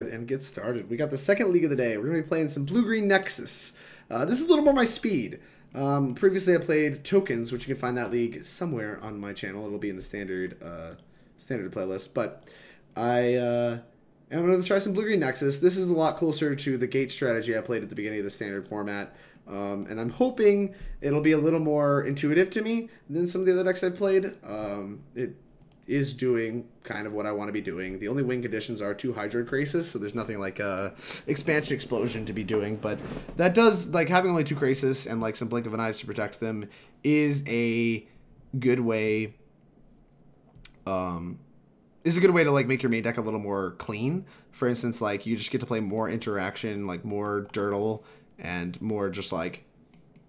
And get started. We got the second league of the day. We're going to be playing some Blue-Green Nexus. This is a little more my speed. Previously I played Tokens, which you can find that league somewhere on my channel. It'll be in the standard playlist. But I am going to try some Blue-Green Nexus. This is a lot closer to the gate strategy I played at the beginning of the standard format. And I'm hoping it'll be a little more intuitive to me than some of the other decks I've played. It is doing kind of what I want to be doing. The only win conditions are 2 Hydroid Krasis, so there's nothing like Expansion Explosion to be doing, but that does, like, having only 2 Krasis and like some Blink of an Eyes to protect them is a good way to like make your main deck a little more clean. For instance, like you just get to play more interaction, like more Dirtle and more just like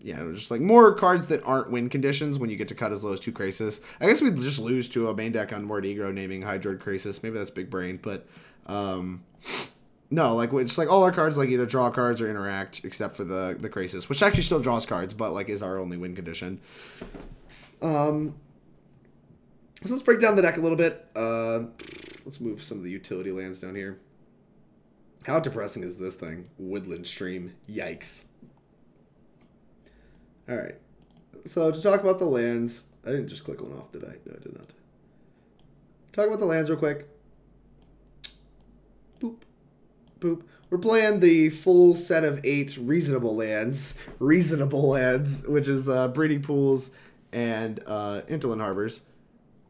just like more cards that aren't win conditions when you get to cut as low as 2 Krasis. I guess we'd just lose to a main deck on Mordigro naming Hydroid Krasis. Maybe that's big brain, but no, like it's like all our cards like either draw cards or interact except for the Krasis, which actually still draws cards, but like is our only win condition. So let's break down the deck a little bit. Let's move some of the utility lands down here. How depressing is this thing? Woodland stream. Yikes. Alright, so to talk about the lands, I didn't just click one off, did I? No, I did not. Talk about the lands real quick. Boop. Boop. We're playing the full set of 8 reasonable lands, which is Breeding Pools and Hinterland Harbors.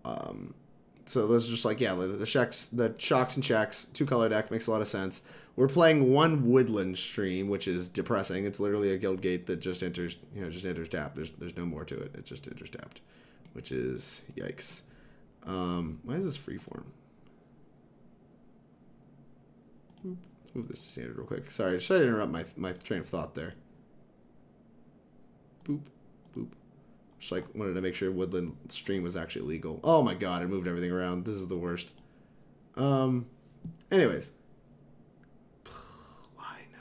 So those are just like, yeah, the shocks and checks, 2-color deck, makes a lot of sense. We're playing 1 Woodland stream, which is depressing. It's literally a guild gate that just enters, just enters tapped. There's no more to it. It just enters tapped, which is yikes. Why is this freeform? Let's move this to standard real quick. Sorry, just to interrupt my train of thought there. Boop, boop. Just like wanted to make sure Woodland stream was actually legal. Oh my god, I moved everything around. This is the worst. Anyways. Why no?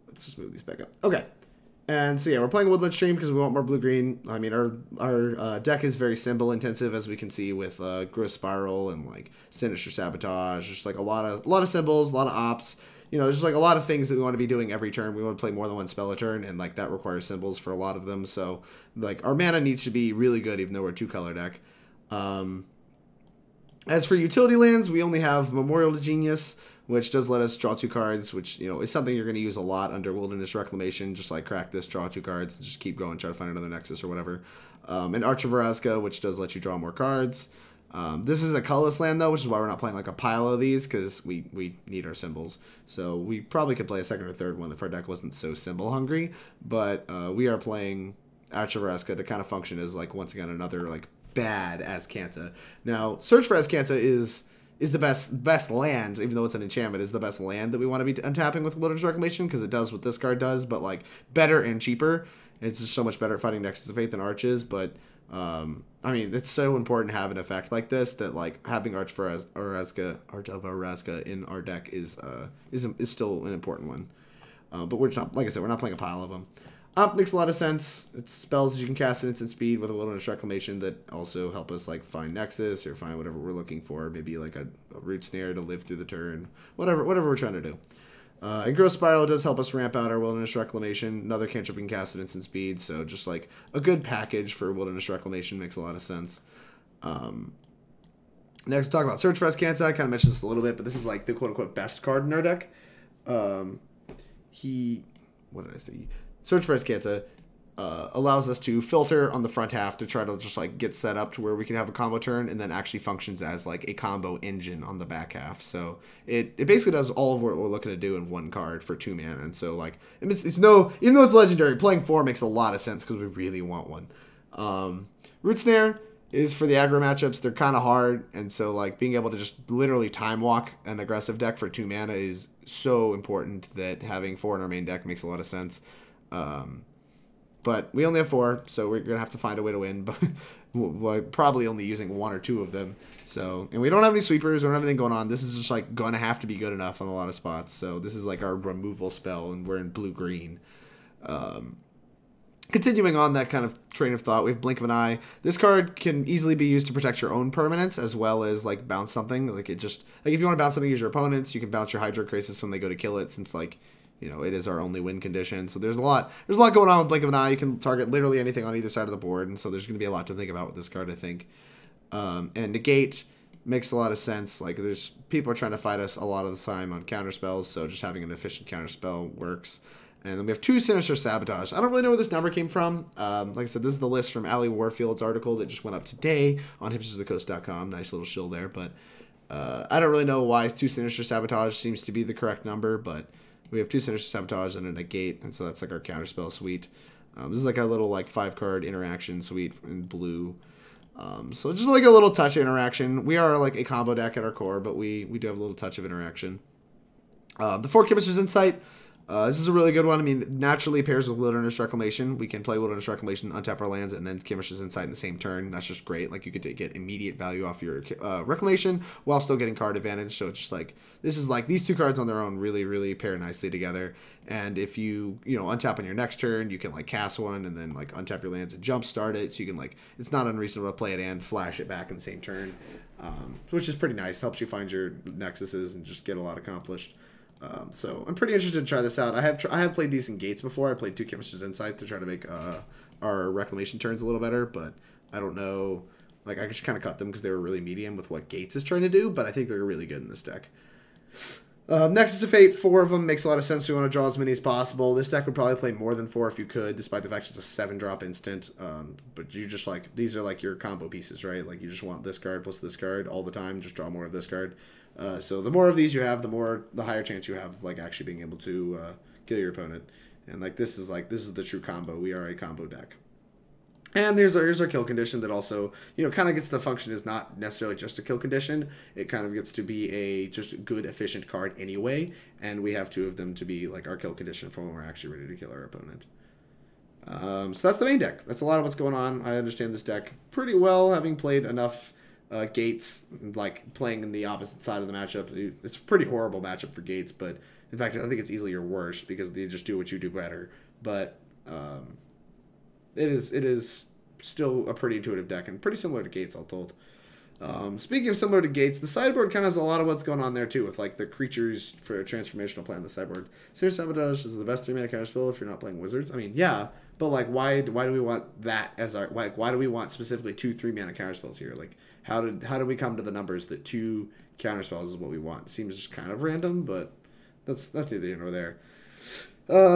Let's just move these back up. Okay. And so yeah, we're playing Woodland stream because we want more blue-green. I mean, our deck is very symbol intensive, as we can see with Growth Spiral and like Sinister Sabotage. Just like a lot of symbols, a lot of ops. There's just like a lot of things that we want to be doing every turn. We want to play more than 1 spell a turn, and like that requires symbols for a lot of them. So like our mana needs to be really good, even though we're a 2-color deck. As for utility lands, we only have Memorial to Genius, which does let us draw 2 cards, which is something you're going to use a lot under Wilderness Reclamation. Just like crack this, draw 2 cards, and just keep going, try to find another Nexus or whatever. And Arch of Orazca, which does let you draw more cards. This is a colorless land, though, which is why we're not playing like a pile of these, because we need our symbols. So we probably could play a second or third one if our deck wasn't so symbol hungry. But we are playing Arch of Orazca to kind of function as, like, once again, another like bad Azcanta. Now, Search for Azcanta is the best land, even though it's an enchantment, is the best land that we want to be untapping with Wilderness Reclamation, because it does what this card does, but like better and cheaper. It's just so much better at fighting Nexus of Fate than Arch is, but I mean, it's so important to have an effect like this that like having Arch of Orazca in our deck is still an important one. But we're just not, like I said, we're not playing a pile of them. Makes a lot of sense. It's spells you can cast at instant speed with a Wilderness Reclamation that also help us like find Nexus or find whatever we're looking for. Maybe like a Root Snare to live through the turn. Whatever we're trying to do. And Growth Spiral does help us ramp out our Wilderness Reclamation. Another cantrip we can cast at instant speed. So just like a good package for Wilderness Reclamation makes a lot of sense. Next, we'll talk about Search for Azcanta. I kind of mentioned this a little bit, but this is like the quote-unquote best card in our deck. What did I say? Search for Azcanta allows us to filter on the front half to try to just like get set up to where we can have a combo turn, and then actually functions as like a combo engine on the back half. So it basically does all of what we're looking to do in 1 card for 2 mana. And so like it's no, even though it's legendary, playing 4 makes a lot of sense because we really want one. Root Snare is for the aggro matchups. They're kind of hard, and so like being able to just literally time walk an aggressive deck for 2 mana is so important that having 4 in our main deck makes a lot of sense. But we only have 4, so we're going to have to find a way to win. But we're probably only using 1 or 2 of them. So, and we don't have any sweepers. We don't have anything going on. This is just like going to have to be good enough on a lot of spots. So this is like our removal spell, and we're in blue-green. Continuing on that kind of train of thought, we have Blink of an Eye. This card can easily be used to protect your own permanents as well as like bounce something. Like it just like if you want to bounce something, use your opponents. You can bounce your Hydroid Krasis when they go to kill it, since like it is our only win condition. So there's a lot going on with Blink of an Eye. You can target literally anything on either side of the board, and so there's going to be a lot to think about with this card, I think. And Negate makes a lot of sense. Like there's people are trying to fight us a lot of the time on counter spells, so just having an efficient counter spell works. And then we have 2 Sinister Sabotage. I don't really know where this number came from. Like I said, this is the list from Ali Warfield's article that just went up today on hipstersofthecoast.com. Nice little shill there. But I don't really know why 2 Sinister Sabotage seems to be the correct number. But we have 2 Sinister Sabotage and a Negate. And so that's like our counterspell suite. This is like a little like 5-card interaction suite in blue. So just like a little touch of interaction. We are like a combo deck at our core, but we do have a little touch of interaction. The 4 Chemister's Insight. This is a really good one. I mean, naturally pairs with Wilderness Reclamation. We can play Wilderness Reclamation, untap our lands, and then Chemister's Insight in the same turn. That's just great. Like, you could get immediate value off your Reclamation while still getting card advantage. So it's just like, this is like, these 2 cards on their own really, really pair nicely together. And if you untap on your next turn, you can, like, cast one and then, like, untap your lands and jumpstart it. So you can, like, it's not unreasonable to play it and flash it back in the same turn, which is pretty nice. Helps you find your Nexuses and just get a lot accomplished. So I'm pretty interested to try this out. I have played these in Gates before. I played 2 Chemister's Insight to try to make our Reclamation turns a little better, but I don't know. Like, I just kind of cut them because they were really medium with what Gates is trying to do, but I think they're really good in this deck. Nexus of Fate, 4 of them makes a lot of sense. We want to draw as many as possible. This deck would probably play more than 4 if you could, despite the fact it's a 7-drop instant. But you just like, these are like your combo pieces, right? Like, you just want this card plus this card all the time. Just draw more of this card. So the more of these you have, the higher chance you have of like actually being able to kill your opponent. And like this is the true combo. We are a combo deck. And here's our kill condition that also, kind of gets the function is not necessarily just a kill condition. It kind of gets to be a just good, efficient card anyway. And we have 2 of them to be like our kill condition for when we're actually ready to kill our opponent. So that's the main deck. That's a lot of what's going on. I understand this deck pretty well, having played enough Gates, like playing in the opposite side of the matchup. It's a pretty horrible matchup for Gates, but in fact, I think it's easily your worst because they just do what you do better. But it is still a pretty intuitive deck and pretty similar to Gates, all told. Speaking of similar to Gates, the sideboard kind of has a lot of what's going on there too, with like the creatures for a transformational play on the sideboard. Sinister Sabotage is the best 3-mana counter spell if you're not playing wizards. I mean, yeah, but like why do we want that as our why do we want specifically 2 3-mana counter spells here? Like how did we come to the numbers that 2 counter spells is what we want? It seems just kind of random, but that's neither here nor there.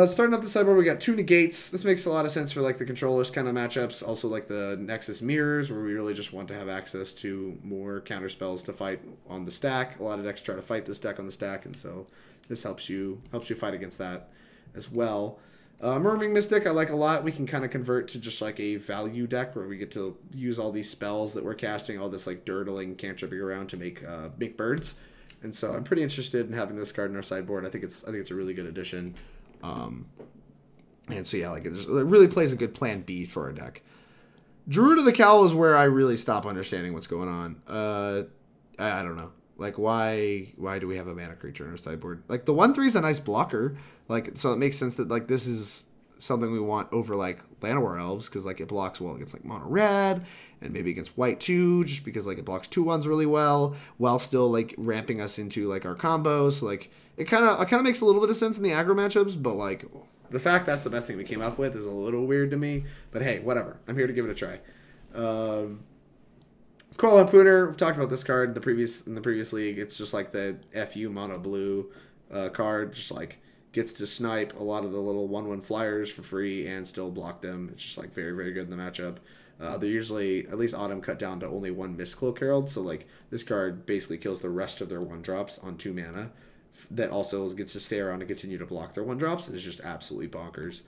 Starting off the sideboard, we got 2 Negates. This makes a lot of sense for like the controllers kind of matchups. Also like the Nexus Mirrors, where we really just want to have access to more counter spells to fight on the stack. A lot of decks try to fight this deck on the stack, and so this helps you fight against that as well. Murmuring Mystic I like a lot. We can kind of convert to just like a value deck where we get to use all these spells that we're casting, all this like dirtling, cantripping around to make birds. And so I'm pretty interested in having this card in our sideboard. I think it's a really good addition. And so yeah, like it really plays a good plan B for our deck. Druid of the Cowl is where I really stop understanding what's going on. I don't know. Like why do we have a mana creature in our sideboard? Like the 1/3 is a nice blocker. Like so it makes sense that like this is something we want over like Llanowar Elves because like it blocks well against like mono red and maybe against white too, just because like it blocks 2/1s really well while still like ramping us into like our combos. So like it kind of makes a little bit of sense in the aggro matchups, but like the fact that's the best thing we came up with is a little weird to me. But hey, whatever. I'm here to give it a try. Kraul Harpooner, we've talked about this card in the previous league. It's just like the FU mono blue card, just like gets to snipe a lot of the little 1/1 flyers for free and still block them. It's just like very, very good in the matchup. They're usually, at least Autumn, cut down to only 1 Mistcloak Herald, so like this card basically kills the rest of their 1-drops on 2 mana. That also gets to stay around and continue to block their 1-drops, and it's just absolutely bonkers.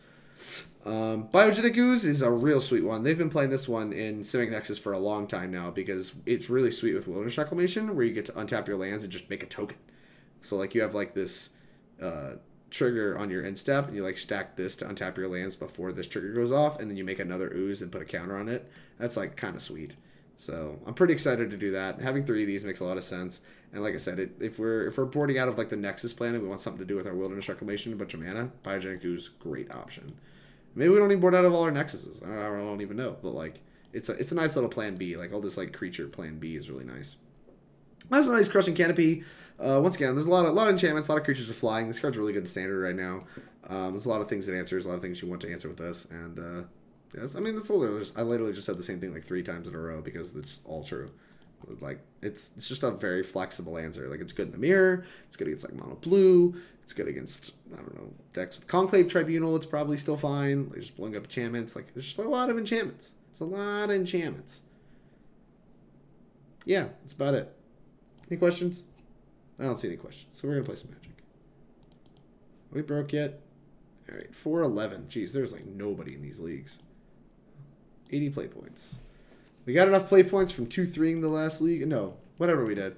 Biogenic Ooze is a real sweet one. They've been playing this one in Simic Nexus for a long time now because it's really sweet with Wilderness Reclamation where you get to untap your lands and just make a token. So like you have like this trigger on your end step and you like stack this to untap your lands before this trigger goes off, and then you make another Ooze and put a counter on it. That's like kind of sweet. So I'm pretty excited to do that. Having 3 of these makes a lot of sense. And like I said, if we're boarding out of like the Nexus plan and we want something to do with our Wilderness Reclamation, a bunch of mana, Biogenic Ooze, great option. Maybe we don't even board out of all our Nexuses. I don't even know. But, like, it's a nice little plan B. Like, all this, like, creature plan B is really nice. That's a nice Crushing Canopy. Once again, there's a lot of enchantments, a lot of creatures are flying. This card's really good in standard right now. There's a lot of things it answers, a lot of things you want to answer with this. And, yes, I mean, that's all there is. I literally just said the same thing like 3 times in a row because it's all true. Like, it's just a very flexible answer. Like, it's good in the mirror. It's good against, like, mono blue. It's good against, I don't know, decks with Conclave Tribunal. It's probably still fine. Like, just blowing up enchantments. Like, there's just a lot of enchantments. There's a lot of enchantments. Yeah, that's about it. Any questions? I don't see any questions. So we're going to play some Magic. Are we broke yet? All right, 411. Jeez, there's, like, nobody in these leagues. 80 play points. We got enough play points from 2-3ing the last league. No, whatever we did.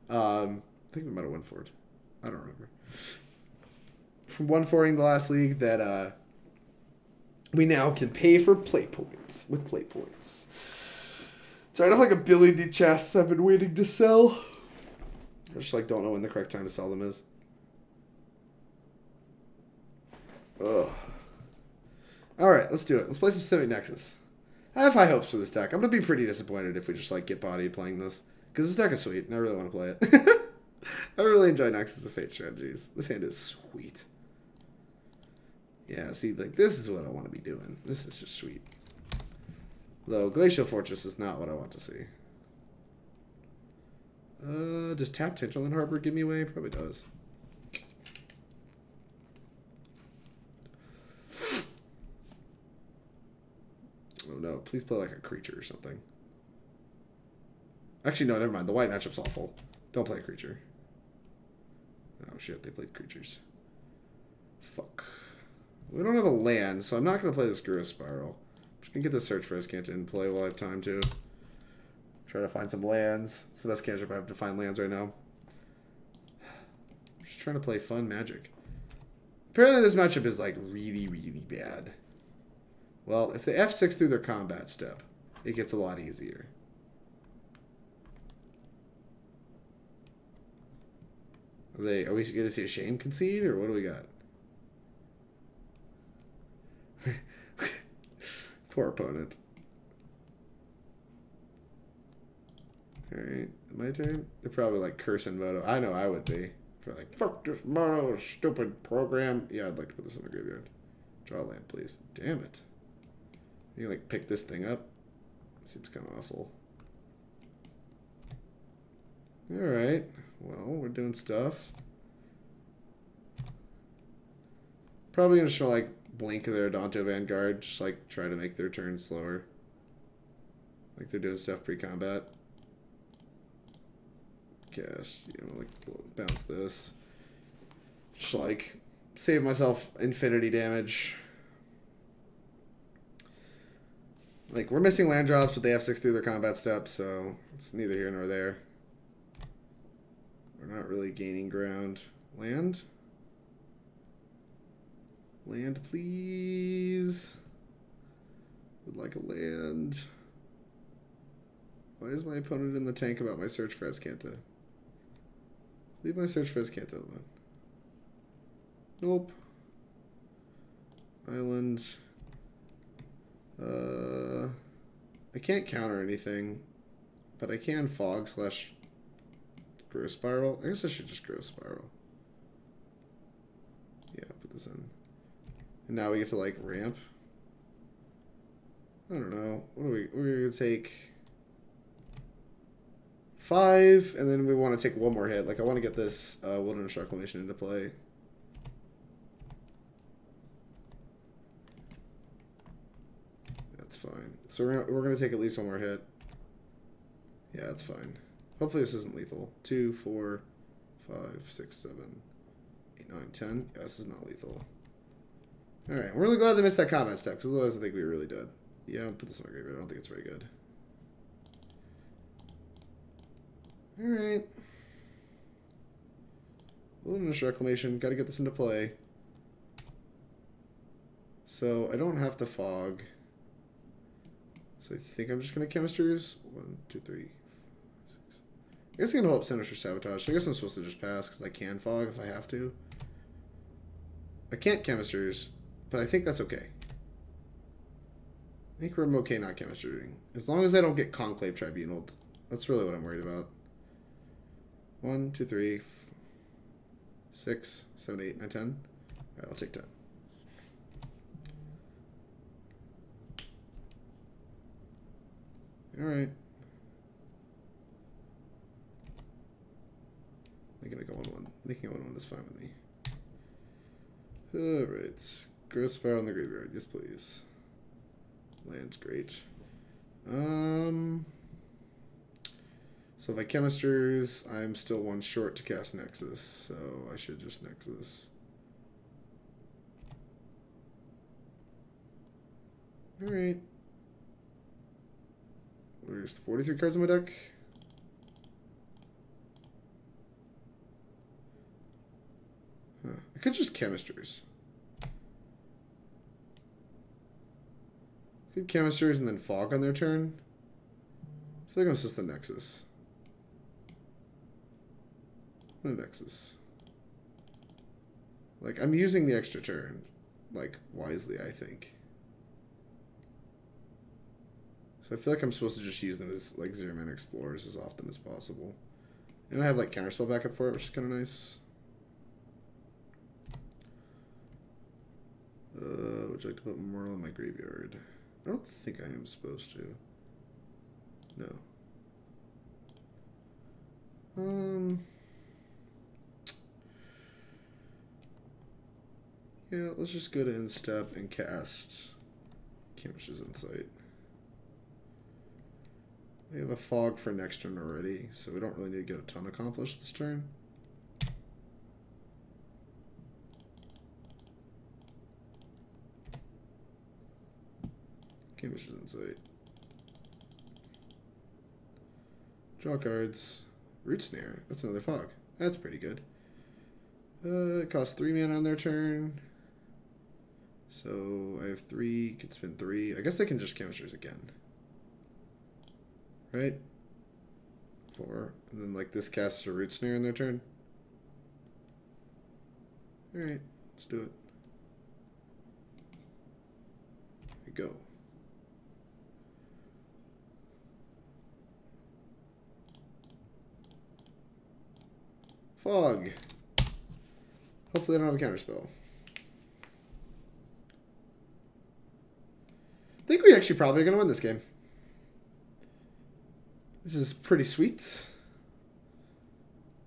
I think we might have won for it. I don't remember. From 1-4ing the last league that we now can pay for play points with play points. So I have like a billion chests I've been waiting to sell. I just like don't know when the correct time to sell them is. Ugh. All right, let's do it. Let's play some Simic Nexus. I have high hopes for this deck. I'm going to be pretty disappointed if we just, like, get bodied playing this. Because this deck is sweet, and I really want to play it. I really enjoy Nexus of Fate strategies. This hand is sweet. Yeah, see, like, this is what I want to be doing. This is just sweet. Though, Glacial Fortress is not what I want to see. Does tapped Hinterland Harbor give me away? Probably does. Oh no, please play like a creature or something. Actually, no, never mind. The white matchup's awful. Don't play a creature. Oh shit, they played creatures. Fuck. We don't have a land, so I'm not going to play this Guru Spiral. I'm just going to get this Search for Azcanta in play while I have time to. Try to find some lands. It's the best cantrip I have to find lands right now. I'm just trying to play fun Magic. Apparently this matchup is like really, really bad. Well, if they F6 through their combat step, it gets a lot easier. Are we going to see a Shame concede, or what do we got? Poor opponent. Alright, my turn? They're probably like cursing Moto. I know I would be. For like, fuck this Moto, stupid program. Yeah, I'd like to put this in the graveyard. Draw land, please. Damn it. You like pick this thing up? Seems kind of awful. Alright. Well, we're doing stuff. Probably gonna show like blink their Adonto Vanguard, just like try to make their turn slower. Like they're doing stuff pre-combat. Cast, you know, like bounce this. Just like save myself infinity damage. Like, we're missing land drops, but they have 6 through their combat steps, so it's neither here nor there. We're not really gaining ground. Land? Land, please. Would like a land. Why is my opponent in the tank about my search for Azcanta? Leave my search for Azcanta alone. Nope. Island. I can't counter anything, but I can fog / Grow Spiral. I guess I should just Grow Spiral. Yeah, put this in. And now we get to like ramp. I don't know. What are we're gonna take 5, and then we want to take one more hit. Like I want to get this Wilderness Reclamation into play. That's fine. So we're gonna take at least one more hit. Yeah, that's fine. Hopefully this isn't lethal. 2, 4, 5, 6, 7, 8, 9, 10. Yeah, this is not lethal. Alright, I'm really glad they missed that combat step, because otherwise I think we were really dead. Yeah, I'll put this in my graveyard. I don't think it's very good. Alright. Wilderness Reclamation. Gotta get this into play. So I don't have to fog. So I think I'm just going to Chemisters. 1, 2, 3, 4, 6. I guess I'm going to hold up Sinister Sabotage. I guess I'm supposed to just pass because I can fog if I have to. I can't Chemisters, but I think that's okay. I think we're okay not chemistry. As long as I don't get Conclave Tribunal. That's really what I'm worried about. 1, 2, 3, 6, 7, 8, 9, 10. Alright, I'll take 10. Alright. Making it go 1-1. Making it 1-1 is fine with me. Alright. Gross Spiral in the graveyard. Yes, please. Land's great. So if I Chemisters, I'm still 1 short to cast Nexus, so I should just Nexus. Alright. There's 43 cards in my deck. Huh. I could just Chemisters. Could Chemisters and then Fog on their turn. I feel like I'm supposed to Nexus. I'm gonna Nexus. Like, I'm using the extra turn, like, wisely, I think. So I feel like I'm supposed to just use them as, like, 0-mana Explorers as often as possible. And I have, like, Counterspell backup for it, which is kind of nice. Would you like to put Memorial in my graveyard? I don't think I am supposed to. No. Yeah, let's just go to Instep and cast Chemister's Insight. We have a Fog for next turn already, so we don't really need to get a ton accomplished this turn. Chemister's Insight. Draw cards. Root Snare. That's another Fog. That's pretty good. It costs 3 mana on their turn. So I have 3. Could spend 3. I guess I can just Chemisters again. Right? 4. And then like this casts a Root Snare on their turn. Alright, let's do it. There we go. Fog. Hopefully I don't have a counterspell. I think we actually probably are going to win this game. This is pretty sweet.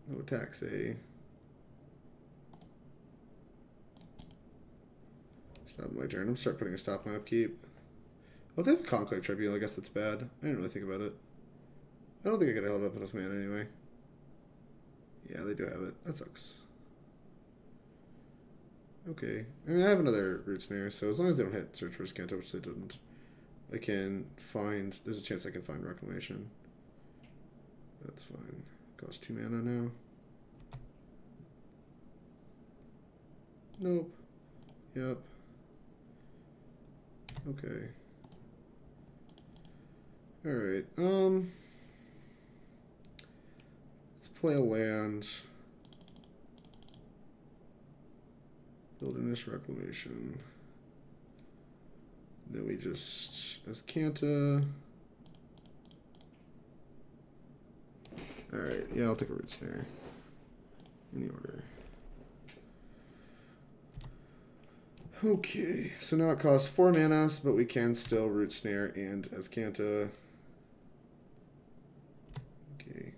No attacks, eh? Stop my turn. I'm start putting a stop my upkeep. Oh, they have Conclave Tribunal. I guess that's bad. I didn't really think about it. I don't think I could hold up enough mana anyway. Yeah, they do have it. That sucks. Okay. I mean, I have another Root Snare, so as long as they don't hit Search for Azcanta, which they didn't, I can find... There's a chance I can find Reclamation. That's fine. Costs 2 mana now. Nope. Yep. Okay. Alright, let's play a land. Wilderness Reclamation. Then we just Azcanta. Alright, yeah, I'll take a Root Snare. Any order. Okay, so now it costs 4 mana, but we can still Root Snare and Azcanta. Okay.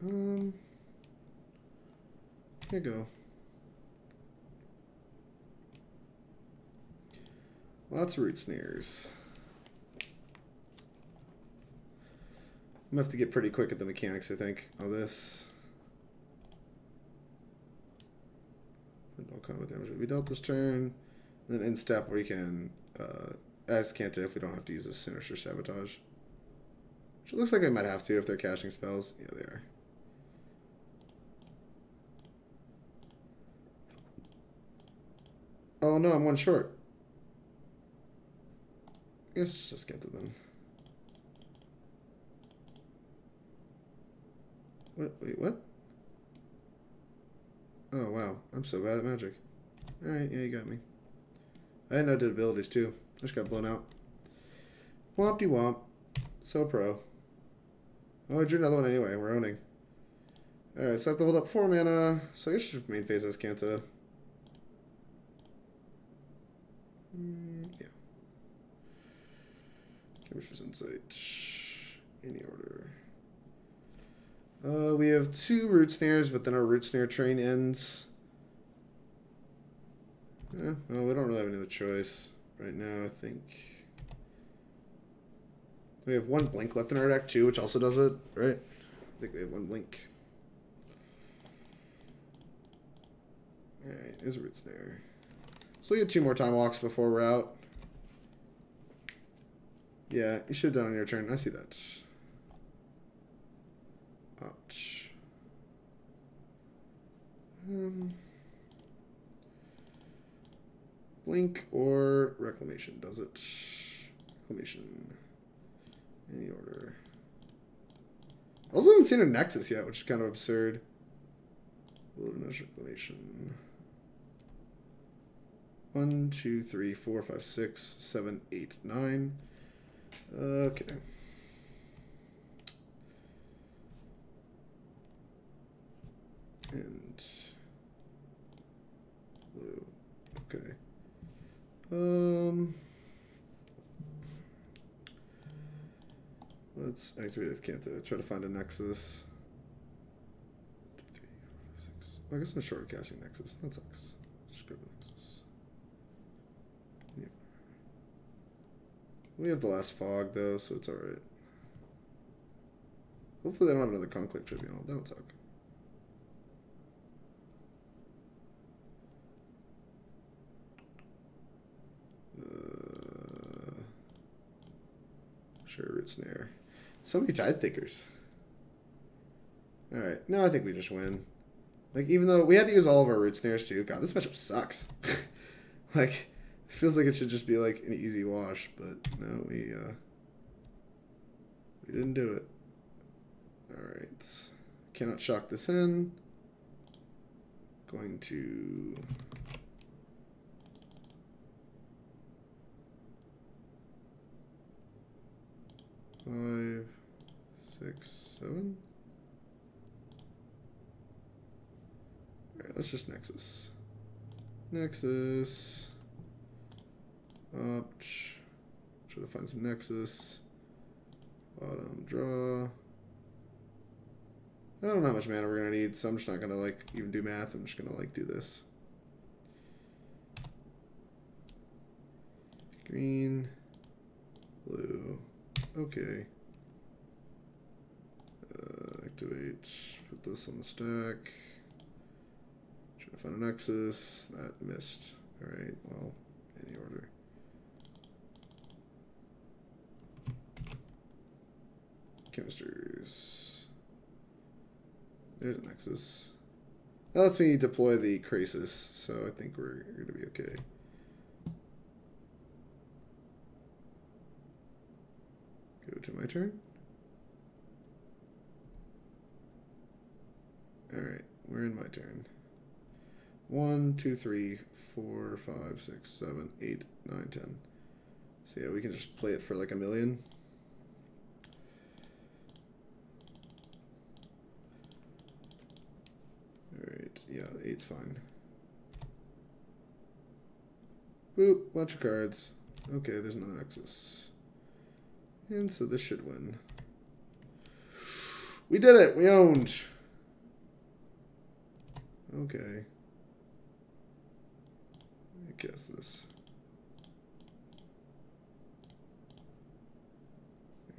Here you go. Lots of Root Snares. I'm gonna have to get pretty quick at the mechanics, I think, on this. No combat damage will be dealt this turn. And then in step we can Azcanta if we don't have to use a Sinister Sabotage. Which it looks like I might have to if they're casting spells. Yeah, they are. Oh no, I'm 1 short. I guess just get to them. What? Wait, what? Oh, wow. I'm so bad at Magic. Alright, yeah, you got me. I didn't know I did abilities, too. I just got blown out. Womp-de-womp. So pro. Oh, I drew another one anyway. We're owning. Alright, so I have to hold up 4 mana. So I guess just main phase Azcanta. Yeah. Chemister's Insight. Any order. We have 2 Root Snares, but then our Root Snare train ends. Yeah, well, we don't really have any other choice right now, I think. We have 1 Blink left in our deck, too, which also does it, right? I think we have 1 Blink. Alright, there's a Root Snare. So we get 2 more time walks before we're out. Yeah, you should have done it on your turn. I see that. Ouch. Blink or Reclamation does it. Reclamation. Any order. Also haven't seen a Nexus yet, which is kind of absurd. Wilderness Reclamation. 1, 2, 3, 4, 5, 6, 7, 8, 9. Okay. And blue. Okay. Let's activate Azcanta. Try to find a Nexus. 2, 3, 4, 5, 6. I guess I'm short casting Nexus. That sucks. Just grab a Nexus. Yeah. We have the last fog though, so it's alright. Hopefully they don't have another Conclave Tribunal. That would suck. Sure, Root Snare. So many Tide Thinkers. Alright, now I think we just win. Like, even though we had to use all of our Root Snares too. God, this matchup sucks. Like, it feels like it should just be like an easy wash, but no, we didn't do it. Alright. Cannot shock this in. Going to... Five, 6, 7. Alright, let's just Nexus. Nexus. Up. Try to find some Nexus. Bottom draw. I don't know how much mana we're gonna need, so I'm just not gonna like even do math. I'm just gonna like do this. Green, blue. Okay. Activate. Put this on the stack. Try to find a Nexus. That missed. Alright, well, any order. Chemisters. There's a Nexus. That lets me deploy the Krasis, so I think we're going to be okay. Go to my turn. Alright, we're in my turn. 1, 2, 3, 4, 5, 6, 7, 8, 9, 10. So yeah, we can just play it for like a million. Alright, yeah, 8's fine. Boop, bunch of cards. Okay, there's another Nexus. And so this should win. We did it! We owned! Okay. I guess this.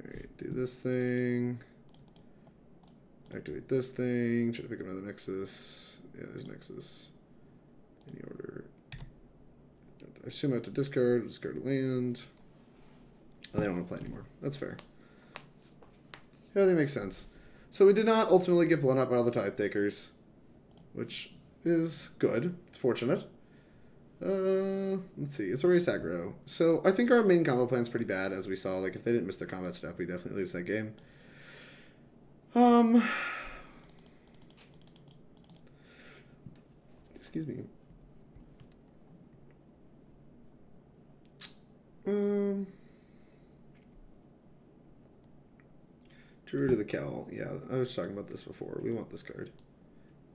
Alright, do this thing. Activate this thing. Try to pick up another Nexus. Yeah, there's Nexus. Any order. I assume I have to discard a land. Oh, they don't want to play anymore. That's fair. Everything makes sense. So we did not ultimately get blown up by all the Tide Takers, which is good. It's fortunate. Let's see. It's a race aggro. So I think our main combo plan's pretty bad, as we saw. Like, if they didn't miss their combat step, we definitely lose that game. Excuse me. Druid of the Cowl. Yeah, I was talking about this before. We want this card.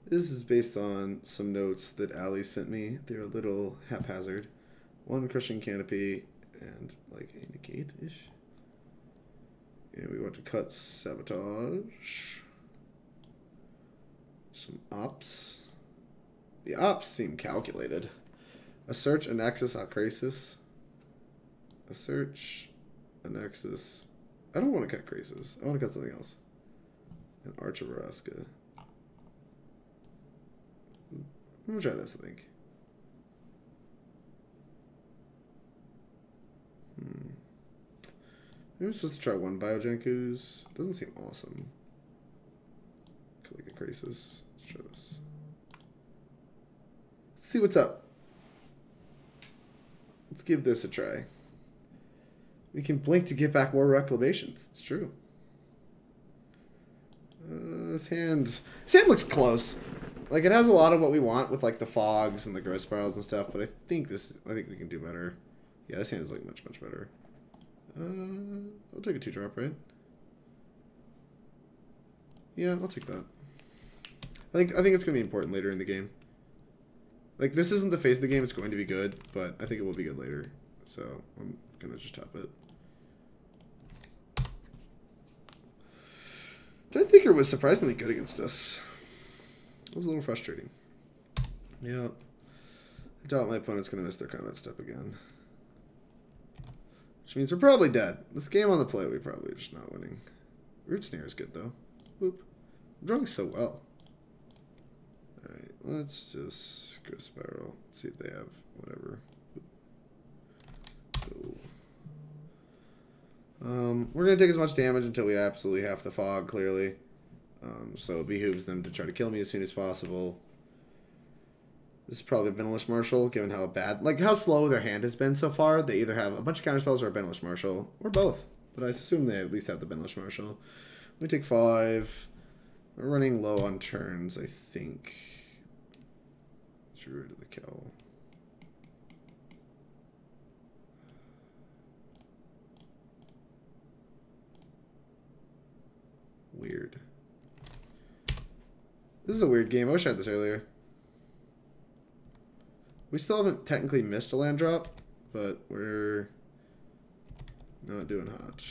This is based on some notes that Ali sent me. They're a little haphazard. One Crushing Canopy and like a Negate-ish. And we want to cut Sabotage. Some ops. The ops seem calculated. A search, a Nexus, a Krasis. A search, a Nexus. I don't want to cut Krasis. I want to cut something else. An Arch of Orazca. I'm going to try this, I think. Maybe I'm supposed to try one Biogenic Ooze. Doesn't seem awesome. Cut like a Krasis. Let's try this. Let's see what's up. Let's give this a try. We can blink to get back more reclamations. It's true. This hand looks close. Like, it has a lot of what we want with like the fogs and the growth spirals and stuff, but I think we can do better. Yeah, this hand is like much better. I'll take a 2-drop, right? Yeah, I'll take that. I think it's gonna be important later in the game. Like, this isn't the face of the game, it's going to be good, but I think it will be good later. So I'm gonna just tap it. Dead Thinker was surprisingly good against us. It was a little frustrating. Yeah. I doubt my opponent's going to miss their combat step again. Which means we're probably dead. This game on the play, we're probably just not winning. Root Snare is good, though. Boop. I'm drawing so well. Alright, let's just go Spiral. Let's see if they have whatever. Cool. We're going to take as much damage until we absolutely have to fog, clearly. So it behooves them to try to kill me as soon as possible. This is probably a Benevolent Marshal, given how bad, like how slow their hand has been so far. They either have a bunch of counterspells or a Benevolent Marshal, or both. But I assume they at least have the Benevolent Marshal. We take 5. We're running low on turns, I think. Druid of the Cowl. Weird. This is a weird game. I wish I had this earlier. We still haven't technically missed a land drop, but we're not doing hot.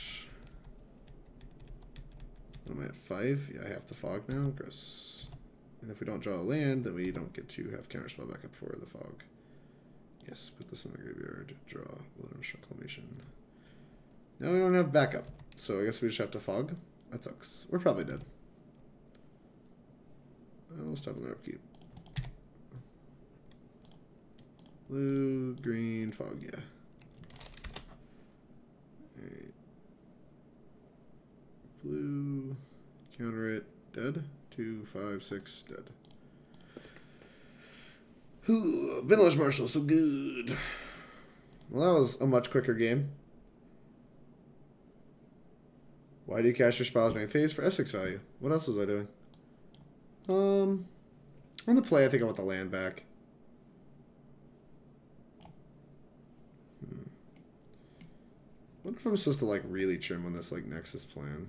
What am I at 5? Yeah, I have to fog now. Gross. And if we don't draw a land, then we don't get to have counterspell back up for the fog. Yes, put this in the graveyard. Draw Wilderness Reclamation. Now we don't have backup, so I guess we just have to fog. That sucks. We're probably dead. We'll stop on the upkeep. Blue, green, fog, yeah. Alright. Blue, counter it, dead. 2, 5, 6, dead. Benevolent Marshal, so good. Well, that was a much quicker game. Why do you cast your spells main phase for F6 value? What else was I doing? On the play, I think I want the land back. What if I'm supposed to like really trim on this like Nexus plan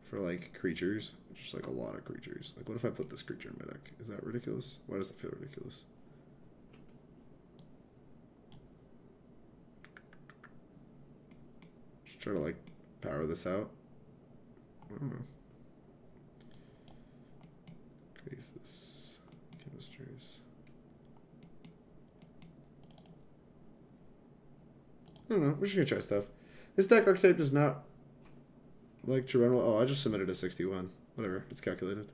for like creatures? Just like a lot of creatures. Like, what if I put this creature in my deck? Is that ridiculous? Why does it feel ridiculous? Just try to like power this out. I don't know. Krasis, Chemisters. I don't know. We're just gonna try stuff. This deck archetype does not like to run well. Oh, I just submitted a 61. Whatever. It's calculated.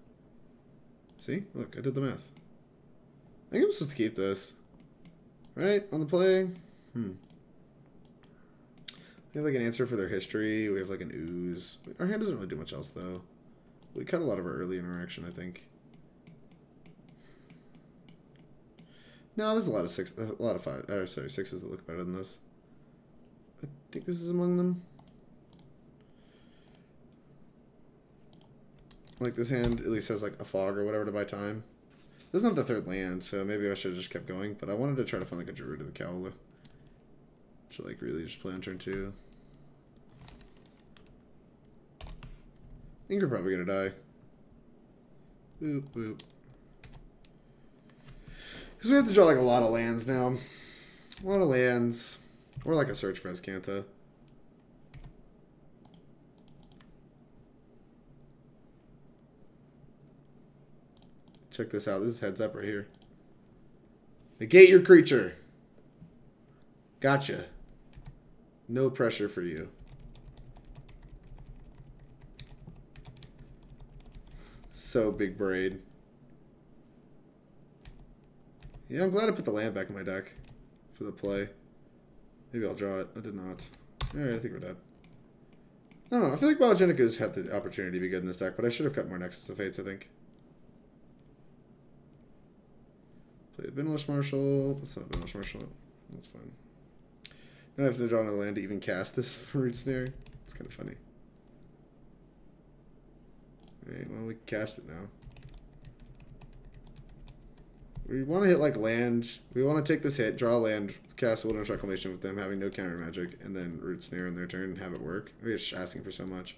See? Look, I did the math. I think I'm supposed to keep this. Right? On the play? We have like an answer for their history. We have like an ooze. Our hand doesn't really do much else though. We cut a lot of our early interaction, I think. No, there's a lot of sixes that look better than this. I think this is among them. Like, this hand at least has like a fog or whatever to buy time. It doesn't have the third land, so maybe I should have just kept going. But I wanted to try to find like a Druid of the Cowl, which like really just play on turn 2. think you're probably gonna die. Boop, boop. Because we have to draw like a lot of lands now. A lot of lands. Or like a search for Azcanta. Check this out. This is heads up right here. Negate your creature. Gotcha. No pressure for you. So big braid. Yeah, I'm glad I put the land back in my deck for the play. Maybe I'll draw it. I did not. Alright, I think we're dead. I don't know. I feel like Biogenic Ooze had the opportunity to be good in this deck, but I should have cut more Nexus of Fates, I think. Play a Binlish Marshal. That's not Binlish Marshal. That's fine. Now I have to draw another land to even cast this for Root Snare. It's kind of funny. Alright, well, we can cast it now. We want to hit like land. We want to take this hit, draw land, cast Wilderness Reclamation with them having no counter magic, and then Root Snare in their turn and have it work. We're just asking for so much.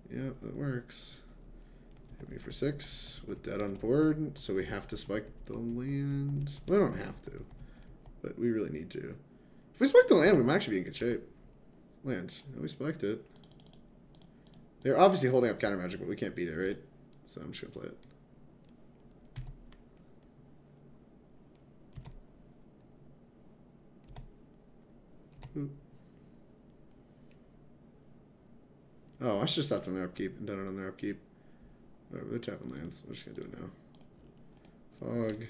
Yep, that works. Hit me for 6 with dead on board, so we have to spike the land. We don't have to, but we really need to. If we spike the land, we might actually be in good shape. Land. No, we spiked it. They're obviously holding up counter magic, but we can't beat it, right? So I'm just gonna play it. Ooh. Oh, I should have stopped on their upkeep and done it on their upkeep. Whatever, they're tapping lands. I'm just gonna do it now. Fog.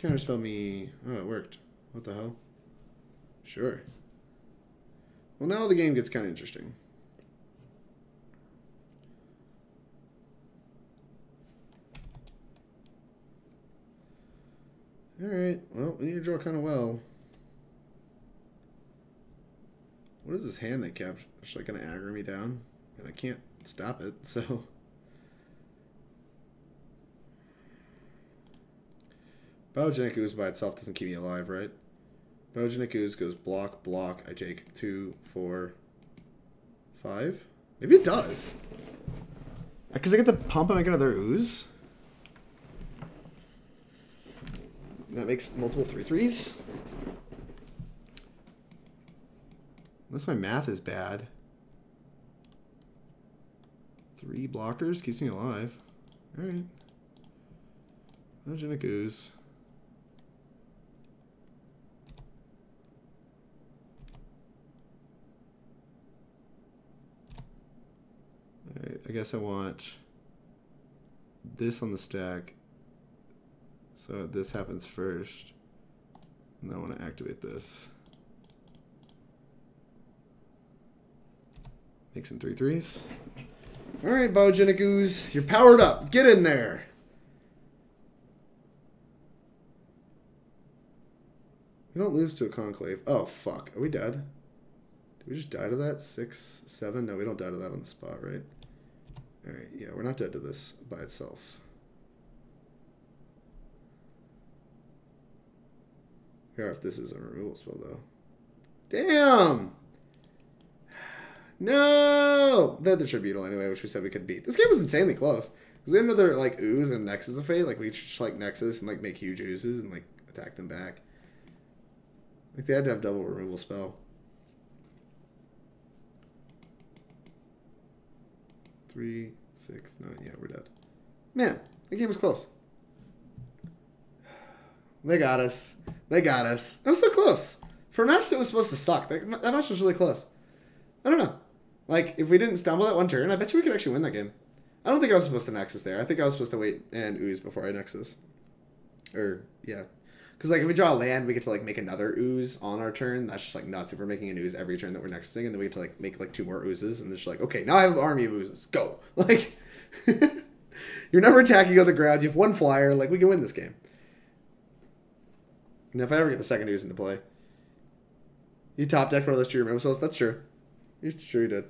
Counterspell me. Oh, it worked. What the hell? Sure. Well, now the game gets kind of interesting. Alright, well, we need to draw kind of well. What is this hand they kept? It's like going to aggro me down, and I can't stop it, so... Biogenic Ooze by itself doesn't keep me alive, right? Biogenic Ooze goes block, block. I take 2, 4, 5. Maybe it does. Because I get to pump and make another Ooze. That makes multiple 3/3s. Unless my math is bad. 3 blockers keeps me alive. Alright. Biogenic Ooze. Alright, I guess I want this on the stack. So this happens first. And I want to activate this. Make some 3/3s. Alright, Biogenic Ooze, you're powered up. Get in there. We don't lose to a conclave. Oh, fuck. Are we dead? Did we just die to that? 6, 7? No, we don't die to that on the spot, right? Alright, yeah, we're not dead to this by itself. We are if this is a removal spell, though. Damn! No! They had the Tribunal anyway, which we said we could beat. This game was insanely close. Because we had another, like, Ooze and Nexus of Fate. Like, we just, like, Nexus and, like, make huge Oozes and, like, attack them back. Like, they had to have double removal spell. 3, 6, 9. Yeah, we're dead. Man, the game was close. They got us. They got us. That was so close. For a match that was supposed to suck, that match was really close. I don't know. Like, if we didn't stumble that one turn, I bet you we could actually win that game. I don't think I was supposed to Nexus there. I think I was supposed to wait and Ooze before I Nexus. Or, yeah. Because, like, if we draw a land, we get to, like, make another Ooze on our turn. That's just, like, nuts if we're making an Ooze every turn that we're Nexusing. And then we get to, like, make, like, 2 more Oozes. And it's just like, okay, now I have an army of Oozes. Go. Like, you're never attacking on the ground. You have 1 flyer. Like, we can win this game. And if I ever get the second Ooze into play. You top decked one of those 2 removal spells. That's true. You're sure you did.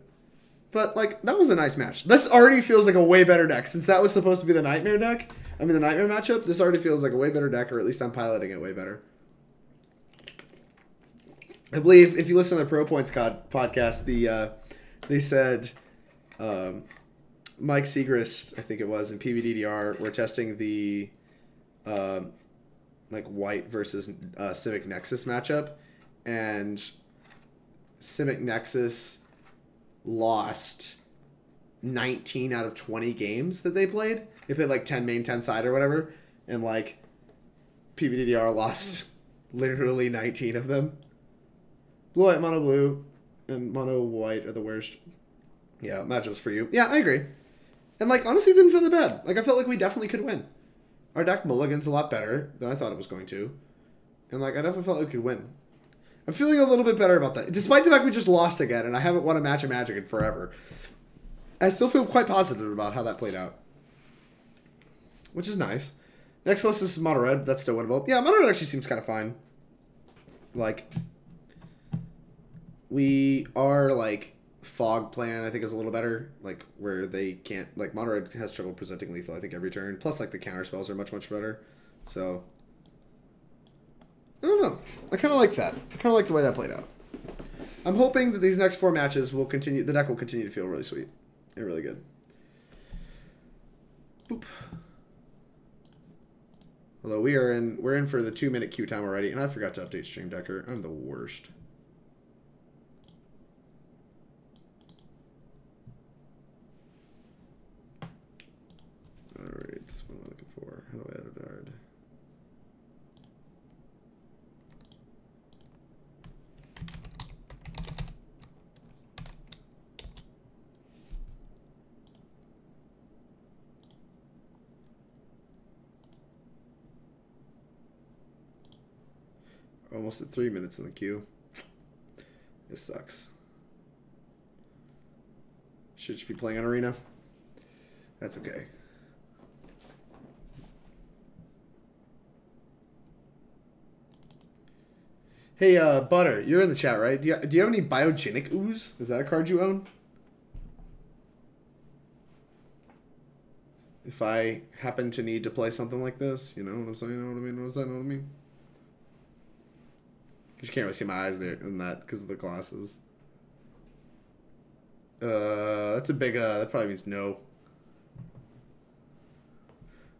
But, like, that was a nice match. This already feels like a way better deck. Since that was supposed to be the Nightmare deck, I mean, the Nightmare matchup, this already feels like a way better deck, or at least I'm piloting it way better. I believe, if you listen to the Pro Points podcast, the They said Mike Segrist, I think it was, in PvDDR, we're testing the like white versus Simic Nexus matchup, and Simic Nexus lost 19 out of 20 games that they played. They played like 10 main, 10 side or whatever, and like PvDDR lost literally 19 of them. Blue, white, mono blue, and mono white are the worst. Yeah, matchups for you. Yeah, I agree. And like honestly, it didn't feel that bad. Like I felt like we definitely could win. Our deck mulligan's a lot better than I thought it was going to. And, like, I definitely felt like we could win. I'm feeling a little bit better about that. Despite the fact we just lost again, and I haven't won a match of Magic in forever, I still feel quite positive about how that played out. Which is nice. Next closest is Mono Red. That's still winnable. Yeah, Mono Red actually seems kind of fine. Like, we are, like, Fog plan, I think, is a little better. Like, where they can't... Like, Mono Red has trouble presenting lethal, I think, every turn. Plus, like, the counter spells are much, much better. So... I don't know. I kind of liked that. I kind of liked the way that played out. I'm hoping that these next 4 matches will continue. The deck will continue to feel really sweet and really good. Boop. Although we're in for the 2-minute queue time already, and I forgot to update Stream Decker. I'm the worst. All right, what am I looking for? How do I edit art? Almost at 3 minutes in the queue. This sucks. Should just be playing on Arena. That's okay. Hey, Butter, you're in the chat, right? Do you have any Biogenic Ooze? Is that a card you own? If I happen to need to play something like this, you know what I'm saying? You know what I mean? Know what I mean? You can't really see my eyes there in that because of the glasses. That's a big, that probably means no.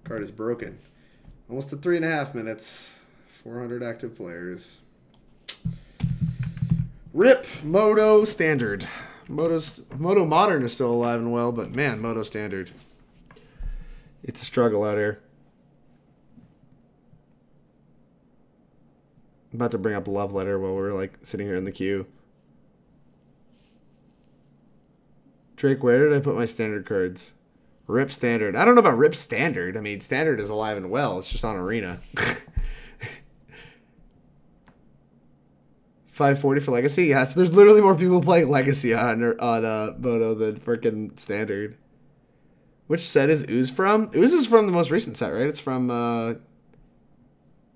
Card is broken. Almost at 3.5 minutes. 400 active players. RIP Moto Standard. Moto Modern is still alive and well, but man, Moto Standard. It's a struggle out here. I'm about to bring up Love Letter while we're like sitting here in the queue. Drake, where did I put my standard cards? RIP Standard. I don't know about RIP Standard. I mean, Standard is alive and well. It's just on Arena. 540 for Legacy? Yes, there's literally more people playing Legacy on Moto than freaking Standard. Which set is Ooze from? Ooze is from the most recent set, right? It's from,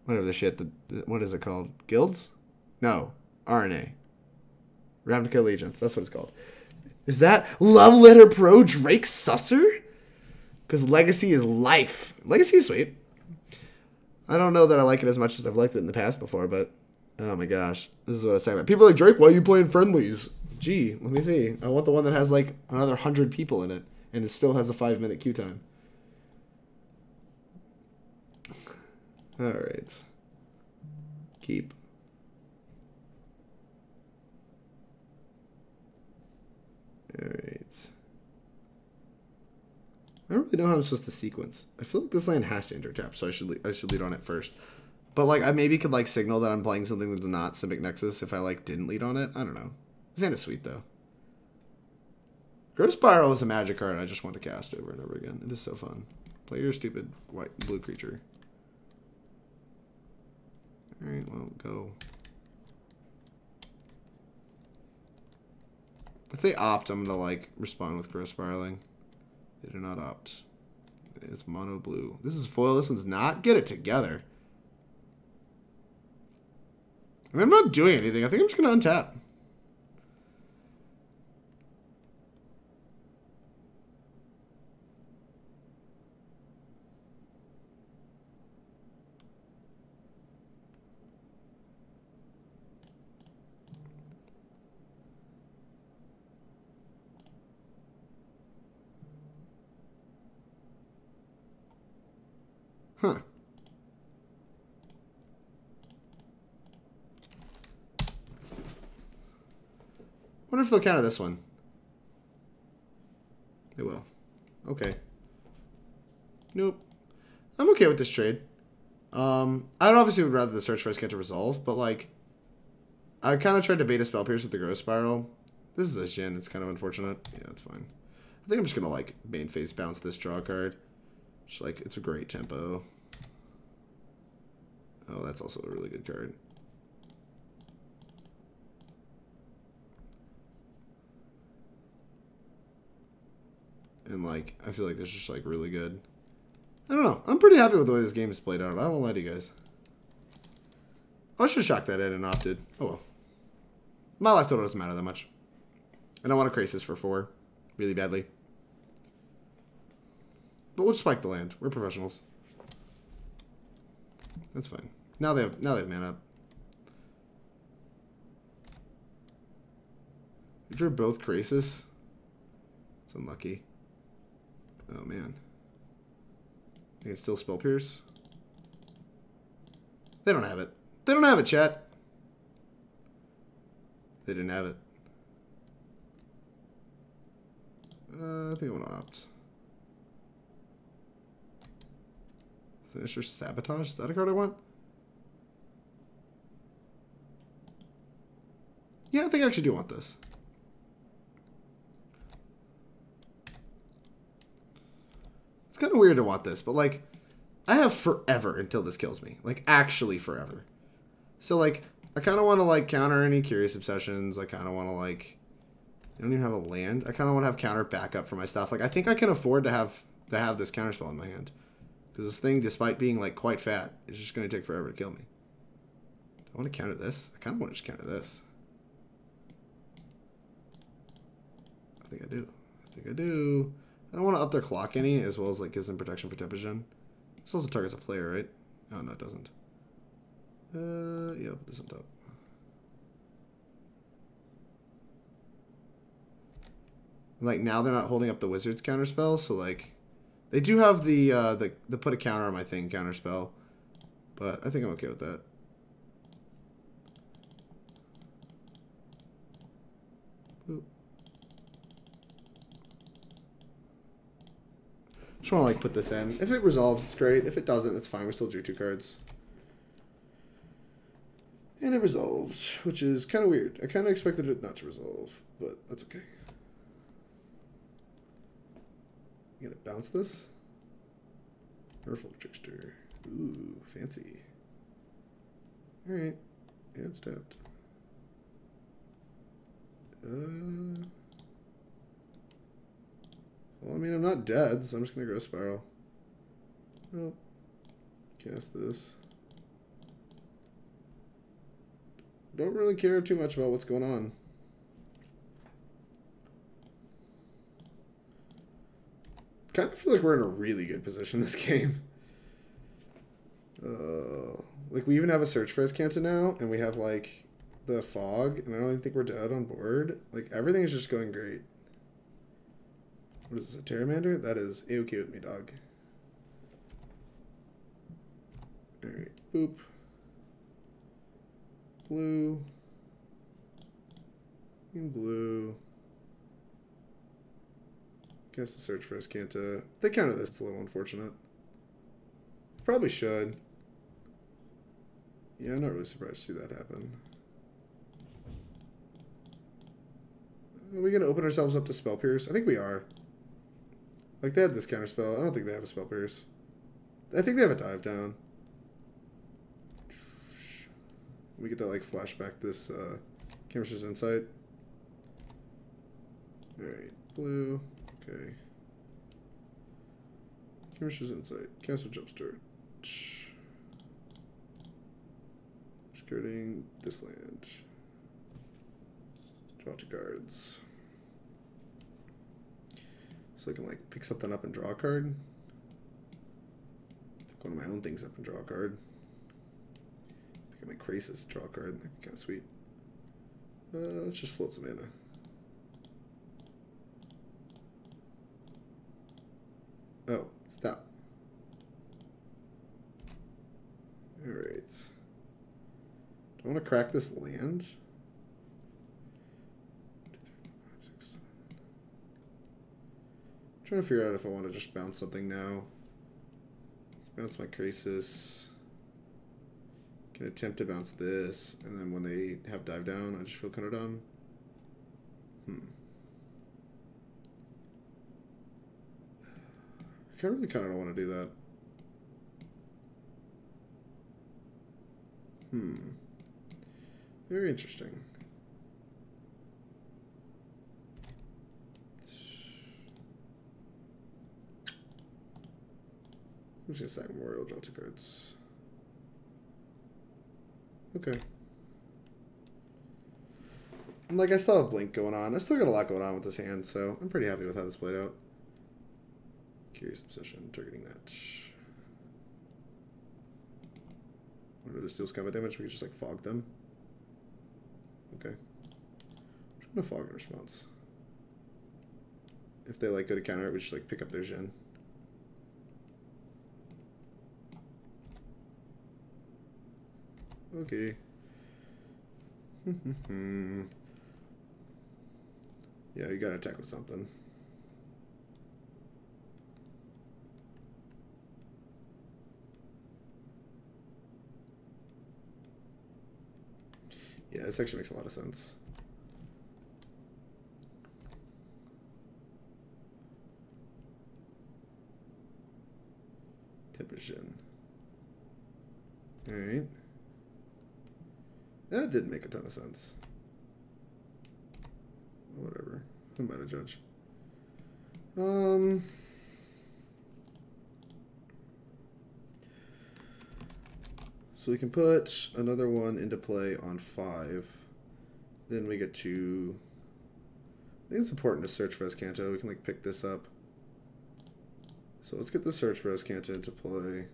whatever the shit, what is it called? Guilds? No. RNA. Ravnica Allegiance. That's what it's called. Is that Love Letter Pro Drake Sasser? Because Legacy is life. Legacy is sweet. I don't know that I like it as much as I've liked it in the past before, but oh my gosh. This is what I was talking about. People are like, Drake, why are you playing friendlies? Gee, let me see. I want the one that has like another 100 people in it, and it still has a 5-minute queue time. Alright. Keep. Alright. I don't really know how I'm supposed to sequence. I feel like this land has to intertap, so I should lead on it first. But like I maybe could like signal that I'm playing something that's not Simic Nexus if I like didn't lead on it. I don't know. This hand is sweet though. Growth Spiral is a magic card I just want to cast over and over again. It is so fun. Play your stupid white blue creature. Alright, well, go. If they opt, I'm gonna like respond with Growth Spiraling. They do not opt. It's mono blue. This is foil, this one's not. Get it together. I mean, I'm not doing anything. I think I'm just gonna untap. Huh. Wonder if they'll counter this one. They will. Okay. Nope. I'm okay with this trade. I obviously would rather the Search for Azcanta resolve, but like, I kind of tried to bait a Spell Pierce with the Growth Spiral. This is a Jhin. It's kind of unfortunate. Yeah, that's fine. I think I'm just gonna like main phase bounce this draw card. Just like, it's a great tempo. Oh, that's also a really good card. And like, I feel like this is just like really good. I don't know. I'm pretty happy with the way this game is played out. I won't lie to you guys. I should have shocked that in and opted. Oh well. My life total doesn't matter that much. I don't want to Krasis for 4. Really badly. But we'll just spike the land. We're professionals. That's fine. Now they have mana up. You drew both Krasis. It's unlucky. Oh man. They can still Spell Pierce. They don't have it. They don't have it, chat. They didn't have it. I think I want to opt. Sinister Sabotage? Is that a card I want? Yeah, I think I actually do want this. It's kind of weird to want this, but like, I have forever until this kills me. Like, actually forever. So like, I kind of want to like counter any Curious Obsessions. I kind of want to like, I don't even have a land. I kind of want to have counter backup for my stuff. Like, I think I can afford to have this counter spell in my hand. Because this thing, despite being like quite fat, is just going to take forever to kill me. Do I want to counter this? I kind of want to just counter this. I think I do. I think I do. I don't want to up their clock any, as well as like gives them protection for Tempogen. This also targets a player, right? Oh, no, it doesn't. Yeah, put this on top. Like, now they're not holding up the Wizard's counterspell, so like, they do have the put a counter on my thing counterspell, but I think I'm okay with that. Boop. Just want to like put this in. If it resolves, it's great. If it doesn't, it's fine. We still drew 2 cards. And it resolved, which is kind of weird. I kind of expected it not to resolve, but that's okay. You gonna bounce this? Merfolk Trickster. Ooh, fancy. Alright. Yeah, it's tapped. Well, I mean, I'm not dead, so I'm just gonna go Spiral. Oh. Cast this. Don't really care too much about what's going on. Kind of feel like we're in a really good position this game. Like, we even have a Search for Azcanta now, and we have, like, the Fog, and I don't even think we're dead on board. Like, everything is just going great. What is this, a Terramander? That is A-okay with me, dog. Alright, boop. Blue. And blue. Guess the Search for Azcanta. They counter this, it's a little unfortunate. Probably should. Yeah, I'm not really surprised to see that happen. Are we going to open ourselves up to Spell Pierce? I think we are. Like, they had this counter spell. I don't think they have a Spell Pierce. I think they have a Dive Down. We get to, like, flashback this Chemister's Insight. Alright, blue. Okay. Chemister's Insight. Cancel Jumpstart. Discarding this land. Draw 2 cards. So I can, like, pick something up and draw a card. Pick one of my own things up and draw a card. Pick up my Krasis, draw a card. That'd be kind of sweet. Let's just float some mana. Oh, stop. Alright. Do I want to crack this land? I'm trying to figure out if I want to just bounce something now. Bounce my Krasis. Can attempt to bounce this, and then when they have dive down, I just feel kind of dumb. I really kind of don't want to do that. Very interesting. I'm just gonna sack Memorial, draw 2 cards. Okay. And like, I still have Blink going on. I still got a lot going on with this hand, so I'm pretty happy with how this played out. Curious Obsession, targeting that. Whenever this deals combat damage, we can just like fog them. Okay. I'm just gonna fog in response. If they like go to counter it, we just like pick up their Gen. Okay. Yeah, you gotta attack with something. Yeah, this actually makes a lot of sense. Temperature. Alright. That didn't make a ton of sense. Whatever. Who am I to judge? So we can put another one into play on 5. Then we get to... I think it's important to search for Azcanta. We can like pick this up. So let's get the search for Azcanta into play.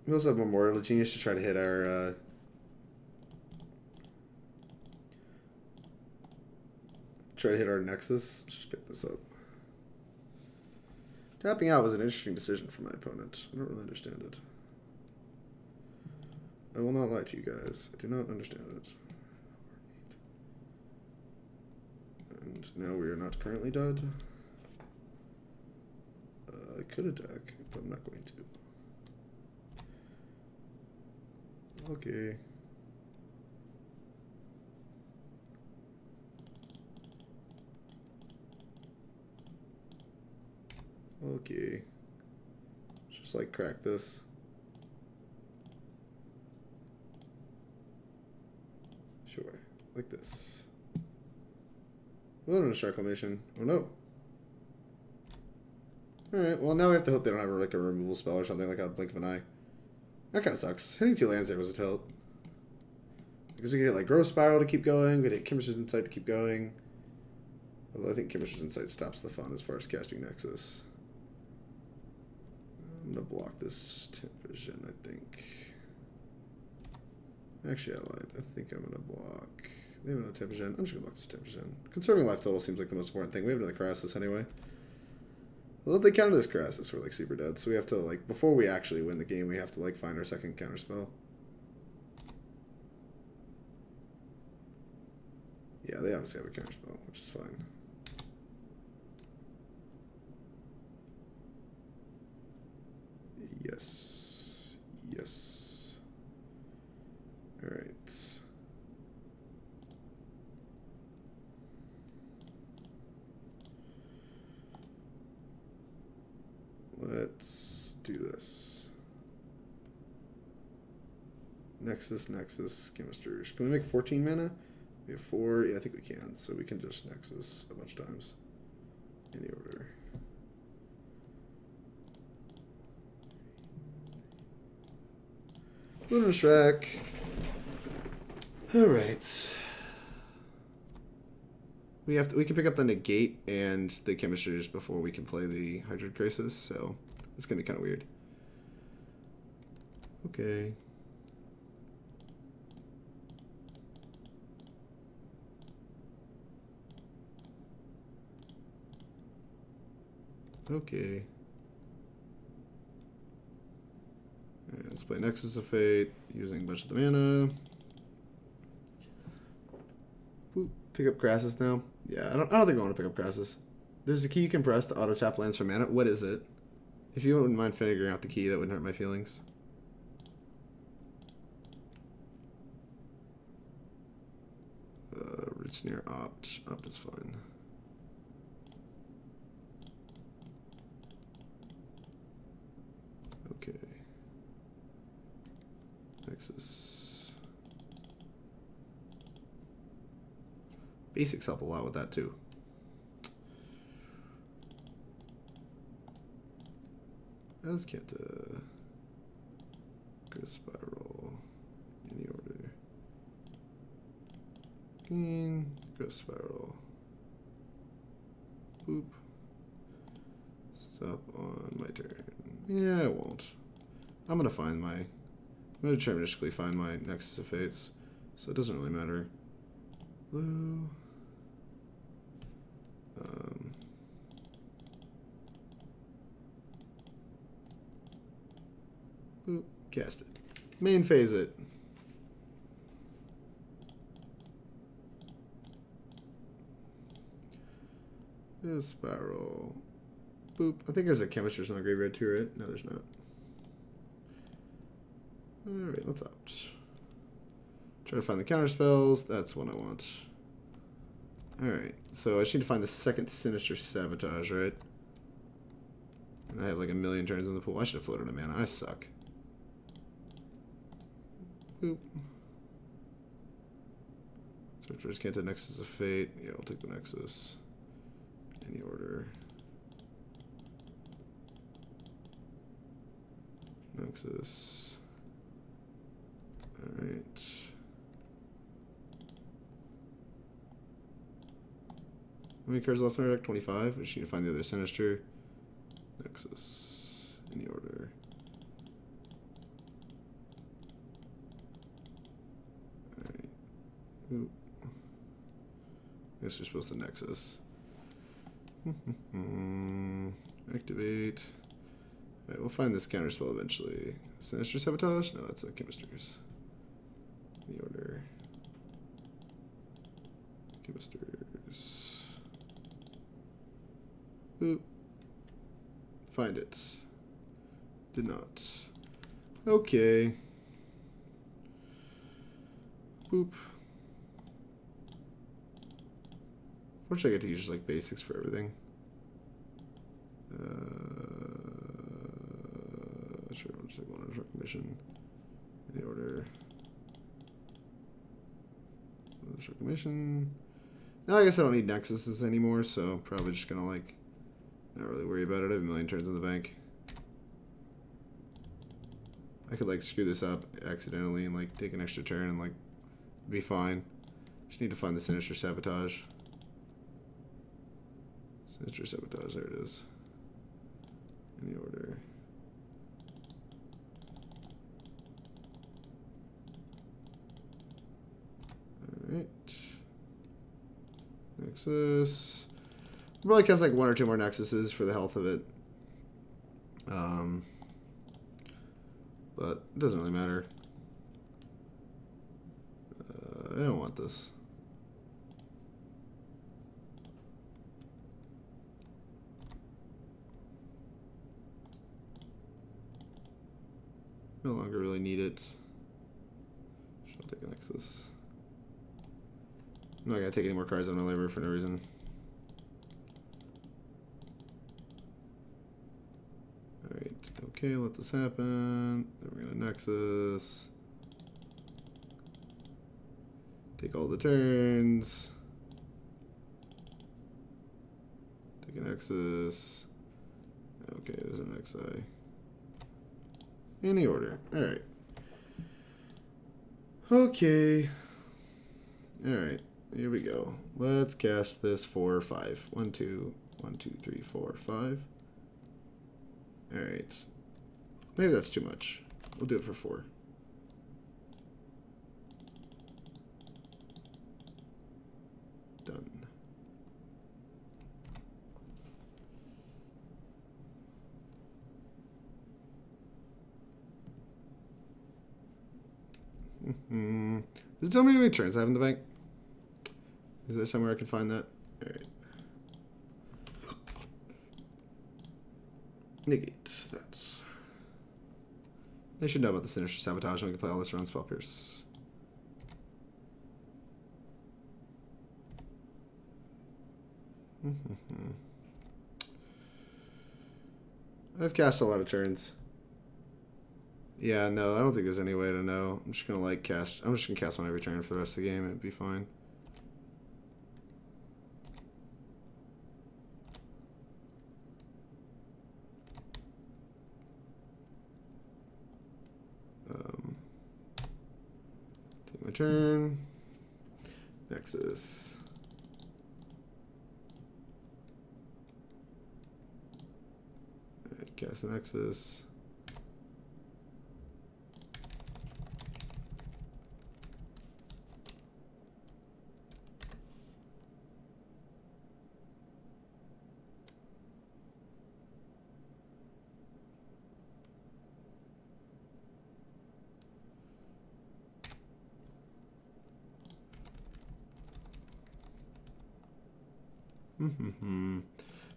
We also have Memorial of Genius to try to hit our Nexus. Let's just pick this up. Tapping out was an interesting decision for my opponent. I don't really understand it. I will not lie to you guys. I do not understand it. And now we are not currently dead. I could attack, but I'm not going to. Okay. Okay. Just like crack this. Sure. Like this. Wilderness Reclamation. Oh no. Alright, well now we have to hope they don't have like a removal spell or something like a blink of an eye. That kind of sucks. Hitting 2 lands there was a tilt. Because we could hit like Growth Spiral to keep going, we could hit Chemister's Insight to keep going. Although I think Chemister's Insight stops the fun as far as casting Nexus. I'm going to block this Vision, I think. Actually, I lied. I think I'm going to block... They have another Temperature. I'm just going to block this Temperature. Conserving life total seems like the most important thing. We have another Krasis anyway. Well, if they counter this Krasis, we're like super dead. So we have to, like, before we actually win the game, we have to, like, find our second counterspell. Yeah, they obviously have a counterspell, which is fine. Yes. Yes. Alright. Let's do this. Nexus, Chemisters. Can we make 14 mana? We have 4. Yeah, I think we can. So we can just Nexus a bunch of times. Any order. Wilderness Rec. Alright. We can pick up the Negate and the Chemisters before we can play the Hydroid Krasis, so it's gonna be kinda weird. Okay. Okay. Let's play Nexus of Fate using a bunch of the mana. Ooh, pick up Krasis now. Yeah, I don't think I want to pick up Krasis. There's a key you can press to auto tap lands for mana. What is it? If you wouldn't mind figuring out the key, that wouldn't hurt my feelings. Root Snare opt. Opt is fine. Okay. Nexus. Basics help a lot with that too. Azcanta. Go Spiral. Any order. Go Spiral. Boop. Stop on my turn. Yeah, I won't. I'm gonna deterministically find my Nexus of Fates, so it doesn't really matter. Blue. Boop. Cast it. Main phase it. Spiral. Boop. I think there's a Chemister's in the graveyard too, right? No, there's not. Alright, let's opt. Try to find the counter spells. That's what I want. Alright, so I just need to find the second Sinister Sabotage, right? And I have like a million turns in the pool. I should have floated a mana. I suck. Boop. Search Azcanta, Nexus of Fate. Yeah, we'll take the Nexus. Any order. Nexus. Alright. How many cards left in our deck? 25. We just need to find the other Sinister. Nexus. Any order. Alright. Oop. I guess we're supposed to Nexus. Activate. Alright, we'll find this counterspell eventually. Sinister Sabotage? No, that's a Chemister's. The order. Chemisters. Boop. Find it. Did not. Okay. Boop. Fortunately, I get to use just like basics for everything. Sure, I'll just take Wilderness Reclamation. The order. Wilderness Reclamation. Now I guess I don't need Nexuses anymore, so probably just gonna like not really worry about it. I have a million turns in the bank. I could like screw this up accidentally and like take an extra turn and like be fine. Just need to find the Sinister Sabotage. Sinister Sabotage, there it is. Any order. Alright. Nexus. Probably cast like one or two more Nexuses for the health of it. But it doesn't really matter. I don't want this. No longer really need it. I'll take a Nexus. I'm not gonna take any more cards on my library for no reason. Alright, okay, let this happen. Then we're gonna Nexus. Take all the turns. Take an Nexus. Okay, there's an XI. Any order. Alright. Okay. Alright. Here we go. Let's cast this for 5. 1, 2, 1, 2, 3, 4, 5. Alright. Maybe that's too much. We'll do it for 4. Done. Does it tell me how many turns I have in the bank? Is there somewhere I can find that? Alright. Negate that. They should know about the Sinister Sabotage and we can play all this around Spell Pierce. I've cast a lot of turns. Yeah, no, I don't think there's any way to know. I'm just gonna like cast. I'm just gonna cast one every turn for the rest of the game. It'd be fine. Take my turn. Nexus. Alright, cast the Nexus.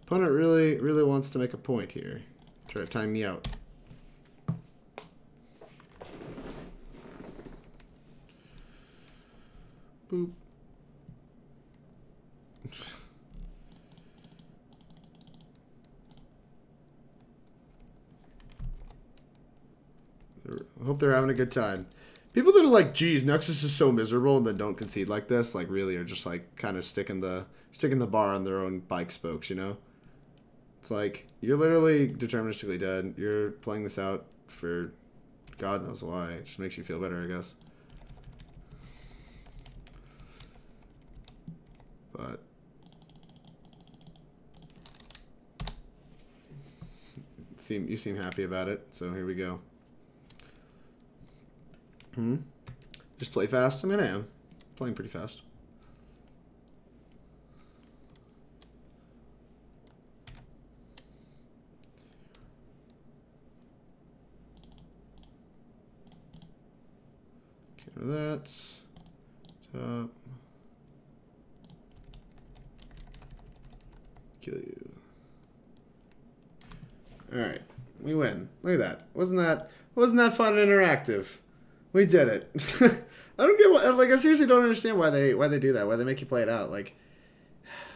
Opponent really wants to make a point here. Try to time me out. Boop. I hope they're having a good time. People that are like, geez, Nexus is so miserable and then don't concede like this, like really are just like kind of sticking the bar on their own bike spokes, you know? It's like, you're literally deterministically dead. You're playing this out for God knows why. It just makes you feel better, I guess. But you seem happy about it, so here we go. Just play fast? I mean, I am. Playing pretty fast. Counter that. Top. Kill you. Alright. We win. Look at that. Wasn't that fun and interactive? We did it. I don't get why, like, I seriously don't understand why they do that, why they make you play it out. Like,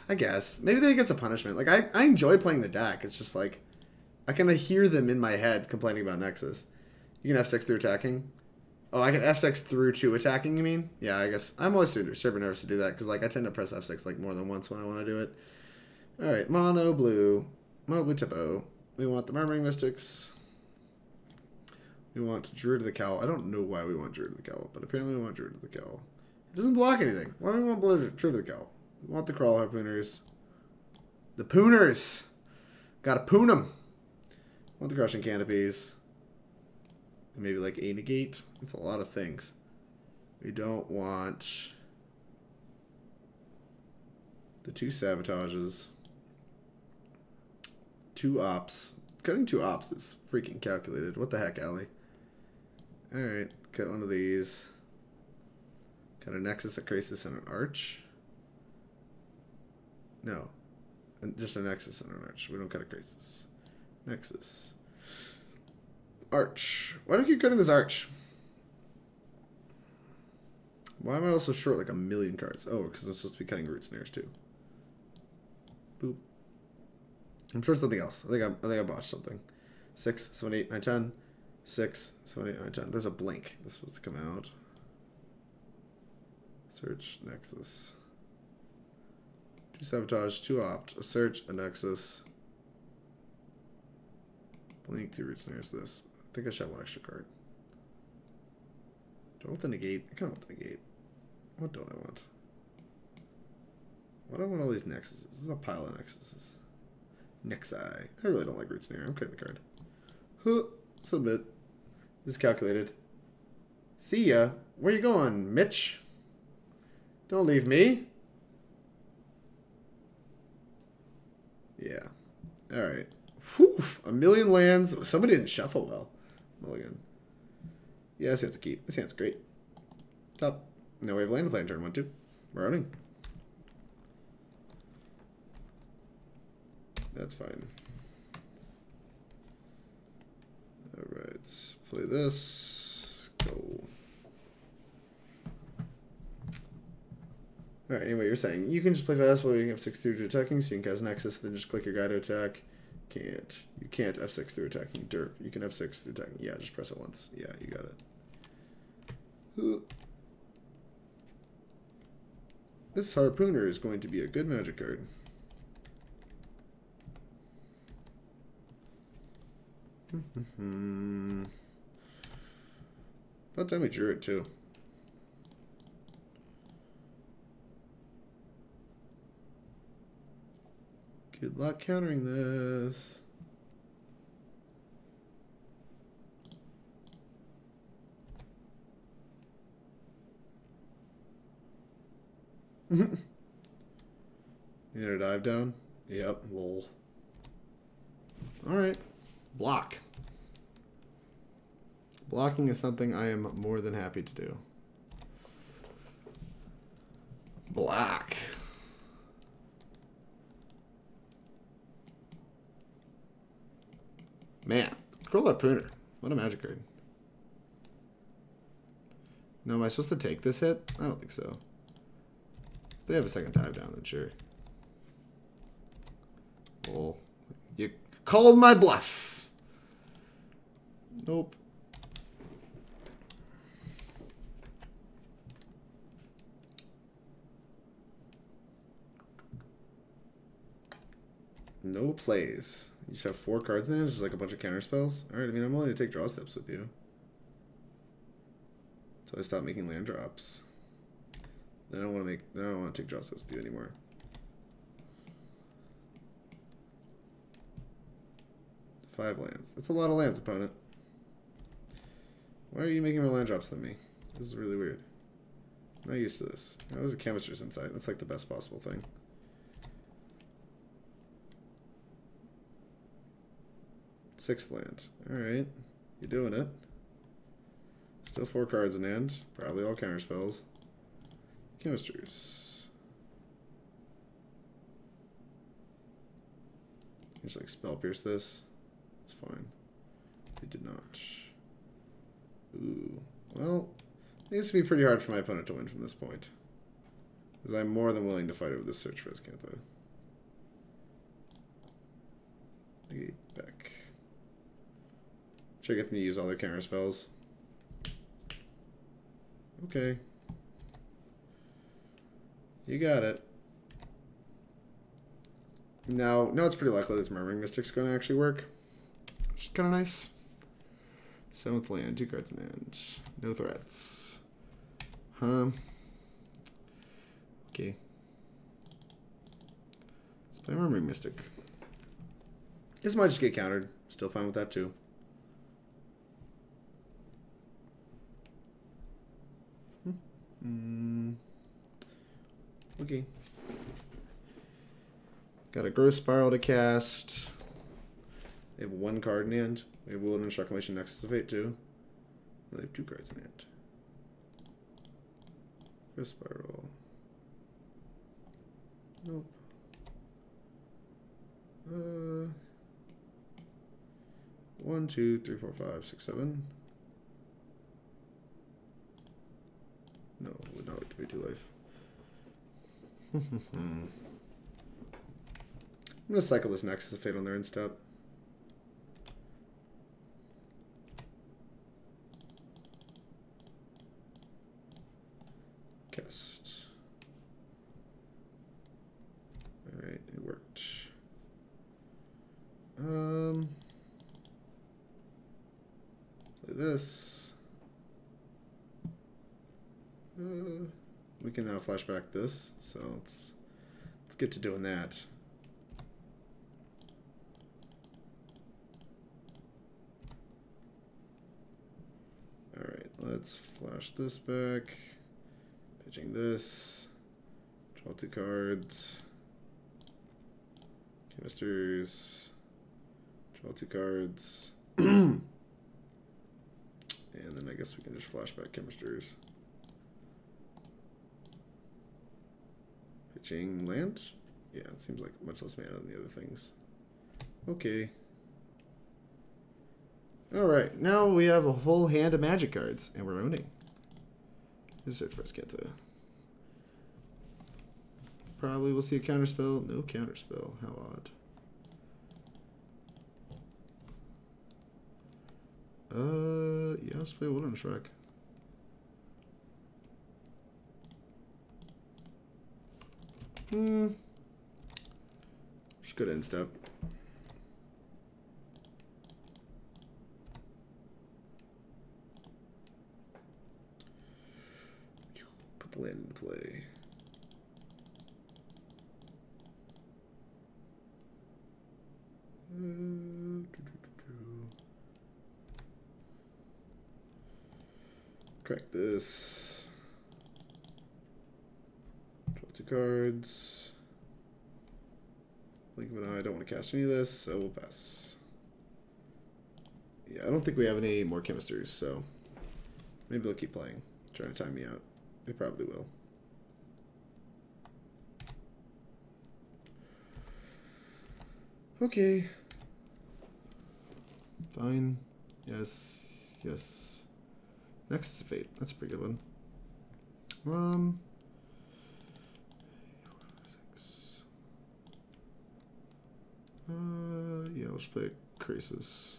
I guess maybe they think it's a punishment. Like, I enjoy playing the deck. It's just like I kind of hear them in my head complaining about Nexus. You can F6 through attacking. Oh, I can F6 through 2 attacking, you mean? Yeah, I guess I'm always super nervous to do that because like I tend to press F6 like more than once when I want to do it. All right, mono blue typo. We want the Murmuring Mystics. We want Druid of the Cowl. I don't know why we want Druid of the Cowl, but apparently we want Druid of the Cowl. It doesn't block anything. Why do we want Druid of the Cowl? We want the Kraul Harpooners. The Pooners! Gotta poon them! Want the Crushing Canopies. And maybe like a Negate. It's a lot of things. We don't want the 2 Sabotages. 2 Ops. Cutting 2 Ops is freaking calculated. What the heck, Allie? Alright, cut one of these. Cut a Nexus, a Krasis, and an Arch. No. Just a Nexus and an Arch. We don't cut a Krasis. Nexus. Arch. Why do I keep cutting this Arch? Why am I also short like a million cards? Oh, because I'm supposed to be cutting Root Snares too. Boop. I'm short something else. I think I botched something. 6, 7, 8, 9, 10. 6, 7, 8, 9, 10. There's a blink. This supposed to come out. Search, Nexus. 2 Sabotage, 2 Opt, a Search, a Nexus. Blink, 2 Root Snares, this. I think I should have 1 extra card. Do I want the Negate? I kind of want the Negate. What don't I want? Why do I want all these Nexuses? This is a pile of Nexuses. Nexi. I really don't like Root Snare. I'm cutting the card. Huh. Submit. This is calculated. See ya. Where you going, Mitch? Don't leave me. Yeah. Alright. Whew. 1,000,000 lands. Somebody didn't shuffle well. Mulligan. Yeah, this hand's a keep. This hand's great. Top. No, we have land to play in turn 1, 2. We're running. That's fine. Alright, let's play this. Go. Alright, anyway, you're saying you can just play fast while you have 6 through to attacking, so you can cast Nexus, then just click your guy to attack. Can't. You can't F6 through attacking. Derp. You can F6 through attacking. Yeah, just press it once. Yeah, you got it. Ooh. This Harpooner is going to be a good magic card. About time we drew it too. Good luck countering this. You need a dive down? Yep, lol. Alright. Block. Blocking is something I am more than happy to do. Black. Man, Kraul Harpooner. What a magic card. No, am I supposed to take this hit? I don't think so. If they have a second dive down, then sure. Oh, you called my bluff. Nope. No plays. You just have 4 cards in it, just like a bunch of counter spells. Alright, I mean, I'm willing to take draw steps with you. So I stop making land drops. Then I don't want to take draw steps with you anymore. Five lands. That's a lot of lands, opponent. Why are you making more land drops than me? This is really weird. I'm not used to this. Oh, there's a Chemister's inside. That's like the best possible thing. Sixth land. Alright. You're doing it. Still 4 cards in hand. Probably all counter spells. Chemisters. Just like spell pierce this. It's fine. We did not. Ooh. Well, it needs to be pretty hard for my opponent to win from this point. Because I'm more than willing to fight over this search for Azcanta. Negate back. Should I get them to use all their counter spells? Okay. You got it. Now, it's pretty likely this Murmuring Mystic's going to actually work. Which is kind of nice. 7th land, 2 cards in hand. No threats. Okay. Let's play Murmuring Mystic. This might just get countered. Still fine with that too. Okay. Got a Growth Spiral to cast. They have 1 card in hand. We have Wilderness Reclamation, Nexus of Fate too. They have 2 cards in hand. Growth Spiral. Nope. 1, 2, 3, 4, 5, 6, 7. No, would not like to pay 2 life. I'm gonna cycle this Nexus of Fate on their end step. Cast. Alright, it worked. Play this. We can now flashback this, so let's get to doing that. Alright, let's flash this back. Pitching this. Draw 2 cards. Chemisters. Draw 2 cards. And then I guess we can just flashback Chemisters. Pitching land? Yeah, it seems like much less mana than the other things. Okay. Alright, now we have a full hand of magic cards, and we're owning. Let's search for Azcanta. Probably we'll see a counterspell. No counterspell. How odd. Yeah, let's play Wilderness Rec. Just good end step. Put the land into play. Crack this. Draw 2 cards. Blink of an eye. I don't want to cast any of this, so we'll pass. Yeah, I don't think we have any more Chemisters, so maybe they'll keep playing. Trying to time me out. They probably will. Okay. Fine. Yes. Yes. Nexus of Fate. That's a pretty good one. 6. Yeah, let's play Krasis.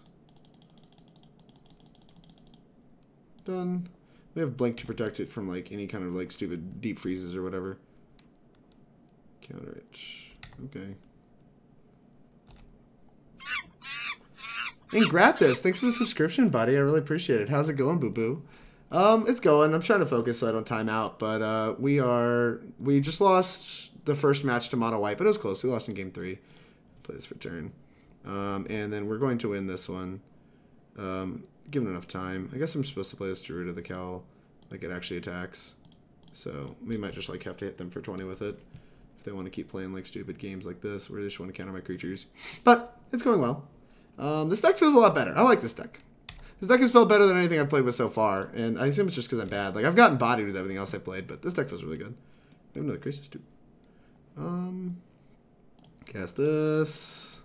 Done. We have Blink to protect it from like any kind of like stupid deep freezes or whatever. Counter it. Okay. Ingrathus, thanks for the subscription, buddy. I really appreciate it. How's it going, boo-boo? It's going. I'm trying to focus so I don't time out, but we just lost the first match to Mono White, but it was close. We lost in game 3. Play this for turn. And then we're going to win this one. Given enough time. I guess I'm supposed to play this Druid of the Cowl. Like it actually attacks. So we might just like have to hit them for 20 with it. If they want to keep playing like stupid games like this where they just want to counter my creatures. But it's going well. This deck feels a lot better. I like this deck. This deck has felt better than anything I've played with so far, and I assume it's just because I'm bad. Like, I've gotten bodied with everything else I played, but this deck feels really good. We have another Krasis, too. Cast this.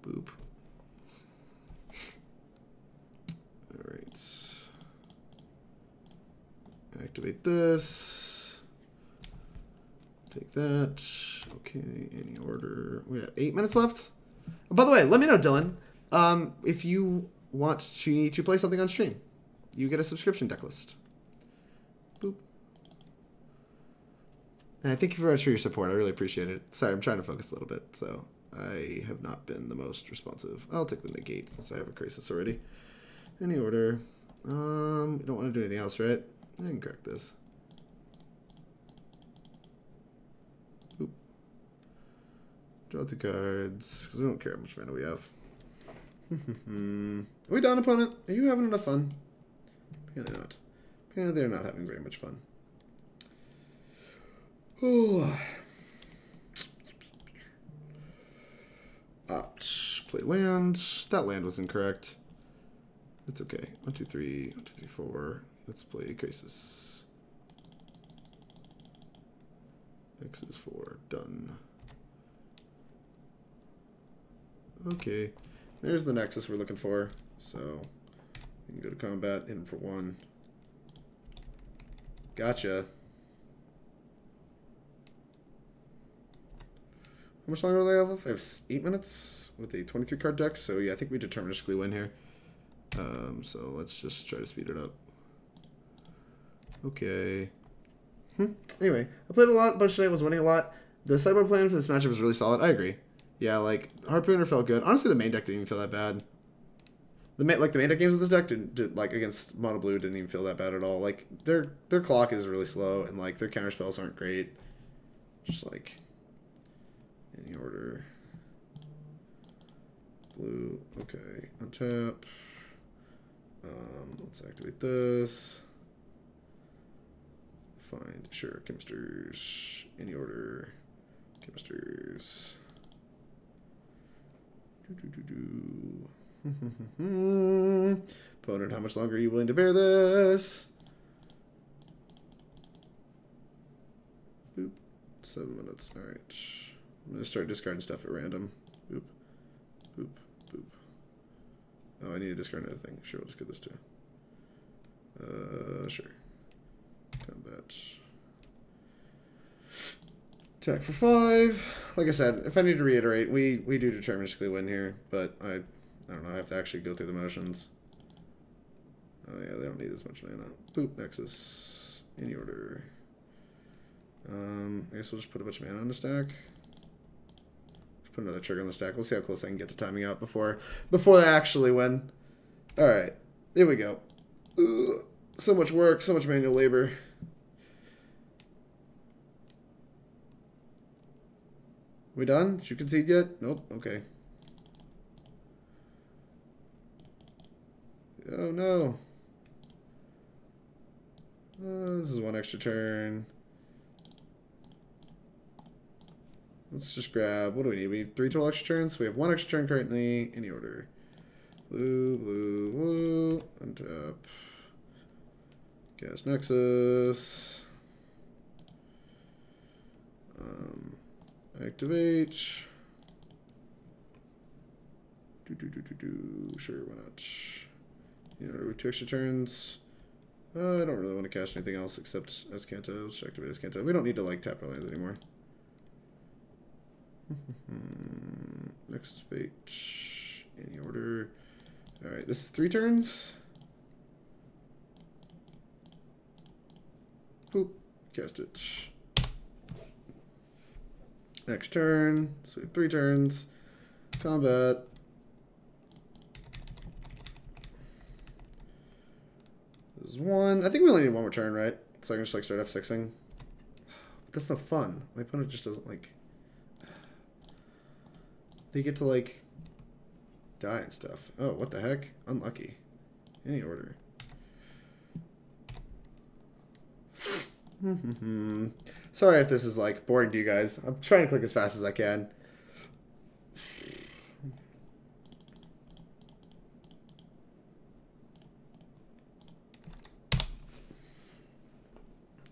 Boop. Alright. Activate this. Take that. Okay, any order. We have 8 minutes left. Oh, by the way, let me know, Dylan, if you want to play something on stream. You get a subscription Decklist. Boop. And I thank you very much for your support. I really appreciate it. Sorry, I'm trying to focus a little bit, so I have not been the most responsive. I'll take the Negate since I have a Krasis already. Any order. We don't want to do anything else, right? I can crack this. Boop. Draw 2 cards, because we don't care how much mana we have. Are we done, opponent? Are you having enough fun? Apparently not. Apparently they're not having very much fun. Oh. Play land. That land was incorrect. It's okay. 1, 2, 3. 1, 2, 3, 4. Let's play Krasis. X is 4. Done. Okay. There's the Nexus we're looking for. So we can go to combat, hit him for 1. Gotcha. How much longer do they have? I have 8 minutes with a 23 card deck, so yeah, I think we deterministically win here. So let's just try to speed it up. Okay. Anyway, I played a lot, bunch today, was winning a lot. The sideboard plan for this matchup was really solid. I agree. Yeah, like Harpooner felt good. Honestly, the main deck didn't even feel that bad. The main deck games of this deck did like against Mono Blue didn't even feel that bad at all. Like their clock is really slow and like their counter spells aren't great. Just like any order. Blue. Okay. Untap. Let's activate this. Find sure Chemisters. Any order. Chemisters. Opponent, how much longer are you willing to bear this? Boop. 7 minutes. Alright. I'm gonna start discarding stuff at random. Boop. Boop. Boop. Oh, I need to discard another thing. Sure, we'll just get this too. Sure. Combat. Attack for 5. Like I said, if I need to reiterate, we do deterministically win here, but I don't know, I have to actually go through the motions. Oh yeah, they don't need as much mana. Boop, Nexus. Any order. I guess we'll just put a bunch of mana on the stack. Just put another trigger on the stack. We'll see how close I can get to timing out before they actually win. Alright, here we go. Ugh, so much work, so much manual labor. We done? Did you concede yet? Nope. Okay. Oh no. This is one extra turn. Let's just grab, what do we need? We need 3 total extra turns. So we have 1 extra turn currently. Any order. Blue, blue, blue. Untap. Gas Nexus. Activate. Sure, why not? You know, with 2 extra turns. I don't really want to cast anything else except Azcanta. Let's activate Azcanta. We don't need to like tap our lands anymore. Next Fate. Any order. Alright, this is 3 turns. Boop. Cast it. Next turn. So we have 3 turns. Combat. This is 1. I think we only need 1 more turn, right? So I can just like start F6ing. But that's no fun. My opponent just doesn't like. They get to like die and stuff. Oh, what the heck? Unlucky. Any order. Sorry if this is like boring to you guys. I'm trying to click as fast as I can.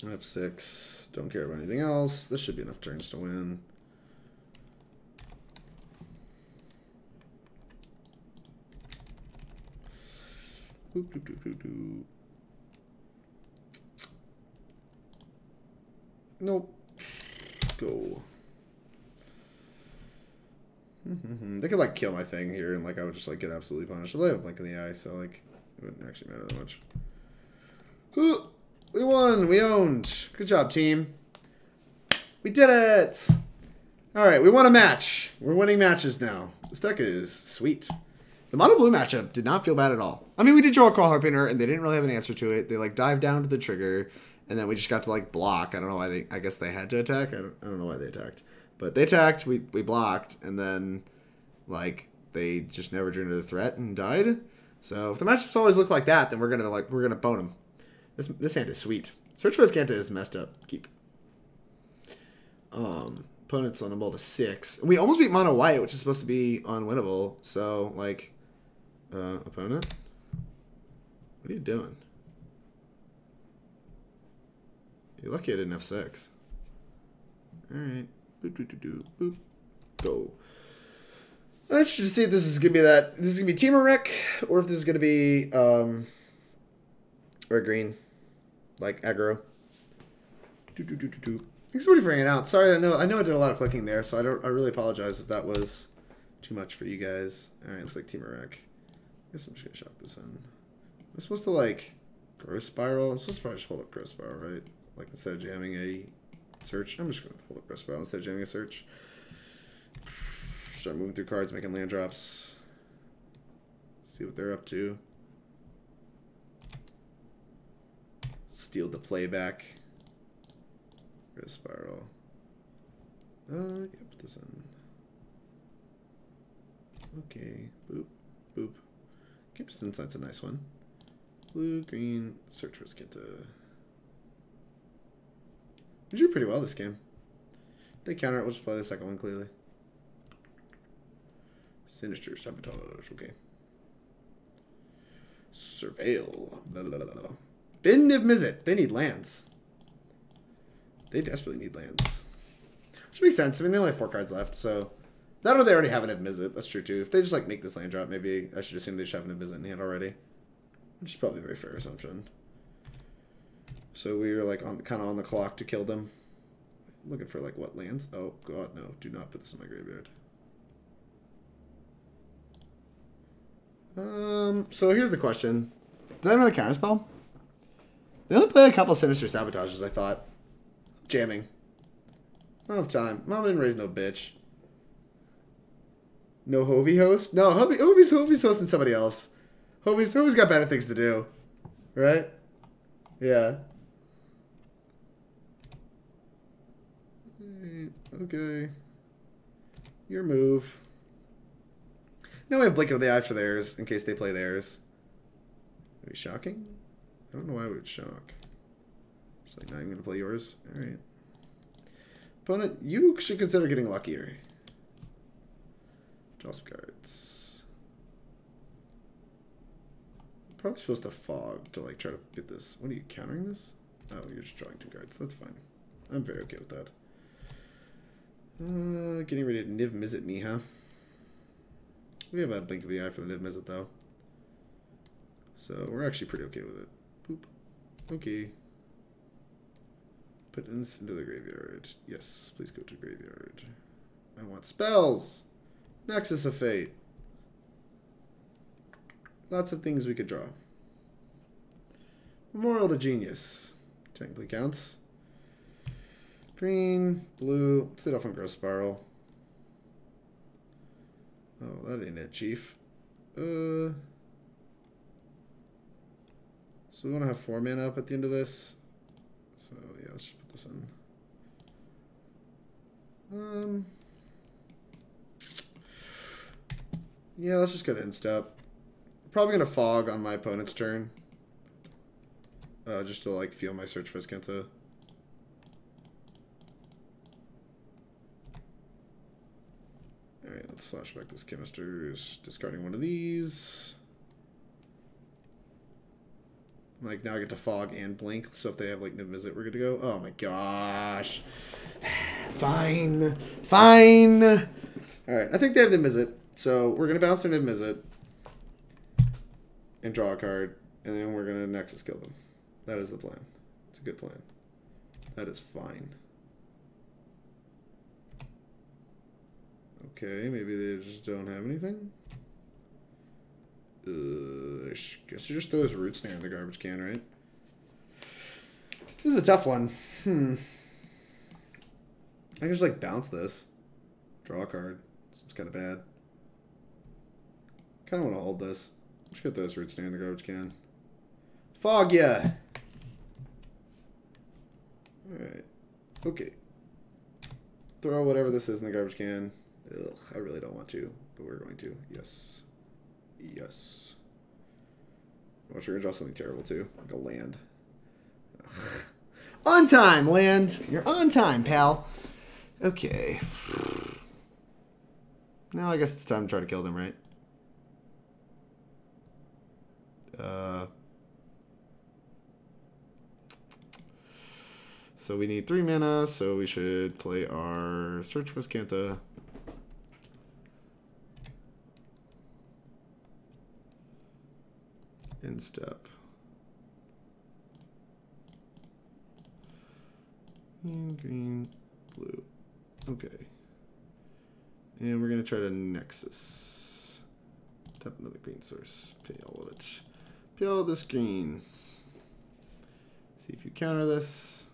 F6. Don't care about anything else. This should be enough turns to win. Boop, doop, doop, doop, doop. Nope. Go. They could like kill my thing here and like I would just like get absolutely punished. They have like in the eye, so like it wouldn't actually matter that much. We won! We owned! Good job, team. We did it! Alright, we won a match. We're winning matches now. This deck is sweet. The mono blue matchup did not feel bad at all. I mean, we did draw a Kraul Harpooner and they didn't really have an answer to it. They like dived down to the trigger and then we just got to like block. I don't know why they, I guess they had to attack. I don't know why they attacked. But they attacked, we blocked, and then like they just never drew into the threat and died. So if the matchups always look like that, then we're gonna bone them. This hand is sweet. Search for Azcanta is messed up. Keep. Opponent's on a mold of 6. We almost beat mono white, which is supposed to be unwinnable. So like, opponent, what are you doing? You're lucky I didn't F6. All right. Boop, boop, boop, boop. Go. Let's just see if this is gonna be that. This is gonna be Team or Rick, or if this is gonna be or green, like aggro. Thanks everybody for hanging out. Sorry, I know I did a lot of clicking there, so I really apologize if that was too much for you guys. All right, looks like Team or Rick. I guess I'm just gonna shock this in. I'm supposed to like growth spiral. I'm supposed to probably just hold up growth spiral, right? Like instead of jamming a search, I'm just gonna hold up growth spiral instead of jamming a search. Start moving through cards, making land drops. See what they're up to. Steal the playback. Go spiral. Yeah, put this in. Okay. Boop. Boop. Chemister Insight's a nice one. Blue, green, search for Azcanta. We drew pretty well this game. If they counter it, we'll just play the second one clearly. Sinister Sabotage, okay. Surveil. Blah, blah, blah, blah. Bin of Mizzet. They need lands. They desperately need lands. Which makes sense. I mean, they only have 4 cards left, so... That or they already have an Visit. That's true, too. If they just, like, make this land drop, maybe I should assume they just have an Visit in hand already. Which is probably a very fair assumption. So we were, like, kind of on the clock to kill them. Looking for, like, what lands? Oh, God, no. Do not put this in my graveyard. So here's the question. Do they have another counterspell? They only play a couple Sinister Sabotages, I thought. Jamming. I don't have time. Mama didn't raise no bitch. No Hovey host? No, Hovey's hosting somebody else. Hovey's got better things to do. Right? Yeah. Okay. Your move. Now we have Blink of the Eye for theirs, in case they play theirs. Are we shocking? I don't know why we would shock. Just like, not even going to play yours? Alright. Opponent, you should consider getting luckier. Draw some cards. I'm probably supposed to fog to, like, try to get this. What are you, countering this? Oh, you're just drawing 2 cards. That's fine. I'm very okay with that. Getting ready to Niv Mizzet me, huh? We have a Blink of the Eye for the Niv Mizzet, though. So we're actually pretty okay with it. Boop. Okay. Put this into the graveyard. Yes, please go to graveyard. I want spells! Nexus of Fate. Lots of things we could draw. Memorial to Genius. Technically counts. Green, blue. Let's hit off on Gross Spiral. Oh, that ain't it, Chief. So we want to have 4 mana up at the end of this. So yeah, let's just put this in. Yeah, let's just go to end step. Probably gonna fog on my opponent's turn. Just to like feel my search for Azcanta. Alright, let's flash back this Chemisters. Discarding one of these. Like, now I get to fog and blink, so if they have, like, Niv Mizzet, we're good to go. Oh my gosh. Fine. Fine. Alright, I think they have Niv Mizzet, so we're going to bounce their Niv Mizzet and draw a card, and then we're going to Nexus kill them. That is the plan. It's a good plan. That is fine. Okay, maybe they just don't have anything. Guess you just throw his Root Snare in the garbage can, right? This is a tough one. I can just like bounce this. Draw a card. Seems kind of bad. Kind of want to hold this. Just get those Root Snare in the garbage can. Fog ya! Alright. Okay. Throw whatever this is in the garbage can. Ugh, I really don't want to, but we're going to. Yes. Yes. Watch, we're gonna draw something terrible too, like a land. On time, land. You're on time, pal. Okay. Now I guess it's time to try to kill them, right? So we need 3 mana, so we should play our Search for Azcanta. End step. Green, blue. Okay. And we're going to try to Nexus. Tap another green source. Pay all of it. Pay all this green. See if you counter this.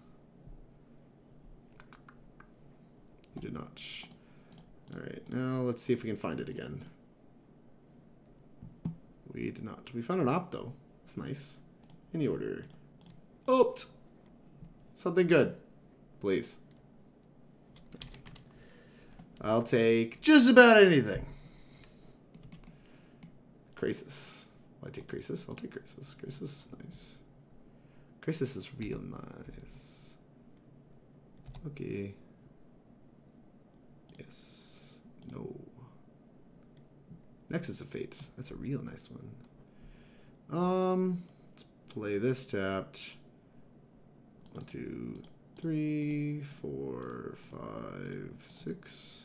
You did not. Alright, now let's see if we can find it again. We did not. We found an opt though. That's nice. Any order. Opt! Something good. Please. I'll take just about anything. Krasis. Will I take Krasis? I'll take Krasis. Krasis is nice. Krasis is real nice. Okay. Yes. No. Nexus of Fate. That's a real nice one. Let's play this tapped. 1, 2, 3, 4, 5, 6.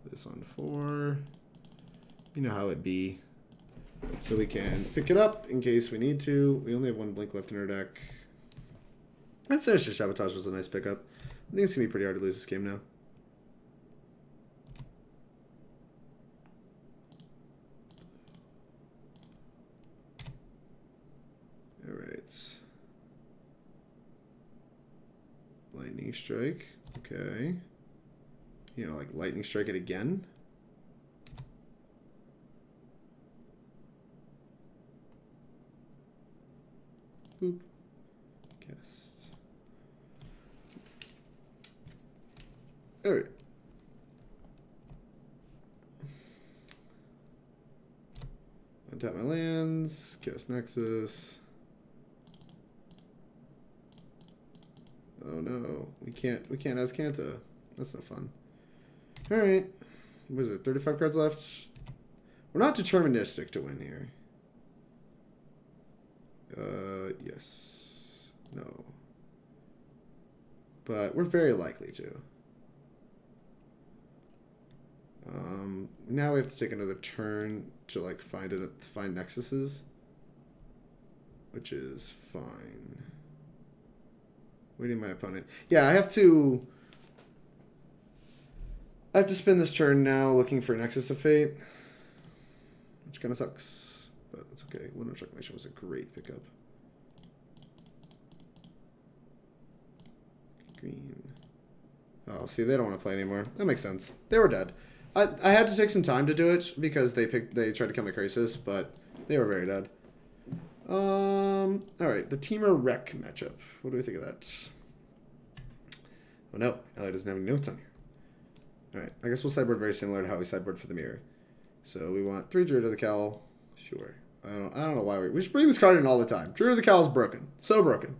This on 4. You know how it be. So we can pick it up in case we need to. We only have 1 blink left in our deck. That Sinister Sabotage was a nice pickup. I think it's going to be pretty hard to lose this game now. Alright. Lightning Strike. Okay. You know, like Lightning Strike it again. Boop. Cast. Alright. Untap my lands. Cast Nexus. Oh no. We can't Azcanta. That's not fun. Alright. What is it? 35 cards left? We're not deterministic to win here. Yes. No. But we're very likely to. Now we have to take another turn to like find nexuses, which is fine. Waiting my opponent. Yeah, I have to spend this turn now looking for Nexus of Fate, which kind of sucks, but it's okay. Wilderness Reclamation was a great pickup. Green. Oh, see, they don't want to play anymore. That makes sense. They were dead. I had to take some time to do it because they tried to kill my Krasis, but they were very dead. Alright, the Teamer Wreck matchup. What do we think of that? Oh no, Ellie doesn't have any notes on here. Alright, I guess we'll sideboard very similar to how we sideboard for the mirror. So we want 3 Druid of the Cowl. Sure. I don't know why we just bring this card in all the time. Druid of the Cowl is broken. So broken.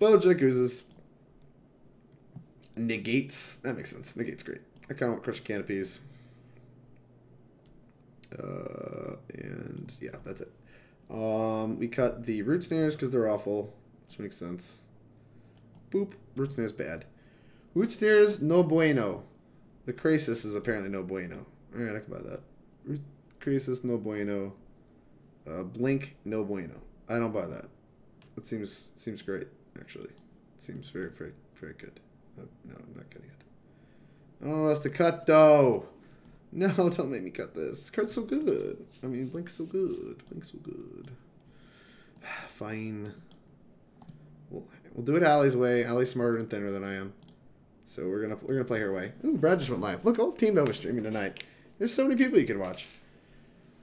Biogenic Oozes. Negates. That makes sense. Negate's great. I kind of want Crushing Canopies. And yeah, that's it. We cut the Root Snares because they're awful, which makes sense. Boop. Root Snare's bad. Root Snare's no bueno. The Krasis is apparently no bueno. Alright, I can buy that. Root Krasis no bueno. Blink no bueno. I don't buy that. That seems great, actually. It seems very, very, very good. No, I'm not getting it. I don't know what else to cut, though. No, don't make me cut this. This card's so good. I mean, Blink's so good. Blink's so good. Fine. We'll do it Allie's way. Allie's smarter and thinner than I am. So we're gonna play her way. Ooh, Brad just went live. Look, all Team Nova streaming tonight. There's so many people you can watch.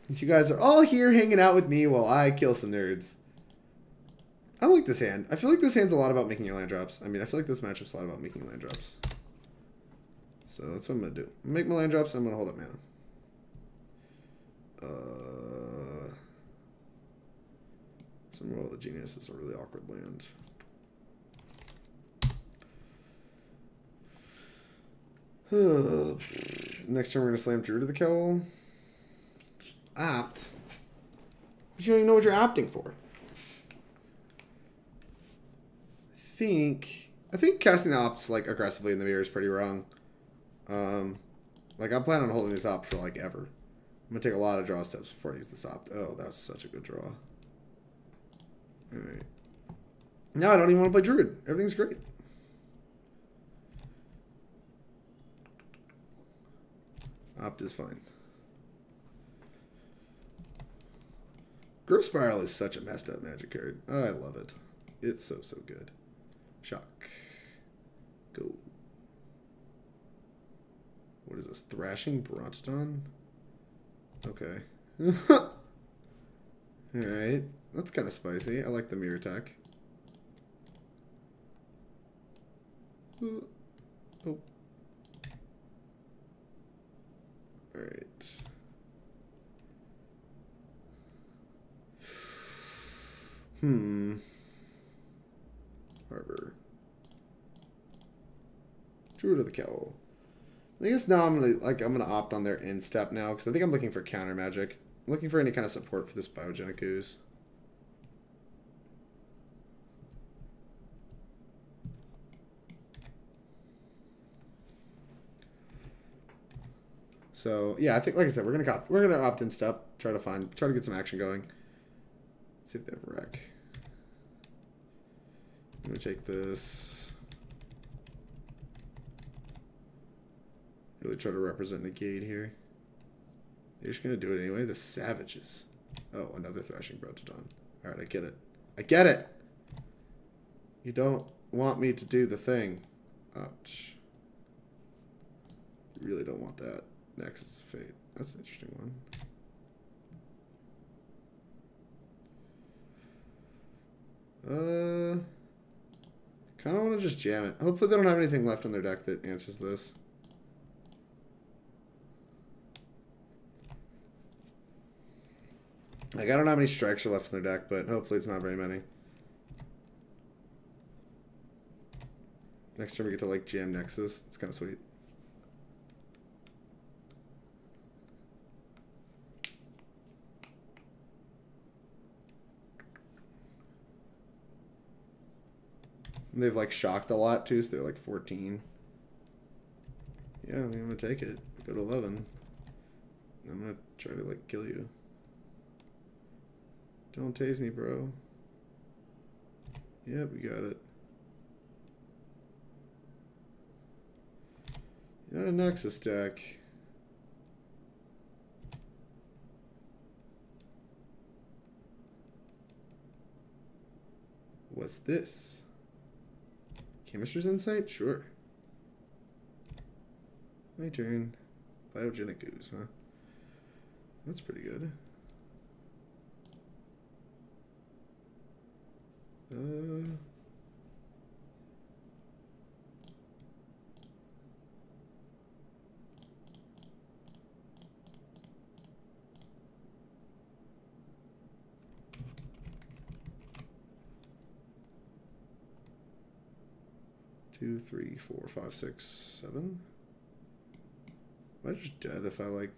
You guys are all here hanging out with me while I kill some nerds. I like this hand. I feel like this hand's a lot about making your land drops. I mean, I feel like this matchup's a lot about making land drops. So that's what I'm going to do. Make my land drops, and I'm going to hold up mana. Some World of Genius is a really awkward land. Next turn we're going to slam Druid of the Cowl. Opt. But you don't even know what you're opting for. I think casting the opts like aggressively in the mirror is pretty wrong. Like I'm planning on holding this opt for like ever. I'm gonna take a lot of draw steps before I use this opt. Oh, that was such a good draw. Alright. Now I don't even want to play Druid. Everything's great. Opt is fine. Growth Spiral is such a messed up Magic card. Oh, I love it. It's so good. Shock. Go. What is this? Thrashing Brontodon? Okay. Alright. That's kind of spicy. I like the mirror attack. Oh. Alright. Harbor. Druid of the Cowl. I think now I'm gonna opt on their end step now because I think I'm looking for counter magic. I'm looking for any kind of support for this Biogenic Ooze. So yeah, I think like I said, we're gonna opt in step, try to get some action going. Let's see if they have wreck. I'm gonna take this. Really try to represent Negate here. They're just gonna do it anyway. The Savages. Oh, another Thrashing Brontodon. Alright, I get it. I get it! You don't want me to do the thing. Ouch. You really don't want that. Nexus of Fate. That's an interesting one. Kinda wanna just jam it. Hopefully they don't have anything left on their deck that answers this. Like, I don't know how many strikes are left in their deck, but hopefully it's not very many. Next turn we get to, like, jam Nexus. It's kind of sweet. And they've, like, shocked a lot, too, so they're, like, 14. Yeah, I mean, I'm going to take it. Go to 11. I'm going to try to, like, kill you. Don't tase me, bro. Yep, we got it. You're not a Nexus deck. What's this? Chemister's Insight? Sure. My turn. Biogenic Ooze, huh? That's pretty good. 2, 3, 4, 5, 6, 7. Am I just dead if I like...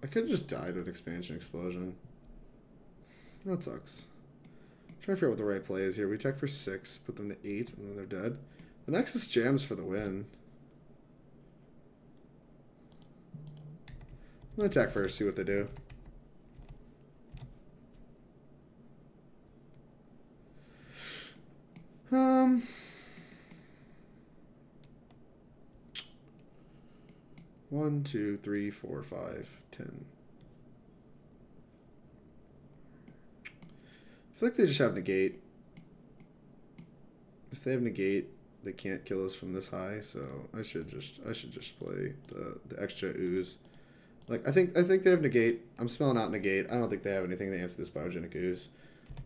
I could just die to an expansion explosion. That sucks. Trying to figure out what the right play is here. We attack for 6, put them to 8, and then they're dead. The Nexus jams for the win. I'm gonna attack first, see what they do. One, 2, 3, 4, 5, 10. I feel like they just have Negate. If they have Negate, they can't kill us from this high, so I should just play the extra Ooze. Like I think they have Negate. I'm smelling out Negate. I don't think they have anything to answer this Biogenic Ooze.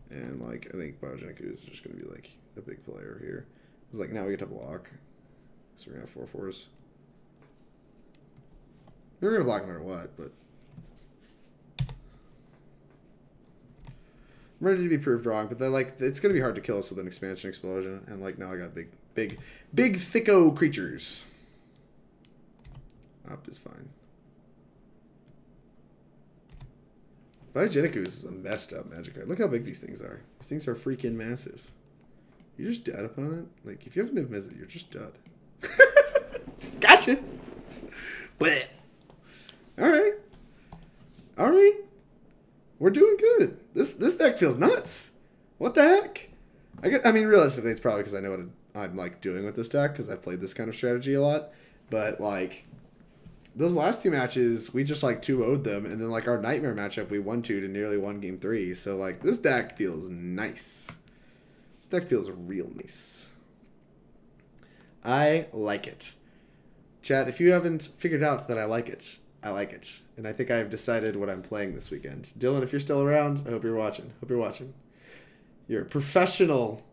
And like I think Biogenic Ooze is just gonna be like a big player here. It's like now we get to block. So we're gonna have 4/4s. We're gonna block no matter what, but I'm ready to be proved wrong, but then like it's gonna be hard to kill us with an expansion explosion, and like now I got big thicko creatures. Opt is fine. Biogenic Ooze is a messed up magic card. Look how big these things are. These things are freaking massive. You're just dead upon it. Like if you have no visit, you're just dead. Gotcha. Blech. All right. All right. We're doing good. This deck feels nuts. What the heck? I mean, realistically, it's probably because I know what I'm like doing with this deck because I've played this kind of strategy a lot. But like those last two matches, we just like 2-0'd them, and then like our Nightmare matchup, we 1-2 to nearly won game 3. So like this deck feels nice. This deck feels real nice. I like it. Chat, if you haven't figured out that I like it, I like it. And I think I've decided what I'm playing this weekend. Dylan, if you're still around, I hope you're watching. Hope you're watching. Your professional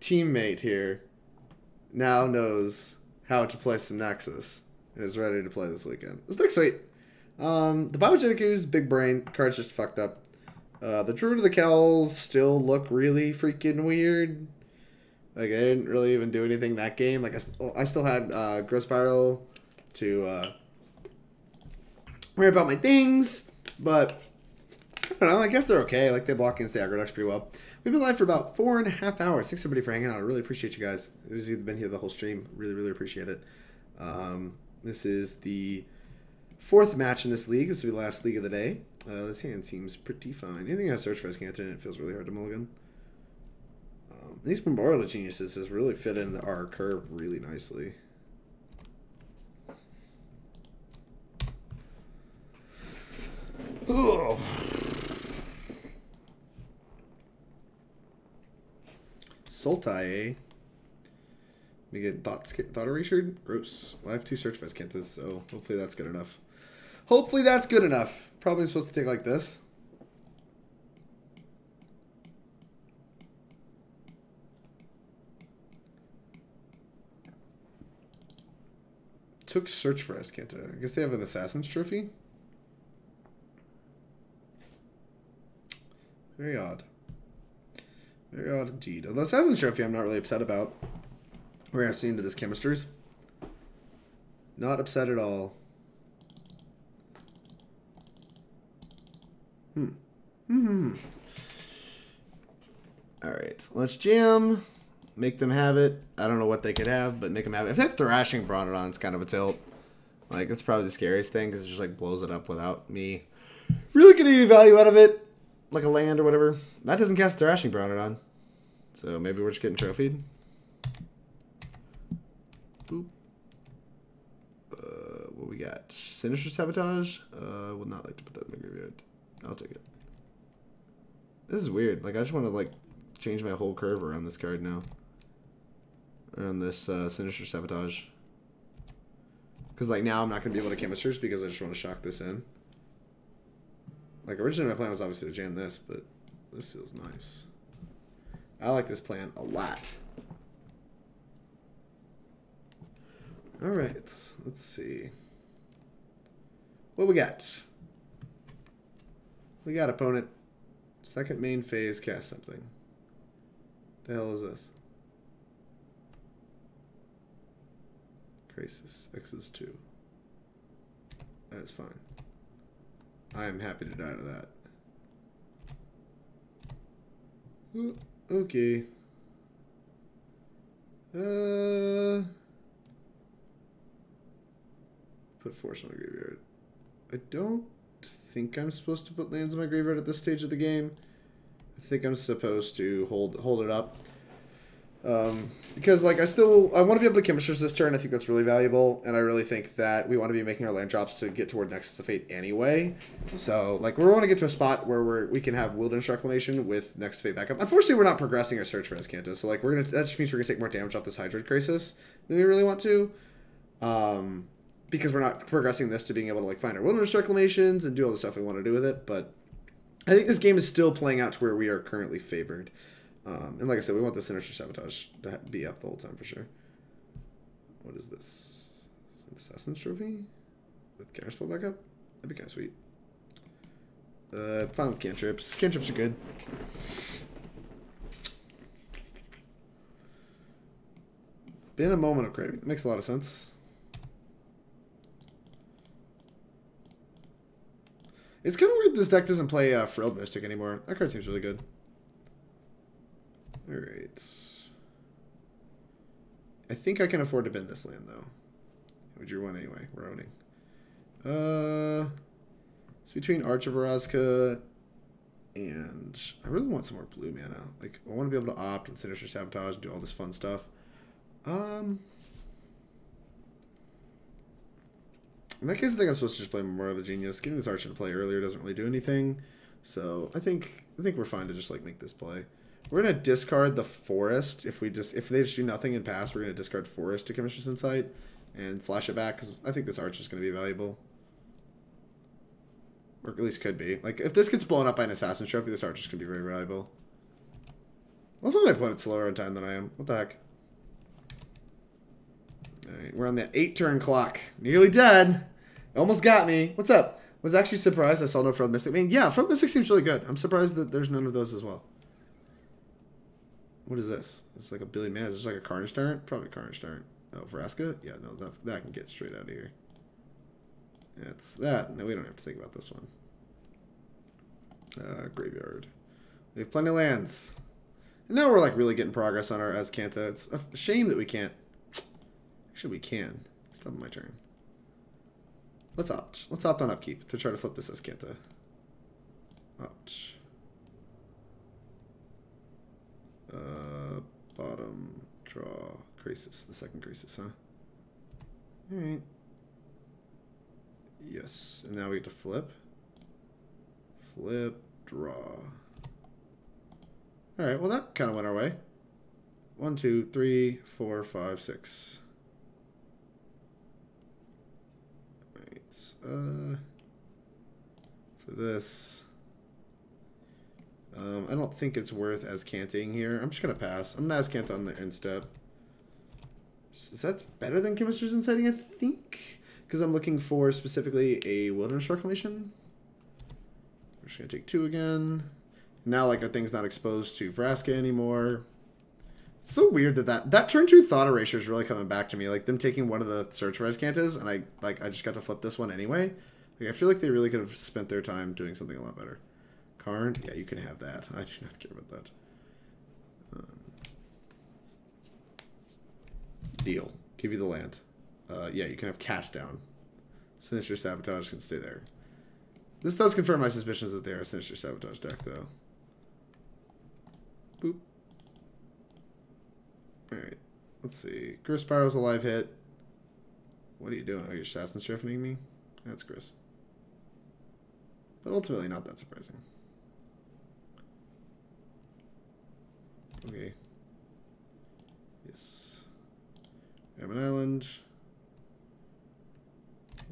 teammate here now knows how to play some Nexus and is ready to play this weekend. This deck's sweet. The Biogenic Ooze, big brain. Card's just fucked up. The Druid of the Cowls still look really freaking weird. Like, I didn't really even do anything that game. Like, I still had Gross Pyro to worry about my things, but I don't know. I guess they're okay. Like, they block against the aggro decks pretty well. We've been live for about 4.5 hours. Thanks, everybody, for hanging out. I really appreciate you guys. Who's been here the whole stream. Really, really appreciate it. This is the 4th match in this league. This will be the last league of the day. This hand seems pretty fine. Anything I search for Azcanta and it feels really hard to mulligan. These Memorial Geniuses has really fit into our curve really nicely. Oh. Sultai, eh? We get thought erasure? Gross. Well, I have 2 search for Azcantas, so hopefully that's good enough. Hopefully that's good enough. Probably supposed to take like this. Took search for Azcanta. I guess they have an Assassin's Trophy. Very odd. Very odd indeed. Although Assassin's Trophy I'm not really upset about. We're going to see into this Chemisters. Not upset at all. Alright, let's jam. Make them have it. I don't know what they could have, but make them have it. If they have Thrashing Bronodon, it's kind of a tilt. Like, that's probably the scariest thing, because it just, like, blows it up without me really getting any value out of it. Like a land or whatever. That doesn't cast Thrashing Bronodon. So maybe we're just getting trophied. Boop. What we got? Sinister Sabotage? Would not like to put that in my graveyard. I'll take it. This is weird. Like, I just want to, like, change my whole curve around this card now. Around this Sinister Sabotage. Because, like, now I'm not going to be able to Chemisters because I just want to shock this in. Like, originally my plan was obviously to jam this, but this feels nice. I like this plan a lot. Alright, let's see. What we got? We got opponent. Second main phase, cast something. The hell is this? Krasis, X's 2. That is fine. I am happy to die to that. Ooh, okay. Put Force in my graveyard. I don't think I'm supposed to put lands in my graveyard at this stage of the game. I think I'm supposed to hold it up. Because, like, I want to be able to Chemisters this turn. I think that's really valuable, and I really think that we want to be making our land drops to get toward Nexus of Fate anyway. So, like, we want to get to a spot where we can have Wilderness Reclamation with Nexus of Fate backup. Unfortunately, we're not progressing our search for Azcanta, so, like, that just means we're going to take more damage off this Hydroid Krasis than we really want to. Because we're not progressing this to being able to, like, find our Wilderness Reclamations and do all the stuff we want to do with it, but I think this game is still playing out to where we are currently favored. And like I said, we want the Sinister Sabotage to be up the whole time for sure. What is this? Is it an Assassin's Trophy? With Counterspell backup? That'd be kind of sweet. Fine with cantrips. Cantrips are good. Been a moment of craving. That makes a lot of sense. It's kind of weird this deck doesn't play Frilled Mystic anymore. That card seems really good. Alright. I think I can afford to bend this land, though. We drew one anyway. We're owning. It's between Arch of Orazca and... I really want some more blue mana. Like, I want to be able to opt and Sinister Sabotage and do all this fun stuff. In that case, I think I'm supposed to just play Memorial of Genius. Getting this Arch into play earlier doesn't really do anything. So, I think we're fine to just, like, make this play. We're gonna discard the Forest if they just do nothing and pass. We're gonna discard Forest to Chemister's Insight and flash it back because I think this Arch is gonna be valuable, or at least could be. Like if this gets blown up by an Assassin's Trophy, this Arch is gonna be very valuable. I thought my opponent's slower in time than I am. What the heck? All right, we're on the 8-turn clock. Nearly dead. Almost got me. What's up? Was actually surprised I saw no Frilled Mystic. I mean, yeah, Frilled Mystic seems really good. I'm surprised that there's none of those as well. What is this? It's like a billion mana. Is this like a Carnage Tyrant? Probably Carnage Tyrant. Oh, Vraska? Yeah, no, that can get straight out of here. That's that. No, we don't have to think about this one. Graveyard. We have plenty of lands. And now we're like really getting progress on our Azcanta. It's a shame that we can't. Actually, we can. Top of my turn. Let's opt. Let's opt on upkeep to try to flip this Azcanta. Opt. Bottom. Draw. Krasis. The second Krasis, huh? Alright. Yes. And now we get to flip. Flip. Draw. Alright, well that kind of went our way. 1, 2, 3, 4, 5, 6. Alright. For this. I don't think it's worth Azcanting here. I'm just going to pass. I'm going to Azcanta on the end step. Is that better than Chemister's Inciting, I think? Because I'm looking for specifically a Wilderness Reclamation. We're just going to take 2 again. Now, like, our thing's not exposed to Vraska anymore. It's so weird that turn 2 thought erasure is really coming back to me. Like, them taking one of the search for Azcantas, and I just got to flip this one anyway. Like, I feel like they really could have spent their time doing something a lot better. Karn? Yeah, you can have that. I do not care about that. Deal. Give you the land. Yeah, you can have Cast Down. Sinister Sabotage can stay there. This does confirm my suspicions that they are a Sinister Sabotage deck, though. Boop. Alright. Let's see. Gross Spiral's a live hit. What are you doing? Oh, you're Assassin Strengthening me? That's gross. But ultimately not that surprising. Okay. Yes. Grab an island.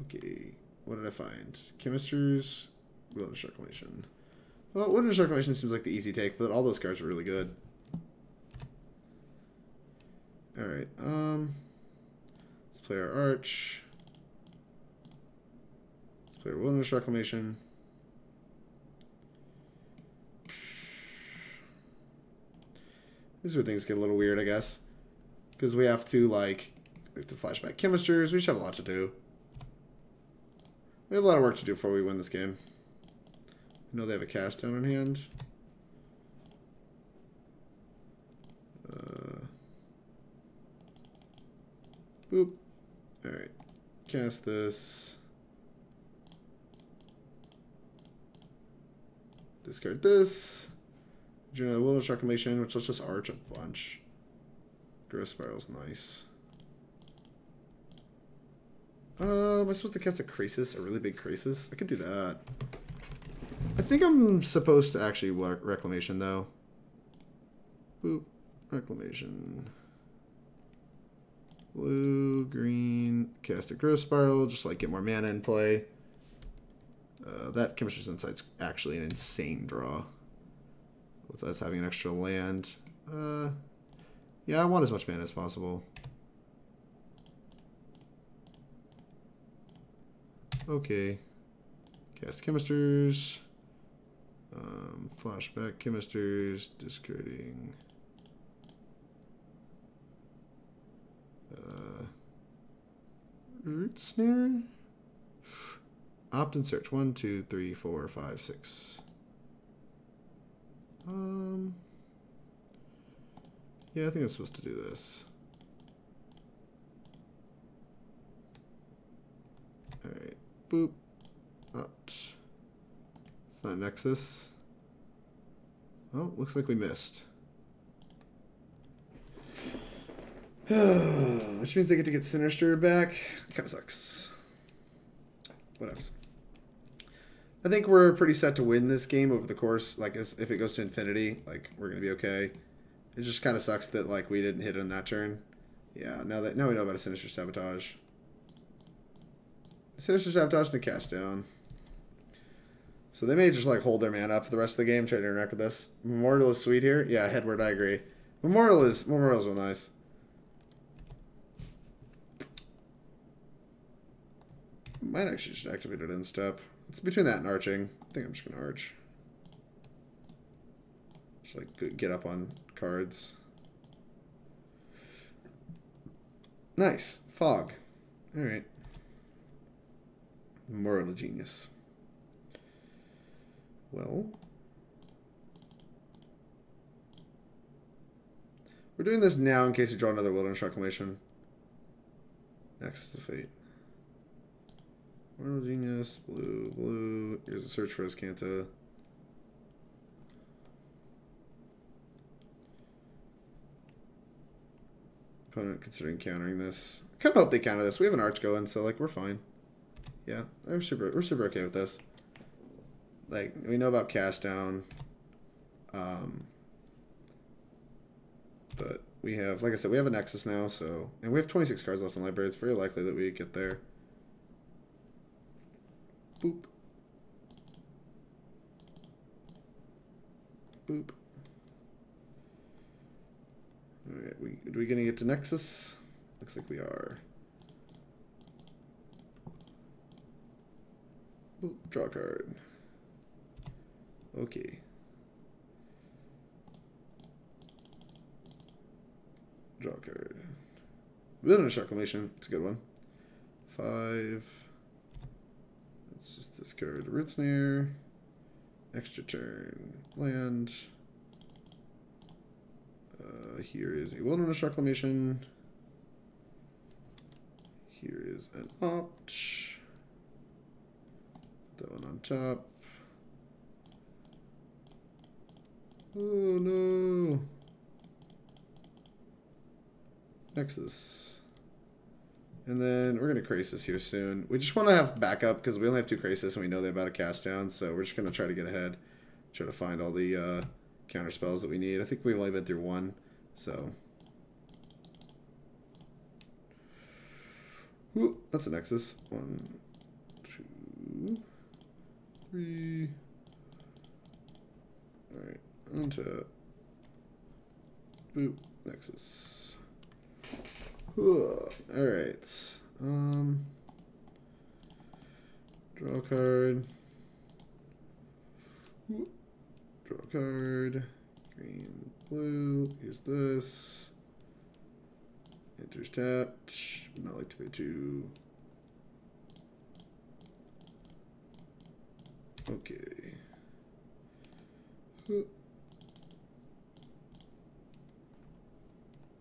Okay. What did I find? Chemisters. Wilderness Reclamation. Well, Wilderness Reclamation seems like the easy take, but all those cards are really good. Alright. Let's play our Arch. Let's play our Wilderness Reclamation. This is where things get a little weird, I guess. Because we have to, like, flashback Chemisters. We just have a lot to do. We have a lot of work to do before we win this game. I know they have a Cast Down in hand. Boop. Alright. Cast this. Discard this. General Wilderness Reclamation, which let's just Arch a bunch. Gross Spiral's nice. Am I supposed to cast a Krasis? A really big Krasis? I could do that. I think I'm supposed to actually Reclamation, though. Boop. Reclamation. Blue, green, cast a Gross Spiral, just like get more mana in play. That Chemister's Insight's actually an insane draw. With us having an extra land. Yeah, I want as much mana as possible. Okay. Cast Chemisters. Flashback Chemisters. Discarding. Root Snare? Opt and search. 1, 2, 3, 4, 5, 6. Yeah, I think I'm supposed to do this. Alright. Boop. Opt. It's not Nexus. Oh, looks like we missed. Which means they get to get Sinister back. Kind of sucks. What else? I think we're pretty set to win this game over the course. Like, if it goes to infinity, like, we're going to be okay. It just kind of sucks that, like, we didn't hit it on that turn. Yeah, now we know about a Sinister Sabotage. Sinister Sabotage and a Cast Down. So they may just, like, hold their mana up for the rest of the game, try to interact with this. Memorial is sweet here. Yeah, Headward, I agree. Memorial's real nice. Might actually just activate it in step. It's between that and arching. I think I'm just going to arch. Just like get up on cards. Nice. Fog. Alright. Memorial of Genius. Well. We're doing this now in case we draw another Wilderness Reclamation. Nexus of Fate. Mortal Genius, blue, blue. Here's a search for Azcanta. Opponent considering countering this. I kind of hope they counter this. We have an Arch going, so like we're fine. Yeah, we're super okay with this. Like we know about cast down. But we have, like I said, we have a Nexus now, so, and we have 26 cards left in the library. It's very likely that we get there. Boop. Boop. Alright, are we gonna get to Nexus? Looks like we are. Boop, draw a card. Okay. Draw a card. Wilderness Reclamation. It's a good one. 5. Let's just discard Root Snare. Extra turn. Land. Here is a Wilderness Reclamation. Here is an Opt. That one on top. Oh no. Nexus. And then we're going to Krasis here soon. We just want to have backup because we only have 2 Krasis and we know they're about to cast down. So we're just going to try to get ahead. Try to find all the counter spells that we need. I think we've only been through 1. So. Ooh, that's a Nexus. 1, 2, 3. Alright. Onto. Boop. Nexus. Alright. Draw a card. Draw a card. Green, blue. Use this. Enters tapped. Would not like to pay 2. Okay.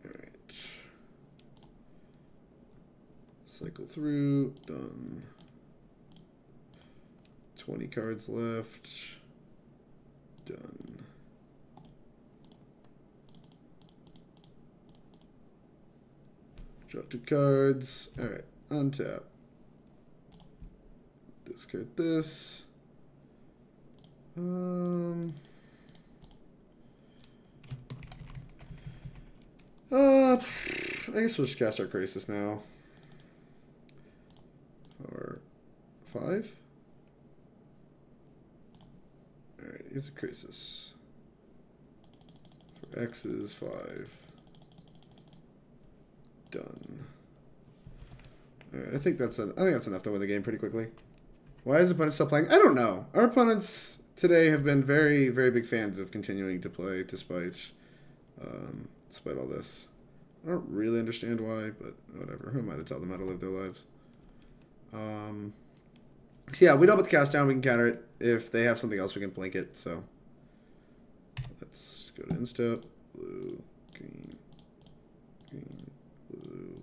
Alright. Cycle through. Done. 20 cards left. Done. Draw 2 cards. Alright. Untap. Discard this. I guess we'll just cast our Krasis now. Or 5. Alright, here's a Krasis. For X is 5. Done. Alright, I think that's enough to win the game pretty quickly. Why is the opponent still playing? I don't know. Our opponents today have been very, very big fans of continuing to play despite all this. I don't really understand why, but whatever. Who am I to tell them how to live their lives? So yeah, we know about the cast down. We can counter it. If they have something else, we can blink it. So let's go to instep. Blue, green, green, blue,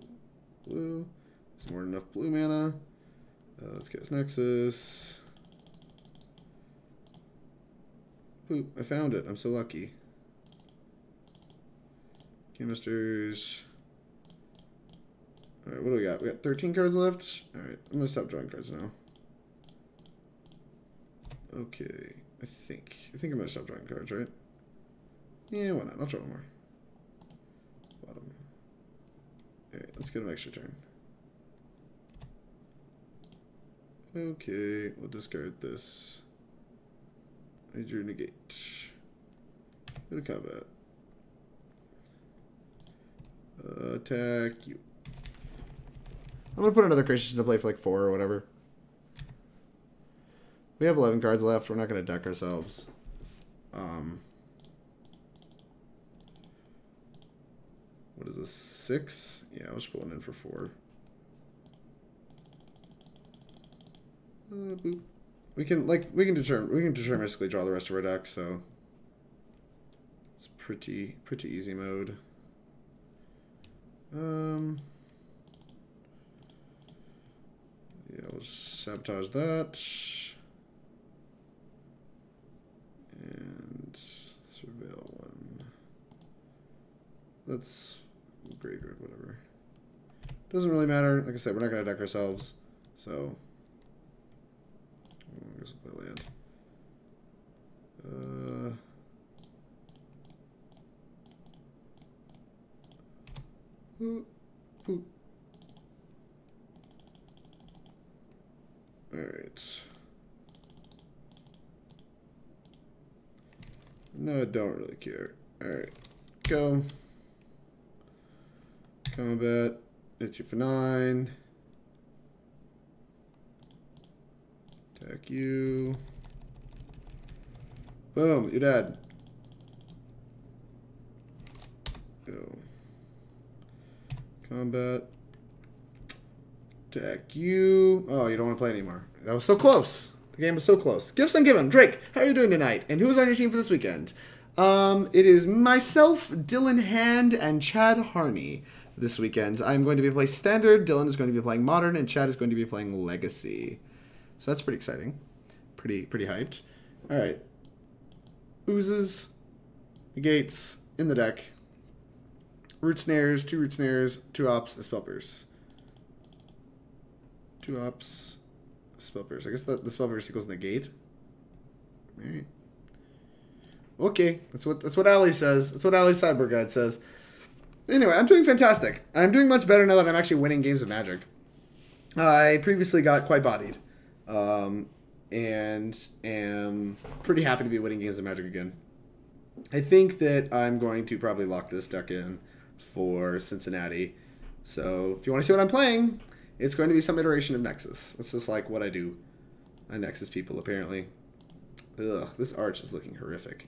blue. There's more than enough blue mana. Let's cast Nexus. Boop, I found it. I'm so lucky. Chemisters. Alright, what do we got? We got 13 cards left. Alright, I'm going to stop drawing cards now. Okay, I think I'm going to stop drawing cards, right? Yeah, why not? I'll draw one more. Bottom. Alright, let's get an extra turn. Okay, we'll discard this. I drew Negate. Go to combat. Attack you. I'm gonna put another Krasis into play for like 4 or whatever. We have 11 cards left. We're not gonna deck ourselves. What is this? 6? Yeah, I'll just put one in for 4. Boop. We can deterministically draw the rest of our deck, so it's pretty easy mode. I'll sabotage that. And surveil one. That's great, whatever. Doesn't really matter. Like I said, we're not going to deck ourselves. So, I guess we'll play land. Alright. No, I don't really care. Alright. Go. Combat. Hit you for 9. Attack you. Boom, you're dead. Go. Combat. Attack you. Oh, you don't want to play anymore. That was so close. The game was so close. Gifts ungiven. Drake, how are you doing tonight? And who's on your team for this weekend? It is myself, Dylan Hand, and Chad Harney this weekend. I'm going to be playing Standard, Dylan is going to be playing Modern, and Chad is going to be playing Legacy. So that's pretty exciting. Pretty hyped. Alright. Oozes. Negates. In the deck. Root Snares. 2 Root Snares. 2 Ops. A Spell Pierce. 2 Ops. Spell Pierce. I guess the Spell Pierce equals Negate. Alright. Okay. That's what Ali says. That's what Ali's sideboard guide says. Anyway, I'm doing fantastic. I'm doing much better now that I'm actually winning games of Magic. I previously got quite bodied. And am pretty happy to be winning games of Magic again. I think that I'm going to probably lock this deck in for Cincinnati. So if you want to see what I'm playing, it's going to be some iteration of Nexus. That's just like what I do. I Nexus people, apparently. Ugh, this Arch is looking horrific.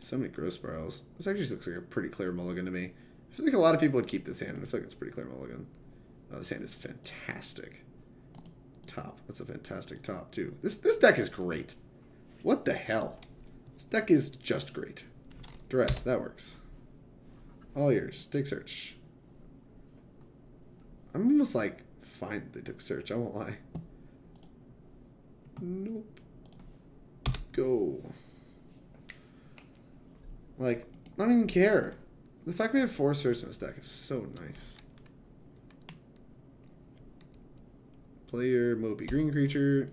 So many growth spirals. This actually looks like a pretty clear mulligan to me. I feel like a lot of people would keep this hand, and I feel like it's a pretty clear mulligan. Oh, this hand is fantastic. Top. That's a fantastic top, too. This deck is great. What the hell? This deck is just great. Duress, that works. All yours. Take search. I'm almost like, fine they took search, I won't lie. Nope. Go. Like, I don't even care. The fact we have 4 search in this deck is so nice. Play your Mopey green creature.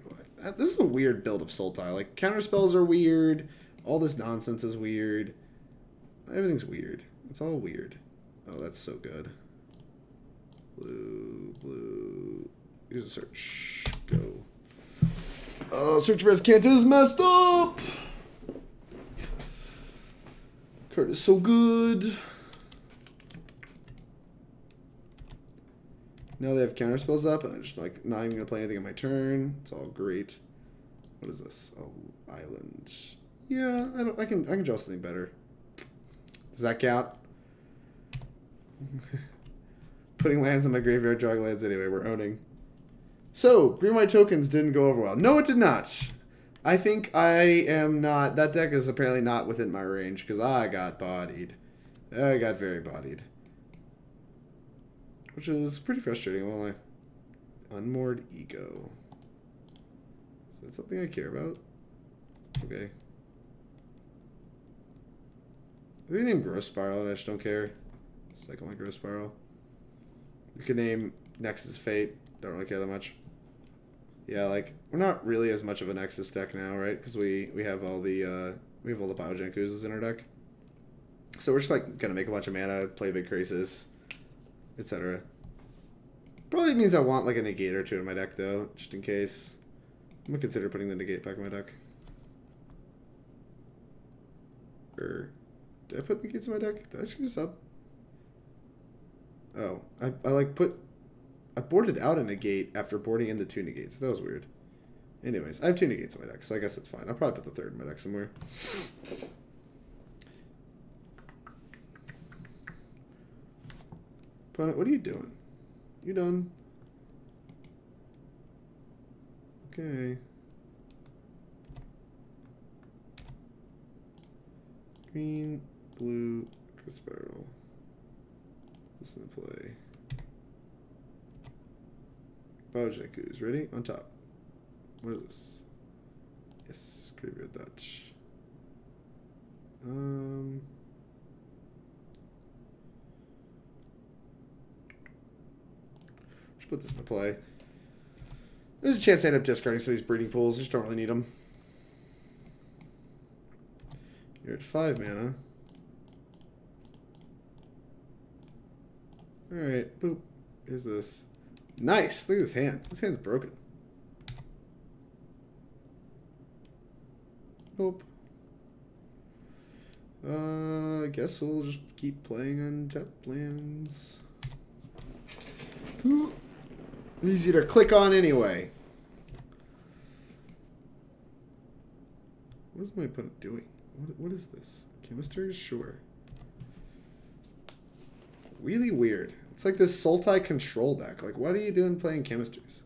This is a weird build of Sultai. Like, counter spells are weird. All this nonsense is weird. Everything's weird. It's all weird. Oh, that's so good. Blue. Use a search. Go. Oh, search for Azcanta is messed up. Card is so good. Now they have counter spells up, and I'm just like not even gonna play anything on my turn. It's all great. What is this? Oh, island. Yeah, I can draw something better. Does that count? Putting lands in my graveyard, drawing lands anyway. We're owning. So green white tokens didn't go over well. No, it did not. I think I am not. That deck is apparently not within my range because I got bodied. I got very bodied. Which is pretty frustrating, won't I? Unmoored Ego. Is that something I care about? Okay. We name Growth Spiral and I just don't care. Cycle my Growth Spiral. We could name Nexus of Fate. Don't really care that much. Yeah, like we're not really as much of a Nexus deck now, right? Because we have all the Biogenic Oozes in our deck. So we're just like gonna make a bunch of mana, play big Krasis, etc. Probably means I want like a Negate or 2 in my deck though, just in case. I'm gonna consider putting the Negate back in my deck. Or did I put Negates in my deck? Did I screw this up? Oh, I boarded out a Negate after boarding in the 2 Negates. That was weird. Anyways, I have 2 Negates in my deck, so I guess it's fine. I'll probably put the 3rd in my deck somewhere. Opponent, what are you doing? You done? Okay. Green, blue, Chris Barrel. This in play. Biogenic Ooze. Ready? On top. What is this? Yes, Graveyard Dutch. Just put this into play. There's a chance I end up discarding some of these breeding pools. Just don't really need them. You're at 5 mana. Alright, boop. Here's this. Nice! Look at this hand. This hand's broken. Boop. I guess we'll just keep playing untapped lands. Ooh. Easy to click on anyway. What is my opponent doing? What is this? Chemister? Sure. Really weird. It's like this Sultai control deck. Like, what are you doing playing Chemisters?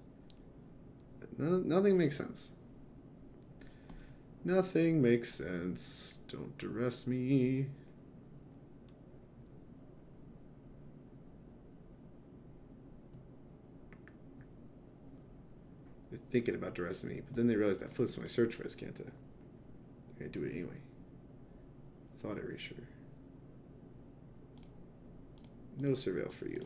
Nothing makes sense. Nothing makes sense. Don't arrest me. They're thinking about arresting me, but then they realize that flips when I search for Azcanta. They're gonna do it anyway. Thought erasure. No surveil for you.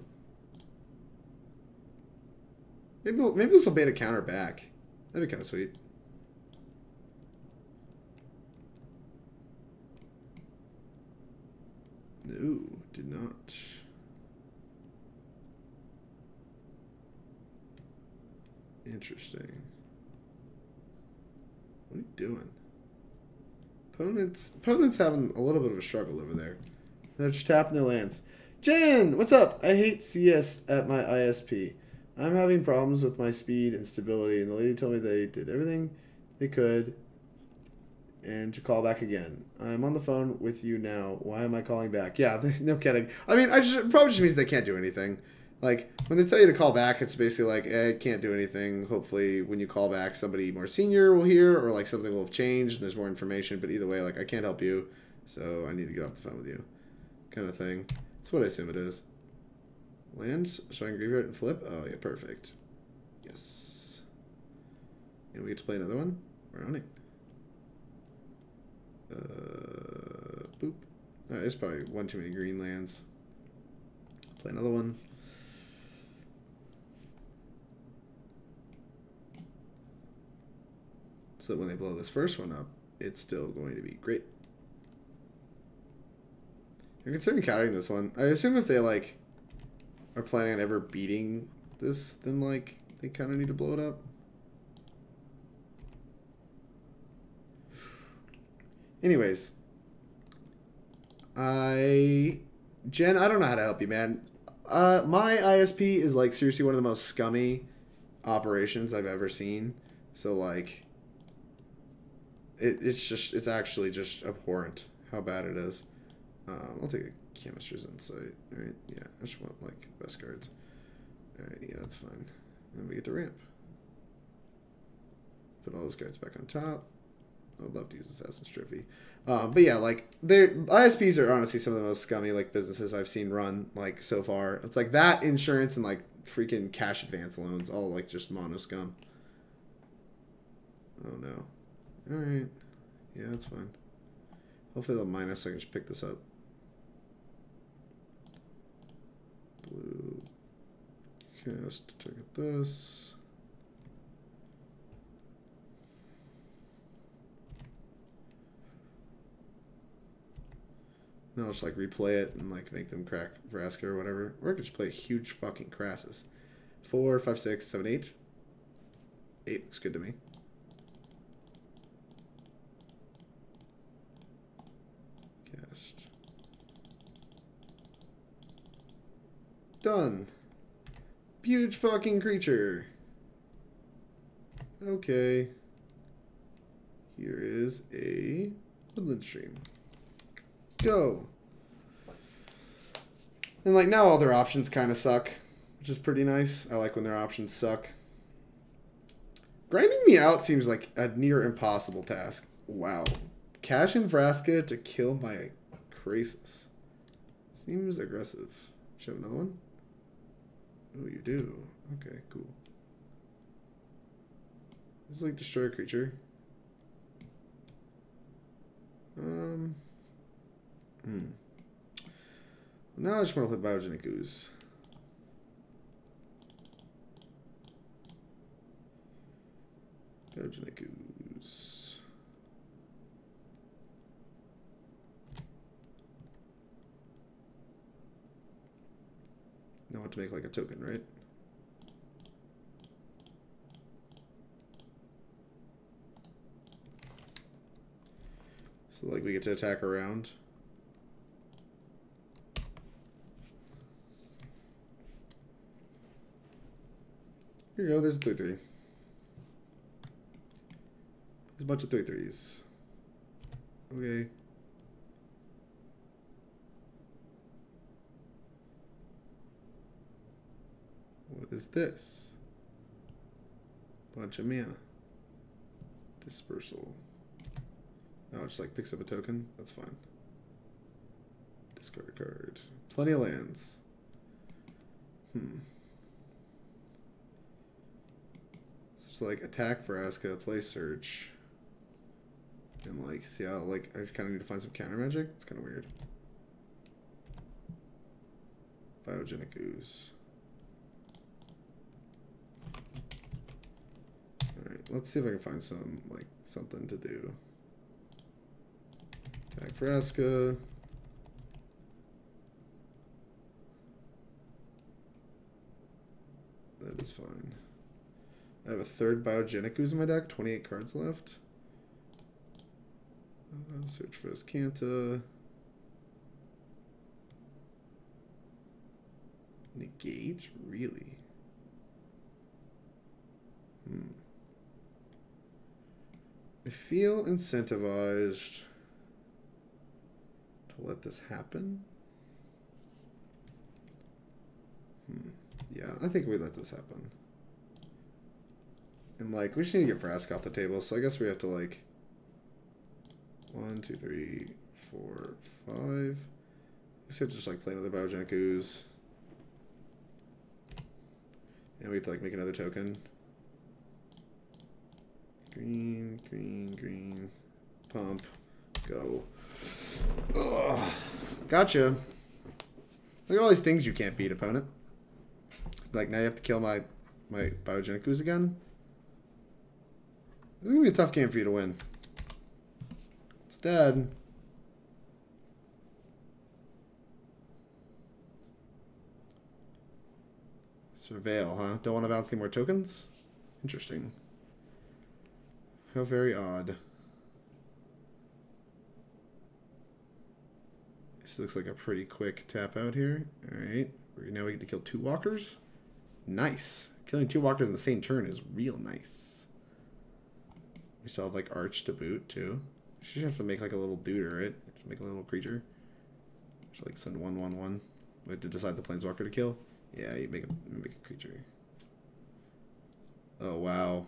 Maybe this will bait a counter back. That'd be kind of sweet. No, did not. Interesting. What are you doing? Opponents having a little bit of a struggle over there. They're just tapping their lands. Jan, what's up? I hate CS at my ISP. I'm having problems with my speed and stability, and the lady told me they did everything they could and to call back again. I'm on the phone with you now. Why am I calling back? Yeah, no kidding. I mean, probably just means they can't do anything. Like, when they tell you to call back, it's basically like, I can't do anything. Hopefully, when you call back, somebody more senior will hear, or like something will have changed and there's more information. But either way, like, I can't help you, so I need to get off the phone with you, kind of thing. That's what I assume it is. Lands, showing graveyard and flip. Oh yeah, perfect. Yes. And we get to play another one. We're on it. Boop. Alright, there's probably one too many green lands. Play another one. So that when they blow this first one up, it's still going to be great. I'm considering countering this one. I assume if they like are planning on ever beating this, then like they kind of need to blow it up. Anyways, Jen, I don't know how to help you, man. My ISP is like seriously one of the most scummy operations I've ever seen. So like, it's actually just abhorrent how bad it is. I'll take a Chemister's Insight. Alright, yeah, I just want like best cards. Alright, yeah, that's fine. Then we get to ramp. Put all those cards back on top. I'd love to use Assassin's Trophy. But yeah, like, ISPs are honestly some of the most scummy, like, businesses I've seen run, like, so far. It's like that, insurance, and, like, freaking cash advance loans. All, like, just mono scum. Oh, no. Alright. Yeah, that's fine. Hopefully they'll mine us so I can just pick this up. Blue. Cast. Target this. Then I'll just like replay it and like make them crack Vraska or whatever. Or I could just play a huge fucking Krasis. 4, 5, 6, 7, 8. 8 looks good to me. Cast. Done. Huge fucking creature. Okay. Here is a Woodland Stream. Go. And like now all their options kind of suck, which is pretty nice. I like when their options suck. Grinding me out seems like a near impossible task. Wow. Cash in Vraska to kill my Krasis. Seems aggressive. Should I have another one? Oh, you do. Okay, cool. Just like destroy a creature. Now I just want to play Biogenic Ooze. Biogenic Ooze. Now I want to make like a token, right? So like we get to attack around. Here you go, there's a 3/3. There's a bunch of 3/3s. Okay. What is this? Bunch of mana. Dispersal. Oh, it just like picks up a token? That's fine. Discard a card. Plenty of lands. Just like attack for Orazca, play search. And like, see how like I kind of need to find some counter magic? It's kind of weird. Biogenic Ooze. Alright, let's see if I can find some like something to do. Attack for Orazca. That is fine. I have a third Biogenic Ooze in my deck. 28 cards left. Search for Azcanta. Negate? Really? I feel incentivized to let this happen. Yeah, I think we let this happen. And like, we just need to get Vrask off the table, so I guess we have to like 1, 2, 3, 4, 5. I guess we have to just like play another Biogenic Ooze. And we have to like make another token. Green, green, green. Pump. Go. Ugh. Gotcha. Look at all these things you can't beat, opponent. Like, now you have to kill my Biogenic Ooze again. This is going to be a tough game for you to win. It's dead. Surveil, huh? Don't want to bounce any more tokens? Interesting. How very odd. This looks like a pretty quick tap out here. Alright. Now we get to kill 2 walkers. Nice. Killing 2 walkers in the same turn is real nice. We still have like Arch to boot too. You should have to make like a little dude, right? Just make a little creature. Just like send 1/1/1. We have to decide the planeswalker to kill. Yeah, you make a creature. Oh wow.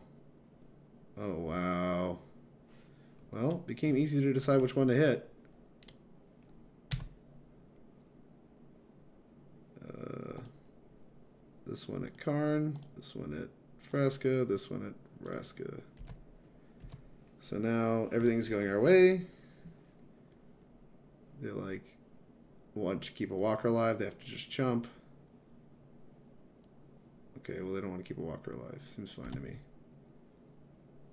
Oh wow. Well, it became easy to decide which one to hit. This one at Karn, this one at Frasca, this one at Vraska. So now everything's going our way. They like want to keep a walker alive, they have to just chump. Okay, well they don't want to keep a walker alive. Seems fine to me.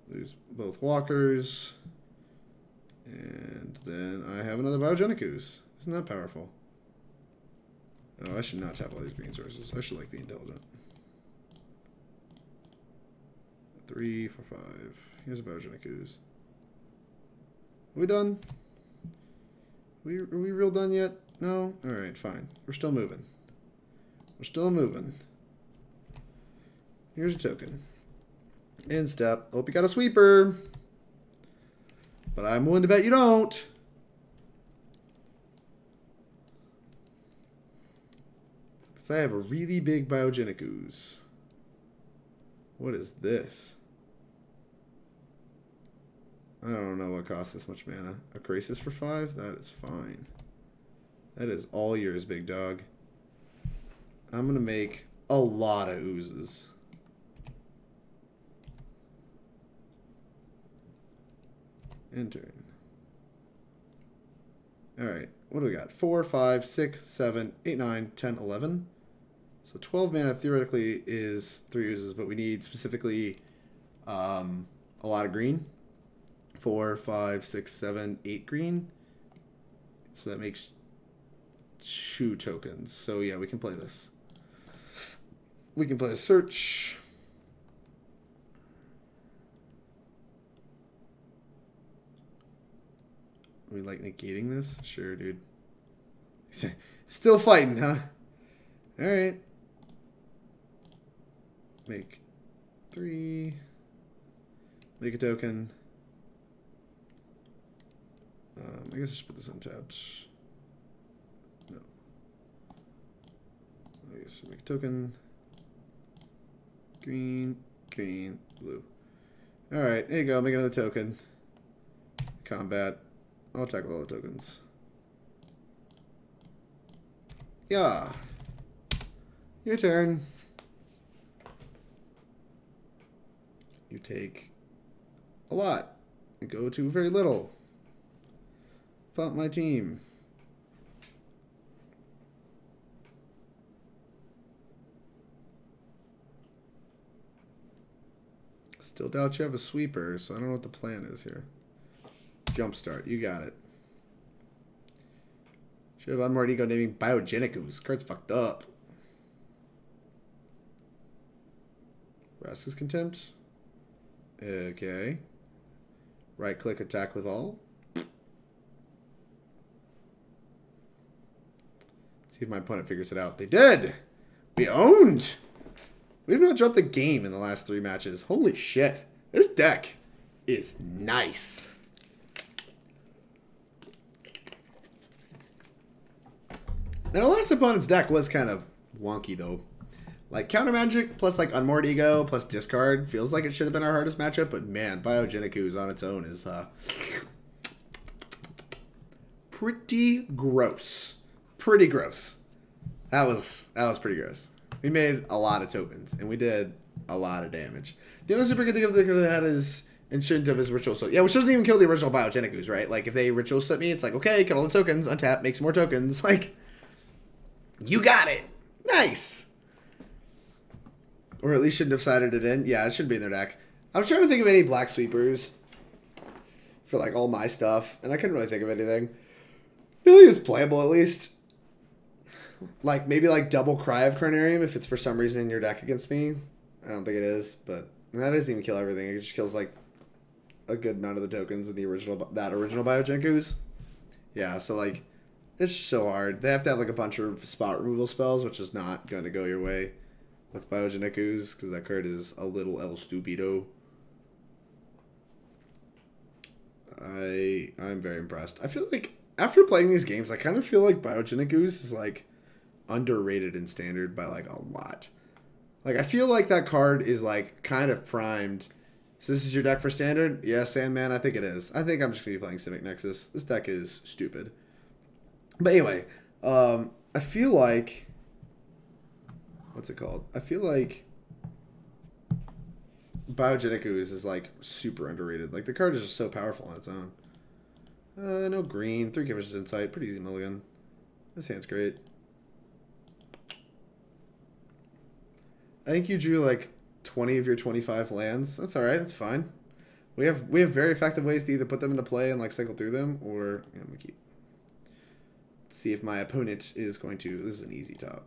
Lose both walkers. And then I have another Biogenic Ooze. Isn't that powerful? Oh, I should not tap all these green sources. I should like be intelligent. 3 for 5. Here's a Biogenic Ooze. Are we done? Are we real done yet? No? Alright, fine. We're still moving. We're still moving. Here's a token. End step. Hope you got a sweeper. But I'm willing to bet you don't. Because I have a really big Biogenic Ooze. What is this? I don't know what costs this much mana. A Krasis for 5? That is fine. That is all yours, big dog. I'm going to make a lot of oozes. End turn. Alright, what do we got? 4, 5, 6, 7, 8, 9, 10, 11. So 12 mana theoretically is 3 uses, but we need specifically a lot of green. 4, 5, 6, 7, 8 green. So that makes 2 tokens. So yeah, we can play this. We can play a search. We like negating this? Sure, dude. Still fighting, huh? Alright. Make 3. Make a token. I guess just put this untapped. No. I guess make a token. Green, green, blue. Alright, there you go. Make another token. Combat. I'll attack with all the tokens. Yeah. Your turn. You take a lot and go to very little. Pump my team. Still doubt you have a sweeper, so I don't know what the plan is here. Jumpstart, you got it. Should have unmoored ego naming Biogenic Ooze. Card's fucked up. Vraska's Contempt. Okay. Right click, attack with all. See if my opponent figures it out. They did! We owned! We've not dropped the game in the last 3 matches. Holy shit. This deck is nice. Now, the last opponent's deck was kind of wonky, though. Like, Counter Magic plus, like, Unmoored Ego plus Discard feels like it should have been our hardest matchup, but, man, Biogenic Ooze on its own is, pretty gross. Pretty gross. That was pretty gross. We made a lot of tokens, and we did a lot of damage. The only super good thing that had is Enchant of his Ritual Slip. Yeah, which doesn't even kill the original Biogenic Ooze, right? Like, if they Ritual Slip me, it's like, okay, get all the tokens, untap, make some more tokens. Like, you got it. Nice. Or at least shouldn't have sided it in. Yeah, it should be in their deck. I was trying to think of any black sweepers for, like, all my stuff, and I couldn't really think of anything. Really, it's playable, at least. Like, maybe, like, double Cry of Carnarium if it's for some reason in your deck against me. I don't think it is, but that doesn't even kill everything. It just kills, like, a good amount of the tokens in the original Biogenic Ooze. Yeah, so, like, it's so hard. They have to have, like, a bunch of spot removal spells, which is not going to go your way with Biogenic Ooze, because that card is a little el stupido. I'm very impressed. I feel like, after playing these games, I kind of feel like Biogenic Ooze is, like, underrated in Standard by, like, a lot. Like, I feel like that card is, like, kind of primed. So this is your deck for Standard? Yeah, Sandman, I think it is. I think I'm just going to be playing Simic Nexus. This deck is stupid. But anyway, I feel like... What's it called? I feel like Biogenic Ooze is, like, super underrated. Like, the card is just so powerful on its own. No green. 3 Chemister's Insight. Pretty easy mulligan. This hand's great. I think you drew, like, 20 of your 25 lands. That's alright. That's fine. We have very effective ways to either put them into play and, like, cycle through them, or... I'm going to keep... see if my opponent is going to... This is an easy top.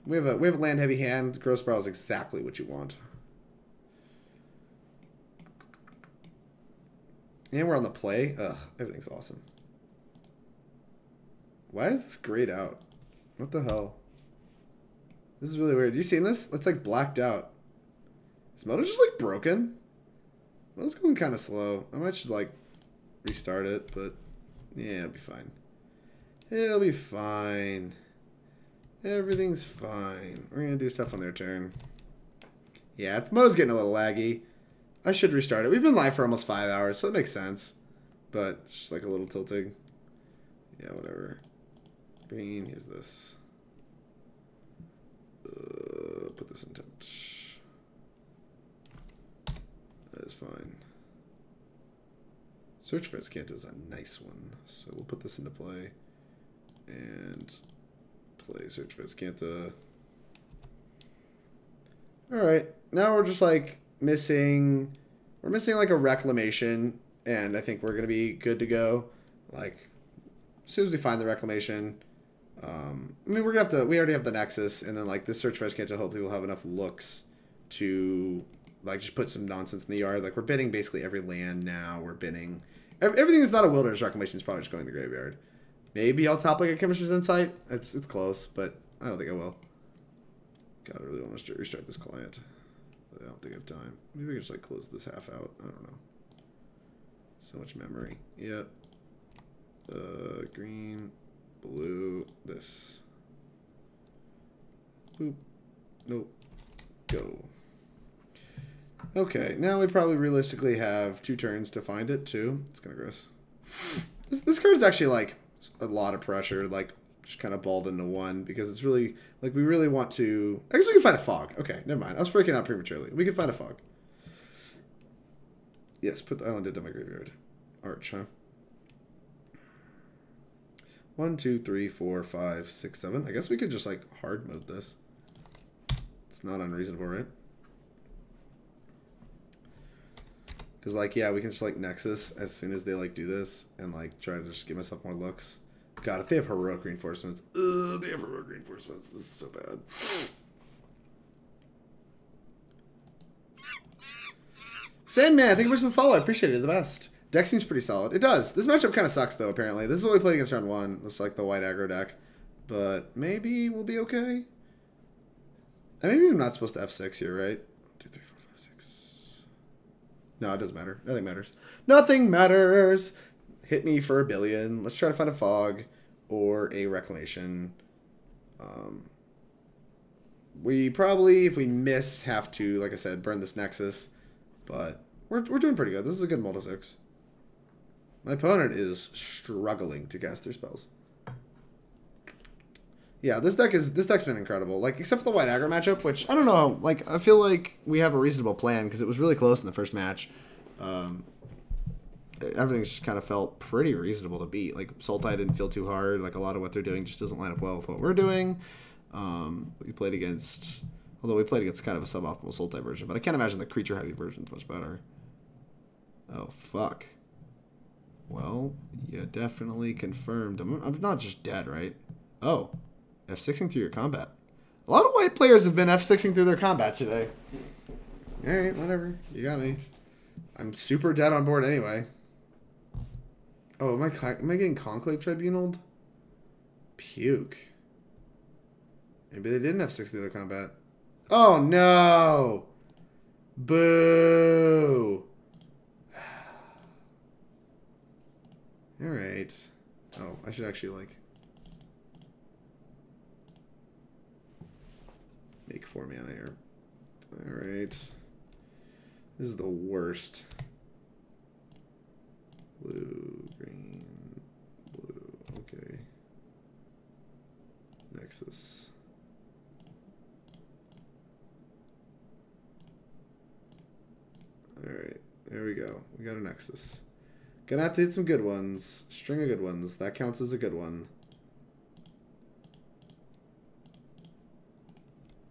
We have a land heavy hand. Gross Spiral is exactly what you want. And we're on the play. Ugh, everything's awesome. Why is this grayed out? What the hell? This is really weird. You seen this? It's like blacked out. Is Moto just like broken? Moto's going kind of slow. I might should like restart it, but yeah, it'll be fine. It'll be fine. Everything's fine. We're going to do stuff on their turn. Yeah, Mo's getting a little laggy. I should restart it. We've been live for almost 5 hours, so it makes sense. But it's just like a little tilting. Yeah, whatever. Green, here's this. Put this in touch. That is fine. Search for Azcanta is a nice one. So we'll put this into play. And play Search for Azcanta. Alright. Now we're just like missing... We're missing like a Reclamation. And I think we're going to be good to go. Like, as soon as we find the Reclamation... I mean, we're going to have to... We already have the Nexus. And then like this Search for Azcanta hopefully will have enough looks to... Like, just put some nonsense in the yard. Like, we're bidding basically every land now. We're bidding... Everything that's not a Wilderness Reclamation is probably just going to the graveyard. Maybe I'll top like a Chemister's Insight. It's close, but I don't think I will. God, I really want to restart this client. But I don't think I have time. Maybe I can just, like, close this half out. I don't know. So much memory. Yep. Green, blue, this. Boop. Nope. Go. Okay, now we probably realistically have 2 turns to find it, too. It's kind of gross. This card's actually, like, a lot of pressure, like, just kind of balled into one, because it's really, like, we really want to... I guess we can find a fog. Okay, never mind. I was freaking out prematurely. We can find a fog. Yes, put the island into my graveyard. Arch, huh? 1, 2, 3, 4, 5, 6, 7. I guess we could just, like, hard mode this. It's not unreasonable, right? Because, like, yeah, we can just, like, Nexus as soon as they, like, do this and, like, try to just give myself more looks. God, if they have heroic reinforcements. Ugh, they have heroic reinforcements. This is so bad. Sandman, thank you much for the follow. I appreciate it. The best. Deck seems pretty solid. It does. This matchup kind of sucks, though, apparently. This is what we played against round 1. Looks like the white aggro deck. But maybe we'll be okay. And maybe I'm not supposed to F6 here, right? 2, 3, 4, 5, 6. No, it doesn't matter. Nothing matters. Nothing matters. Hit me for a billion. Let's try to find a fog or a Reclamation. We probably, if we miss, have to, like I said, burn this Nexus. But we're doing pretty good. This is a good multi-6. My opponent is struggling to cast their spells. Yeah, this deck's been incredible. Like, except for the white aggro matchup, which I don't know. Like, I feel like we have a reasonable plan because it was really close in the first match. Everything's just kind of felt pretty reasonable to beat. Like, Sultai didn't feel too hard. Like, a lot of what they're doing just doesn't line up well with what we're doing. We played against... Although we played against kind of a suboptimal Sultai version. But I can't imagine the creature-heavy version's much better. Oh, fuck. Well, you definitely confirmed. I'm not just dead, right? Oh. F6ing through your combat. A lot of white players have been F6ing through their combat today. Alright, whatever. You got me. I'm super dead on board anyway. Oh, am I getting Conclave Tribunaled? Puke. Maybe they didn't F6 through their combat. Oh, no! Boo! Alright. Oh, I should actually, like... make 4 mana here. Alright. This is the worst. Blue, green, blue. Okay. Nexus. Alright. There we go. We got a Nexus. Gonna have to hit some good ones. String of good ones. That counts as a good one.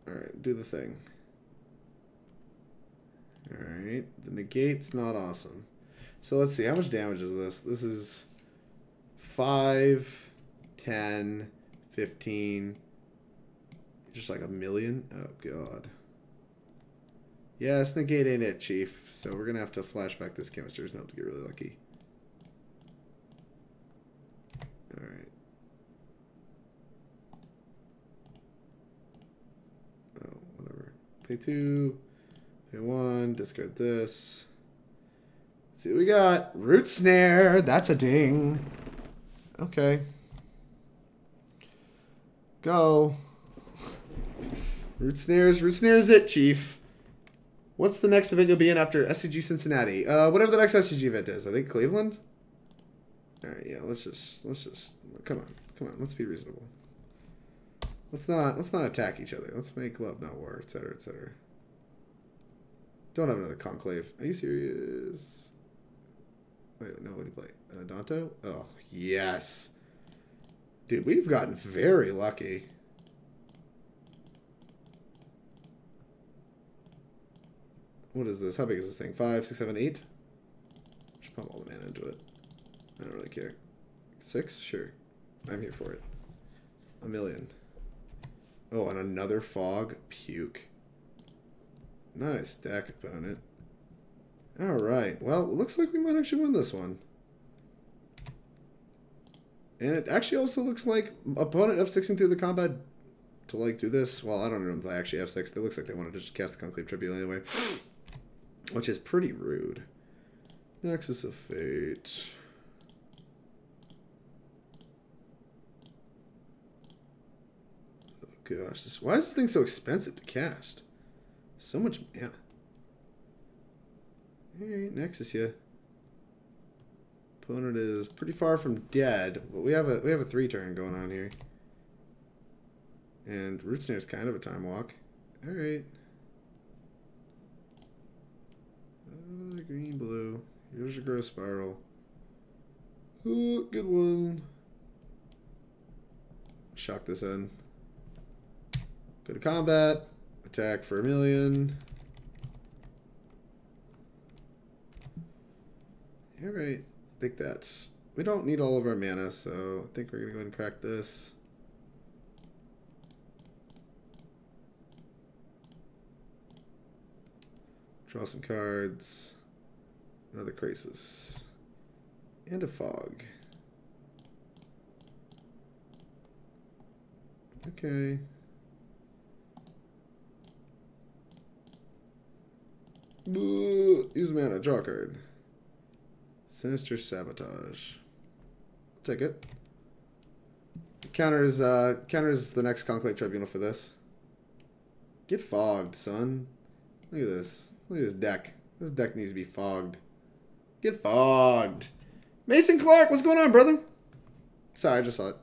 Alright, do the thing. Alright, the Negate's not awesome. So let's see, how much damage is this? This is 5, 10, 15. Just like a million? Oh, God. Yes, Negate ain't it, Chief. So we're going to have to flashback this Chemister's note to get really lucky. Alright. Oh, whatever. Pay 2. Pay 1. Discard this. Let's see what we got. Root Snare. That's a ding. Okay. Go. Root Snare's it, Chief. What's the next event you'll be in after SCG Cincinnati? Whatever the next SCG event is. I think Cleveland? Alright, yeah, let's just come on, let's be reasonable. Let's not attack each other. Let's make love, not war, etc., etc. Don't have another conclave. Are you serious? Wait, no, what do you play? An Adonto? Oh, yes. Dude, we've gotten very lucky. What is this? How big is this thing? 5, 6, 7, 8? Should pump all the mana into it. I don't really care. 6? Sure. I'm here for it. A million. Oh, and another fog? Puke. Nice deck, opponent. Alright, well, it looks like we might actually win this one. And it actually also looks like opponent F6ing through the combat to, like, do this. Well, I don't know if they actually F6. It looks like they wanted to just cast the Conclave Tribute anyway. Which is pretty rude. Nexus of Fate. Oh, gosh. Why is this thing so expensive to cast? So much mana. Alright, Nexus, yeah. Opponent is pretty far from dead, but we have a 3-turn going on here. And Root Snare is kind of a time walk. Alright. Green, blue. Here's your Growth Spiral. Ooh, good one. Shock this in. Go to combat. Attack for 1 million. Alright. I think that's... We don't need all of our mana, so I think we're going to go ahead and crack this. Draw some cards. Another Krasis. And a fog. Okay. Boo. Use mana. Draw a card. Sinister Sabotage. Take it. Counters the next Conclave Tribunal for this. Get fogged, son. Look at this. Look at this deck. This deck needs to be fogged. Get fogged. Mason Clark, what's going on, brother? Sorry, I just saw it.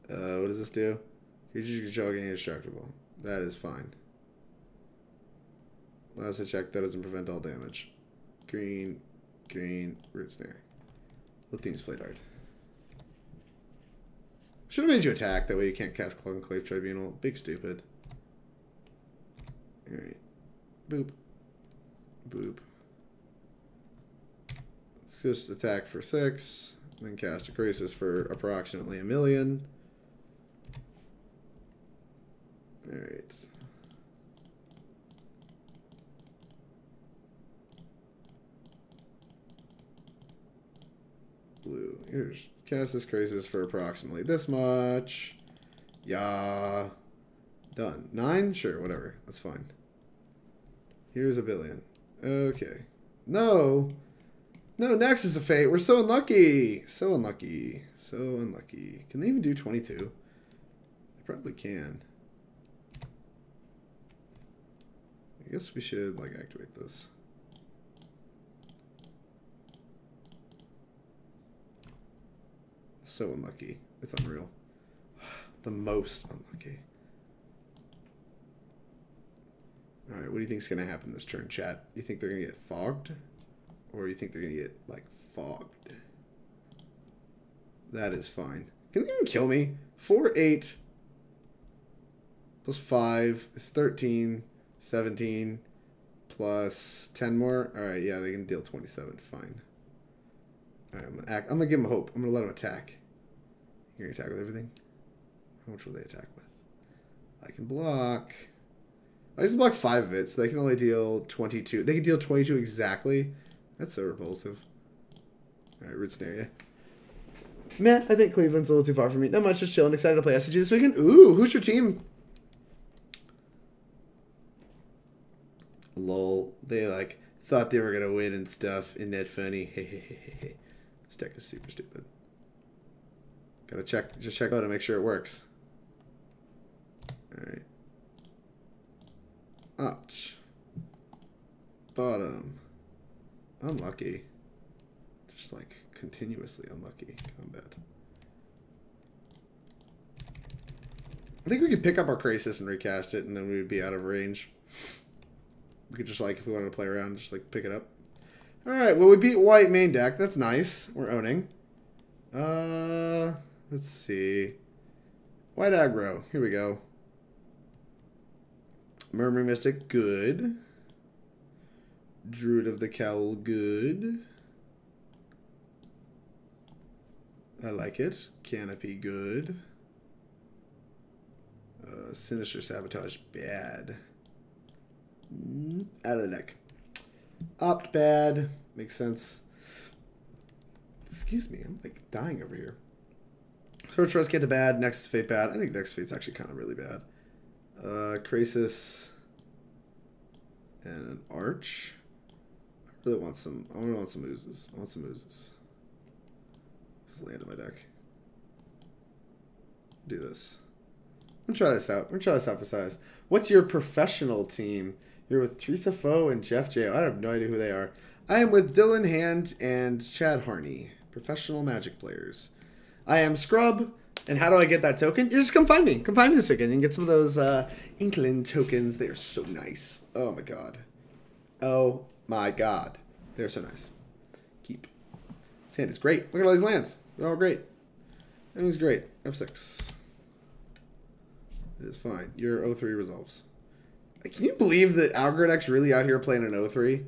What does this do? Creatures control getting indestructible. That is fine. Allows to check that doesn't prevent all damage. Green, Root Snare. Both teams played hard. Should have made you attack, that way you can't cast Conclave Tribunal. Big stupid. Alright. Boop. Boop. Let's just attack for 6. Then cast a Krasis for approximately 1 million. Alright. Blue. Here's cast this Krasis for approximately this much. Yeah. Done. 9? Sure, whatever. That's fine. Here's 1 billion. Okay. No. No, Nexus of Fate. We're so unlucky. So unlucky. So unlucky. Can they even do 22? They probably can. I guess we should, like, activate this. So unlucky. It's unreal. The most unlucky. Alright, what do you think is going to happen this turn, chat? You think they're going to get fogged? Or you think they're going to get, like, fogged? That is fine. Can they even kill me? 4, 8. Plus 5 is 13. 17. Plus 10 more. Alright, yeah, they can deal 27. Fine. Alright, I'm going to give them hope. I'm going to let them attack. You're going to attack with everything? How much will they attack with? I can block. I just block 5 of it, so they can only deal 22. They can deal 22 exactly. That's so repulsive. Alright, Root Snare, yeah. Man, I think Cleveland's a little too far for me. Not much, just chilling. Excited to play SCG this weekend. Ooh, who's your team? Lol. They, like, thought they were going to win and stuff. Isn't that funny? Hehehehe. This deck is super stupid. Gotta check, just check out and make sure it works. Alright. Ouch. Bottom. Unlucky. Just like continuously unlucky. Combat. I think we could pick up our Krasis and recast it, and then we would be out of range. We could just, like, if we wanted to play around, just like pick it up. Alright, well we beat white main deck. That's nice. We're owning. Let's see. White aggro. Here we go. Murmuring Mystic, good. Druid of the Cowl, good. I like it. Canopy, good. Sinister Sabotage, bad. Out of the deck. Opt, bad. Makes sense. Excuse me, I'm like dying over here. Hydroid Krasis, bad. Nexus of Fate, bad. I think Nexus of Fate's actually kind of really bad. Krasis and an Arch. I really want some. I want some oozes. I want some oozes. Just land in my deck. Do this. I'm gonna try this out. I'm gonna try this out for size. What's your professional team? You're with Teresa Foe and Jeff J. I have no idea who they are. I am with Dylan Hand and Chad Harney. Professional Magic players. I am Scrub. And how do I get that token? You just come find me. Come find me this weekend and get some of those Inklin tokens. They are so nice. Oh my god. Oh my god. They're so nice. Keep. This hand is great. Look at all these lands. They're all great. Everything's great. F6. It is fine. Your 0-3 resolves. Can you believe that Algodeck's really out here playing an 0-3?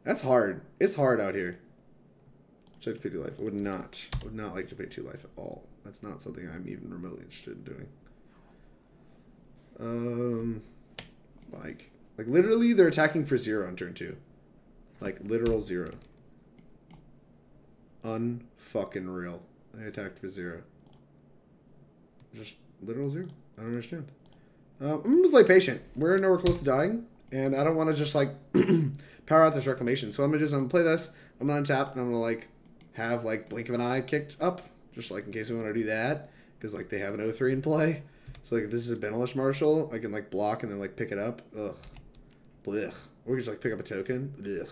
That's hard. It's hard out here. Check to pay 2 life. I would not like to pay 2 life at all. That's not something I'm even remotely interested in doing. Like literally they're attacking for 0 on turn 2. Like literal 0. Unfucking real. They attacked for 0. Just literal 0. I don't understand. I'm gonna play patient. We're nowhere close to dying, and I don't want to just like power out this reclamation. So what I'm gonna do is I'm gonna play this. I'm gonna untap, and I'm gonna like have like blink of an eye kicked up, just like in case we want to do that, because like they have an 0-3 in play. So like if this is a Benelish Marshal, I can like block and then like pick it up. Ugh. Blech. Or we can just like pick up a token. Blech.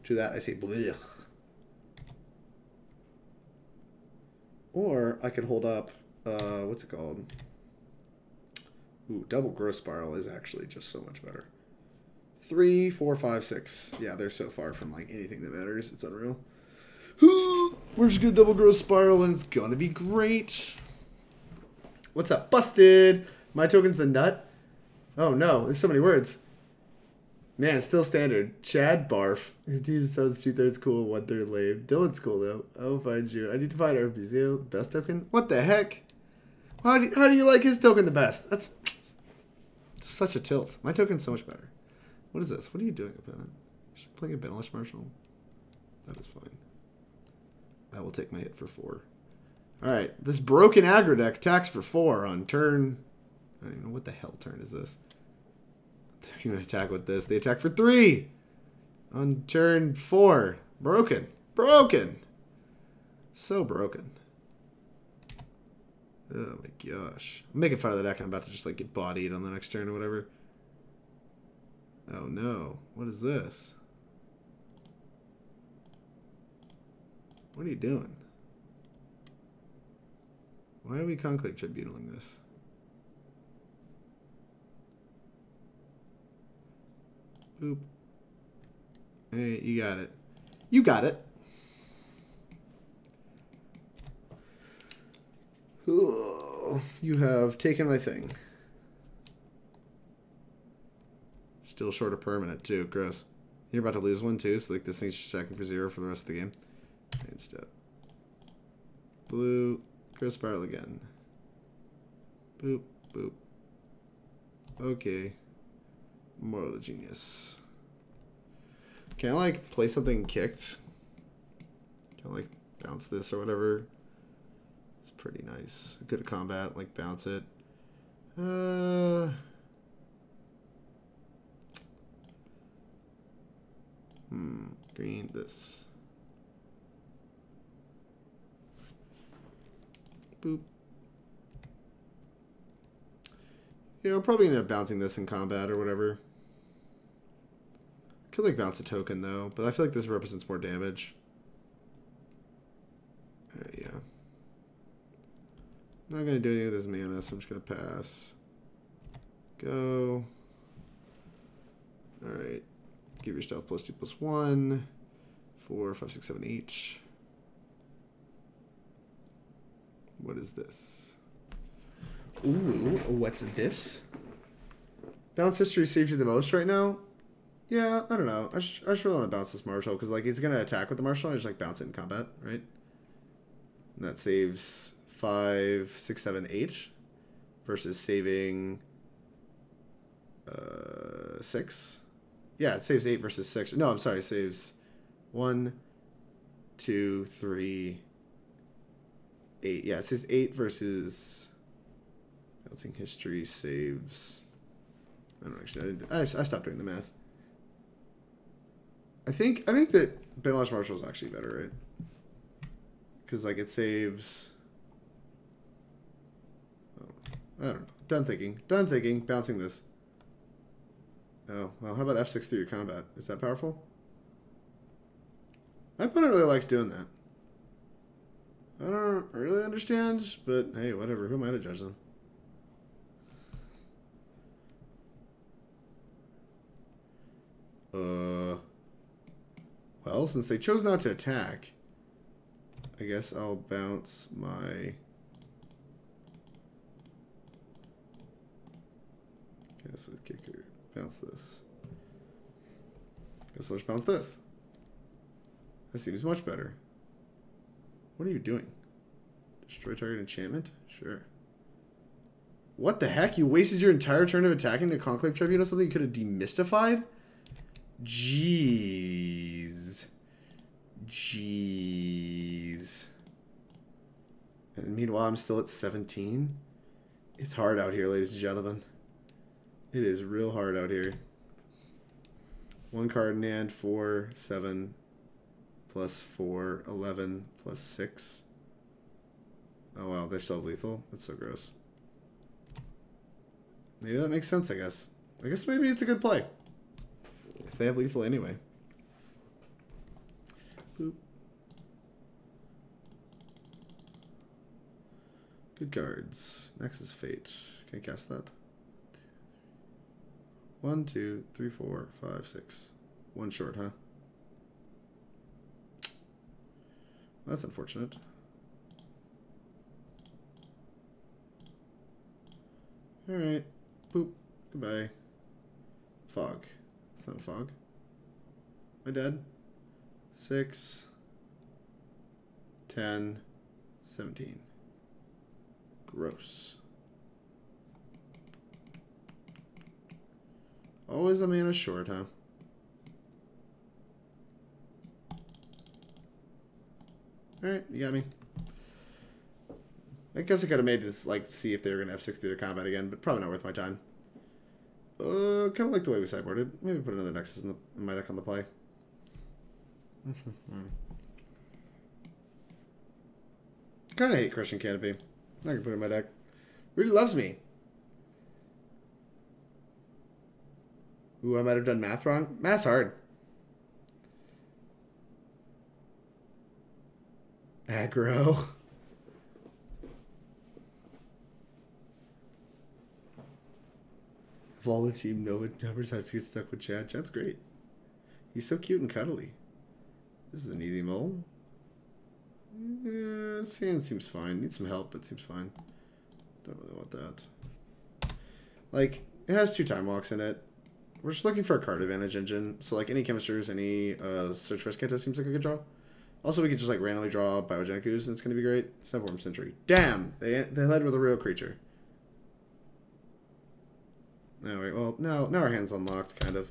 To that I say blech. Or I could hold up, what's it called? Ooh, double growth spiral is actually just so much better. 3, 4, 5, 6. Yeah, they're so far from like anything that matters. It's unreal. We're just gonna double growth spiral and it's gonna be great. What's up? Busted! My token's the nut. Oh no, there's so many words. Man, still standard. Chad Barf. Your team sounds 2/3 cool, 1/3 lame. Dylan's cool though. I'll find you. I need to find RPZ. Best token? What the heck? How do you like his token the best? That's such a tilt. My token's so much better. What is this? What are you doing, opponent? Just playing a Benelish Marshal? That is fine. I will take my hit for 4. Alright, this broken aggro deck attacks for 4 on turn... I don't even know what the hell turn is this. They're going to attack with this. They attack for 3 on turn 4. Broken. Broken. So broken. Oh my gosh. I'm making fun of the deck. I'm about to just like get bodied on the next turn or whatever. Oh no. What is this? What are you doing? Why are we Conclave Tribunaling this? Boop. Hey, you got it. You got it. Ooh, you have taken my thing. Still short of permanent too. Gross. You're about to lose one too, so like this thing's just checking for 0 for the rest of the game. And step. Blue. Growth spiral again. Boop. Boop. Okay. Moral of Genius. Can I like play something kicked? Can I like bounce this or whatever? It's pretty nice. Good at combat, like bounce it. Green this. Boop. Yeah, I'll probably end up bouncing this in combat or whatever. Could like bounce a token though, but I feel like this represents more damage. Yeah. Not gonna do anything with this mana, so I'm just gonna pass. Go. Alright. Give your stealth +2/+1. 4, 5, 6, 7 each. What is this? Ooh, what's this? Bounce history saves you the most right now? Yeah, I don't know. I just really want to bounce this Marshal because like it's gonna attack with the Marshal. I just like bounce it in combat, right? And that saves 5, 6, 7, 8 versus saving 6. Yeah, it saves 8 versus 6. No, I'm sorry, it saves 1, 2, 3, 8. Yeah, it says 8 versus bouncing history saves. I don't actually. I stopped doing the math. I think that Benlash Marshal is actually better, right? Because like it saves. Oh, I don't know. Done thinking. Done thinking. Bouncing this. Oh well. How about F6 through your combat? Is that powerful? My opponent really likes doing that. I don't really understand, but hey, whatever. Who am I to judge them? Well, since they chose not to attack, I guess I'll bounce my... Guess with kicker. Bounce this. Guess I'll just bounce this. That seems much better. What are you doing? Destroy target enchantment? Sure. What the heck? You wasted your entire turn of attacking the Conclave Tribunal, something you could have demystified? Jeez. Jeez. And meanwhile, I'm still at 17. It's hard out here, ladies and gentlemen. It is real hard out here. 1 card in hand, 4, 7, plus 4, 11, plus 6. Oh wow, they're so lethal. That's so gross. Maybe that makes sense, I guess. I guess maybe it's a good play. If they have lethal anyway. Boop. Good cards. Nexus of Fate. Can I cast that? 1, 2, 3, 4, 5, 6. 1 short, huh? That's unfortunate. Alright. Boop. Goodbye. Fog. It's not a fog. Am I dead? 6, 10, 17. Gross. Always a mana short, huh? Alright, you got me. I guess I could have made this, like, see if they were going to F6 through their combat again, but probably not worth my time. Kind of like the way we sideboarded. Maybe put another Nexus in my deck on the play. Kind of hate Crushing Canopy. I can put it in my deck. Really loves me. Ooh, I might have done math wrong. Math's hard. Aggro. Of all the team Nova numbers have to get stuck with Chad. Chad's great. He's so cute and cuddly. This is an easy mole. Yeah, his hand seems fine. Needs some help, but seems fine. Don't really want that. Like, it has 2 time walks in it. We're just looking for a card advantage engine. So, like, any Chemisters, any Search for Azcanta seems like a good draw. Also, we could just, like, randomly draw Biogenic Ooze, and it's going to be great. Snapworm Sentry. Damn! They led with a real creature. Anyway, well, now our hand's unlocked, kind of.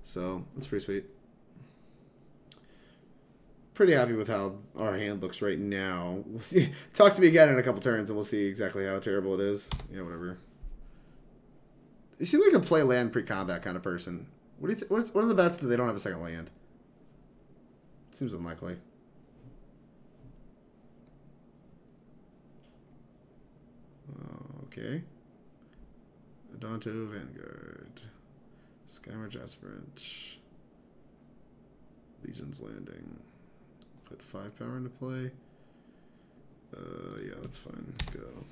So, that's pretty sweet. Pretty happy with how our hand looks right now. We'll see. Talk to me again in a couple turns, and we'll see exactly how terrible it is. Yeah, whatever. You seem like a play land pre-combat kind of person. What do you think? What are the bets that they don't have a second land? It seems unlikely. Okay. Adonto Vanguard. Skymerge Aspirant. Legion's Landing. Put 5 power into play. Yeah, that's fine. Go.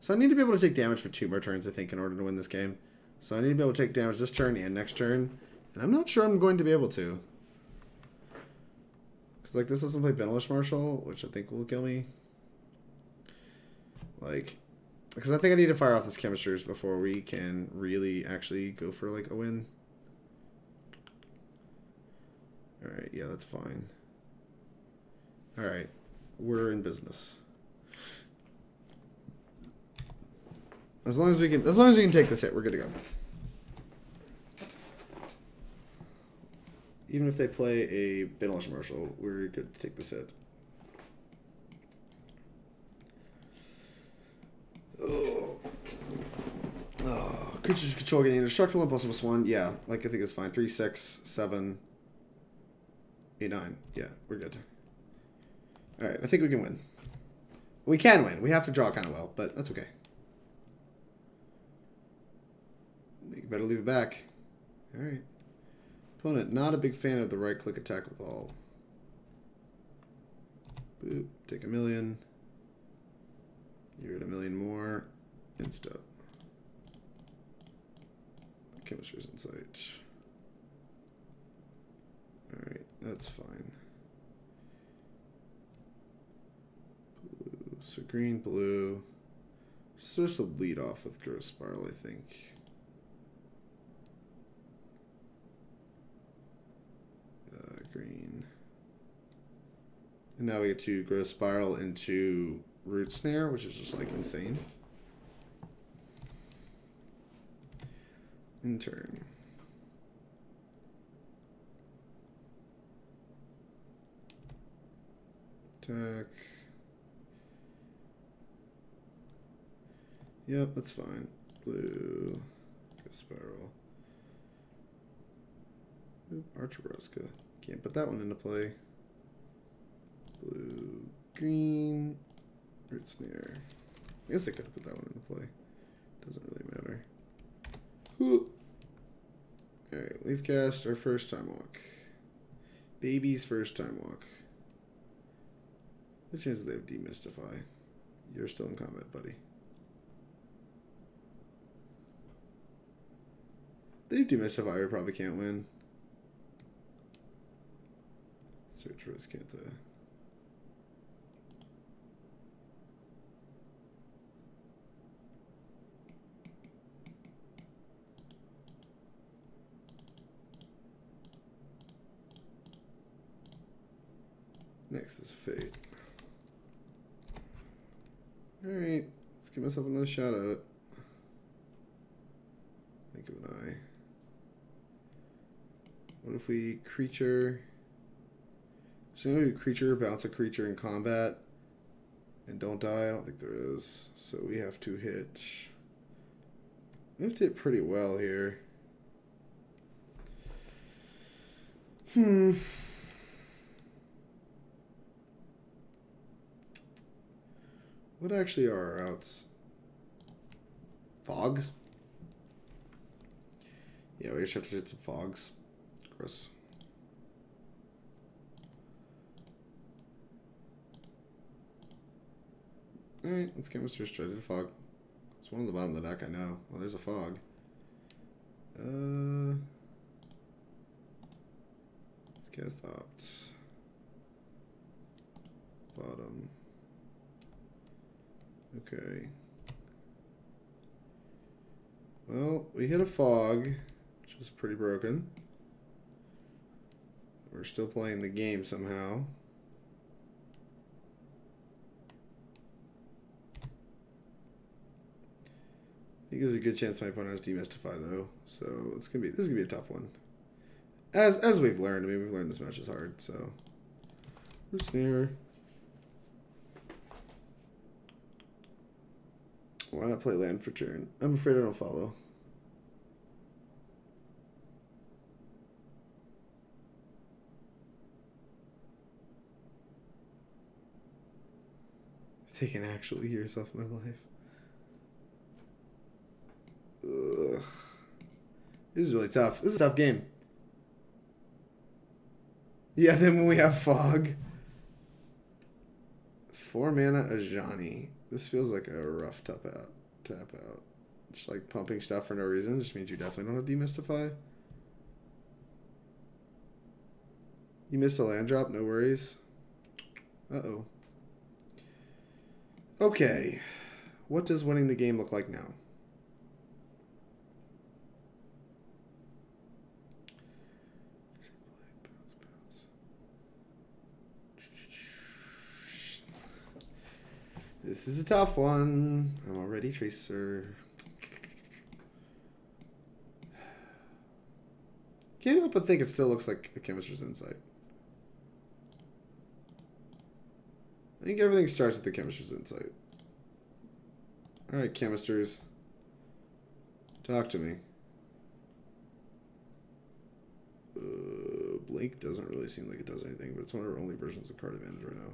So I need to be able to take damage for 2 more turns, I think, in order to win this game. So I need to be able to take damage this turn and next turn. And I'm not sure I'm going to be able to. Because, like, this doesn't play Benelish Marshal, which I think will kill me. Like, because I think I need to fire off this Chemisters before we can really actually go for, like, a win. Alright, yeah, that's fine. Alright, we're in business. As long as we can take this hit, we're good to go. Even if they play a Benelish Marshal, we're good to take this hit. Oh. Creatures control getting indestructible plus +1. Yeah, like I think it's fine. 3, 6, 7, 8, 9. Yeah, we're good. Alright, I think we can win. We can win. We have to draw kind of well, but that's okay. You better leave it back. Alright. Opponent, not a big fan of the right-click attack with all. Boop. Take 1,000,000. You're at 1,000,000 more. Insta. Chemister's Insight. Alright, that's fine. Blue. So green, blue. So just a lead off with Growth Spiral, I think. Green. And now we get to Growth Spiral into Root Snare, which is just like insane. In turn. Attack. Yep, that's fine. Blue. Growth Spiral. Oop, Arch of Orazca. Can't put that one into play. Blue, green, Root Snare. I guess I could have put that one into play. Doesn't really matter. Alright, we've cast our first time walk. Baby's first time walk. What chances they have Demystify? You're still in combat, buddy. They have Demystify, we probably can't win. Search for Azcanta. Nexus of Fate. Alright, let's give myself another shot at it. Think of an eye. What if we creature... So you know, creature, bounce a creature in combat and don't die? I don't think there is. So we have to hit... We have to hit pretty well here. What actually are our outs? Fogs? Yeah, we just have to hit some fogs. Gross. Alright, let's Chemister straight to the fog. It's one on the bottom of the deck, I know. Well, there's a fog. Let's cast opt. Bottom. Okay. Well, we hit a fog, which is pretty broken. We're still playing the game somehow. I think there's a good chance my opponent has Demystify though, so this is gonna be a tough one. As we've learned, I mean we've learned this match is hard, so Root Snare. Why not play land for turn? I'm afraid I don't follow. It's taken actual years off my life. Ugh. This is really tough. This is a tough game. Yeah, then when we have fog. 4 mana Ajani. This feels like a rough tap out. Just like pumping stuff for no reason just means you definitely don't have Demystify. You missed a land drop, no worries. Uh-oh. Okay. What does winning the game look like now? This is a tough one. I'm already Tracer. Can't help but think it still looks like a Chemister's Insight. I think everything starts with the Chemister's Insight. Alright, Chemisters. Talk to me. Blink doesn't really seem like it does anything, but it's one of our only versions of card advantage right now.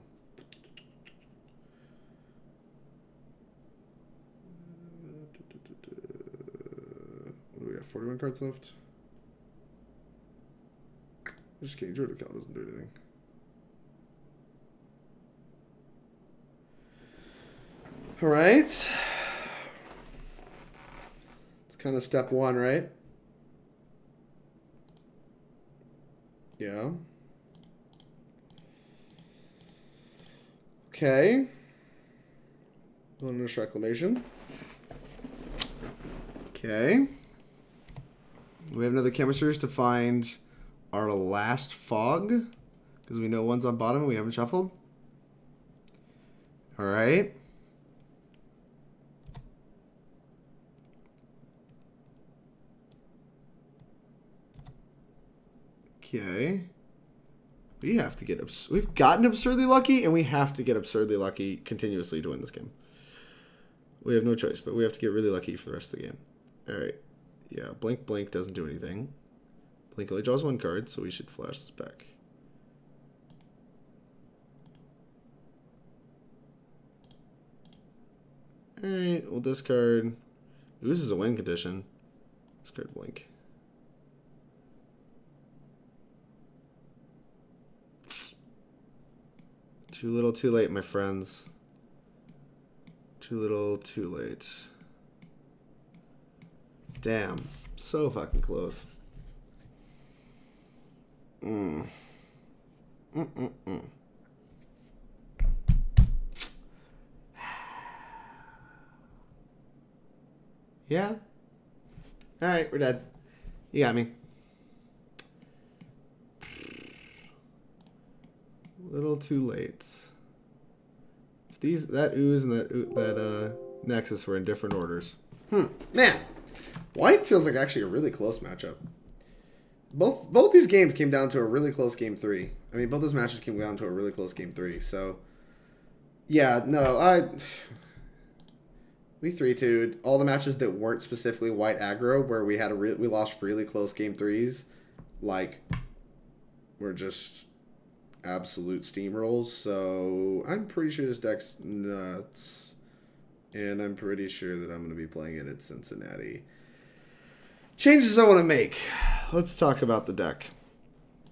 What do we got? 41 cards left? Just kidding. Druid Cowl doesn't do anything. Alright. It's kind of step one, right? Yeah. Okay. Wilderness Reclamation. Okay. We have another Chemisters to find our last fog. Because we know one's on bottom and we haven't shuffled. Alright. Okay. We have to get... We've gotten absurdly lucky, and we have to get absurdly lucky continuously to win this game. We have no choice, but we have to get really lucky for the rest of the game. Alright. Yeah, Blink Blink doesn't do anything. Blink only draws one card, so we should flash this back. Alright, we'll discard. Ooze is a win condition. Discard Blink. Too little, too late, my friends. Too little, too late. Damn. So fucking close. Yeah? Alright, we're dead. You got me. Little too late. If that Ooze and that Nexus were in different orders. Man, White feels like actually a really close matchup. Both these games came down to a really close game 3. I mean, both those matches came down to a really close game 3. So, yeah, no, we 3-2'd all the matches that weren't specifically White aggro, where we had we lost really close game 3s. Like, we're just absolute steamrolls. So I'm pretty sure this deck's nuts, and I'm pretty sure that I'm going to be playing it at Cincinnati. Changes I want to make. Let's talk about the deck.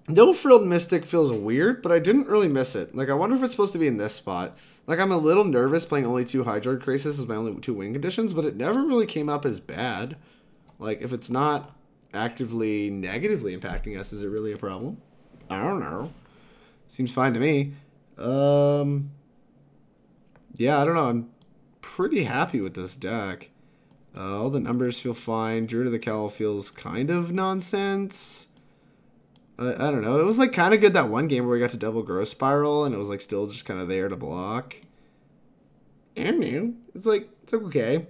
No Frilled Mystic feels weird, but I didn't really miss it. Like, I wonder if it's supposed to be in this spot. Like, I'm a little nervous playing only 2 Hydroid Krasis as my only 2 win conditions, but it never really came up as bad. Like, if it's not actively negatively impacting us, is it really a problem? I don't know. Seems fine to me. Yeah, I don't know. I'm pretty happy with this deck. All the numbers feel fine. Druid of the Cowl feels kind of nonsense. I don't know. It was like kind of good that one game where we got to double Growth Spiral and it was like still just kind of there to block. And it's like, it's okay.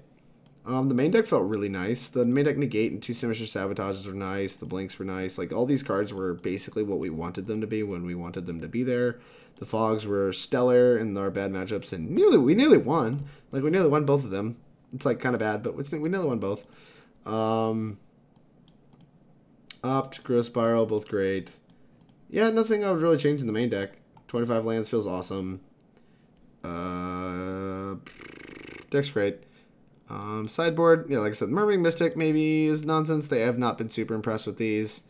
The main deck felt really nice. The main deck Negate and 2 Sinister Sabotages were nice. The Blinks were nice. Like, all these cards were basically what we wanted them to be when we wanted them to be there. The Fogs were stellar in our bad matchups, and we nearly won. Like, we nearly won both of them. It's, like, kind of bad, but we nearly won both. Opt, Growth Spiral, both great. Yeah, nothing I would really change in the main deck. 25 lands feels awesome. Deck's great. Sideboard, yeah, like I said, Murmuring Mystic maybe is nonsense. They have not been super impressed with these.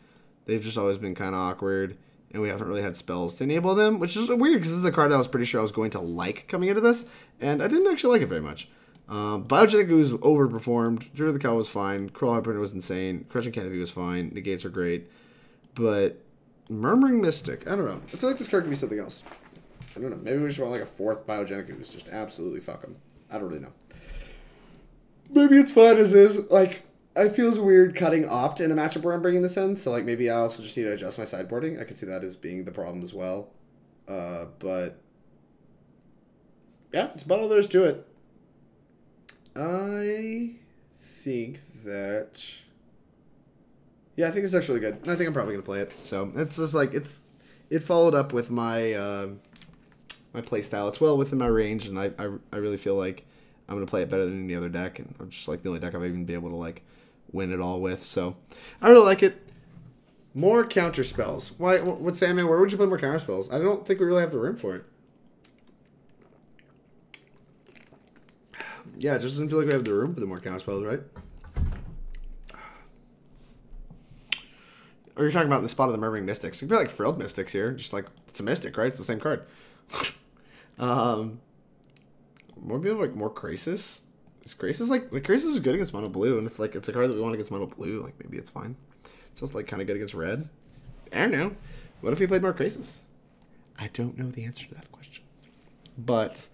They've just always been kind of awkward, and we haven't really had spells to enable them, which is weird because this is a card that I was pretty sure I was going to like coming into this, and I didn't actually like it very much. Biogenic Ooze overperformed. Druid of the Cowl was fine. Kraul Harpooner was insane. Crushing Canopy was fine. Negates are great. But Murmuring Mystic, I don't know. I feel like this card could be something else. I don't know. Maybe we just want like a 4th Biogenic Ooze. Just absolutely fuck them. I don't really know. Maybe it's fine as is. Like, it feels weird cutting Opt in a matchup where I'm bringing this in. So, like, maybe I also just need to adjust my sideboarding. I can see that as being the problem as well. But, yeah, it's about all there is to it. I think that... Yeah, I think it's actually good. I think I'm probably going to play it. So, it's just like, it followed up with my my play style. It's well within my range, and I really feel like I'm going to play it better than any other deck. And I'm just like the only deck I've even been able to, like, win it all with. So, I really like it. More counter spells. Why? What's Sandman? Where would you play more counter spells? I don't think we really have the room for it. Yeah, it just doesn't feel like we have the room for the more counter spells, right? Or you're talking about the spot of the Murmuring Mystics. You could be like Frilled Mystics here. Just like, it's a Mystic, right? It's the same card. More people like more Krasis. Is Krasis like Krasis is good against mono blue, and if like it's a card that we want against mono blue, like maybe it's fine. It's also like kind of good against red. I don't know. What if we played more Krasis? I don't know the answer to that question. But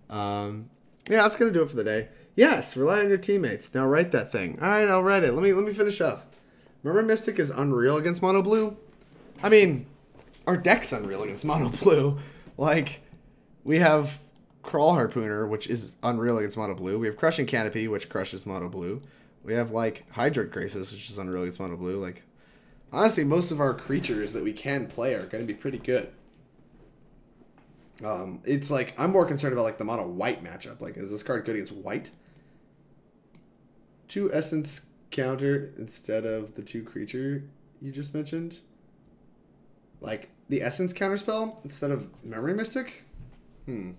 yeah, that's gonna do it for the day. Yes, rely on your teammates. Now write that thing. All right, I'll write it. Let me finish up. Murmuring Mystic is unreal against mono blue. I mean, our deck's unreal against mono blue. Like, we have Kraul Harpooner, which is unreal against mono blue. We have Crushing Canopy, which crushes mono blue. We have, like, Hydroid Krasis, which is unreal against mono blue. Like, honestly, most of our creatures that we can play are going to be pretty good. It's like, I'm more concerned about, like, the mono white matchup. Like, is this card good against white? 2 Essence counter instead of the 2 creature you just mentioned. Like, the Essence counter spell instead of Murmuring Mystic? I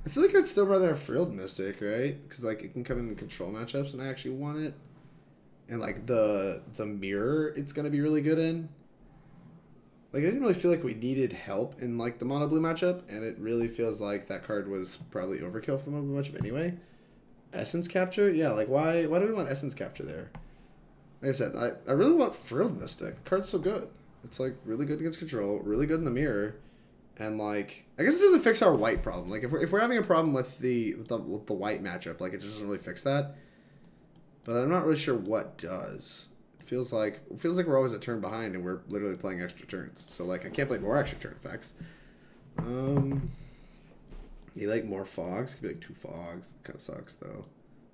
feel like I'd still rather have Frilled Mystic, right? Because, like, it can come in control matchups and I actually want it. And, like, the mirror it's going to be really good in. Like, I didn't really feel like we needed help in, like, the mono blue matchup. And it really feels like that card was probably overkill for the mono blue matchup anyway. Essence Capture? Yeah, like, why do we want Essence Capture there? Like I said, I really want Frilled Mystic. The card's so good. It's, like, really good against control, really good in the mirror. And, like, I guess it doesn't fix our white problem. Like, if we're having a problem with the white matchup, like, it just doesn't really fix that. But I'm not really sure what does. It feels like we're always a turn behind and we're literally playing extra turns. So, like, I can't play more extra turn effects. You like more fogs? Could be like 2 fogs. Kind of sucks, though.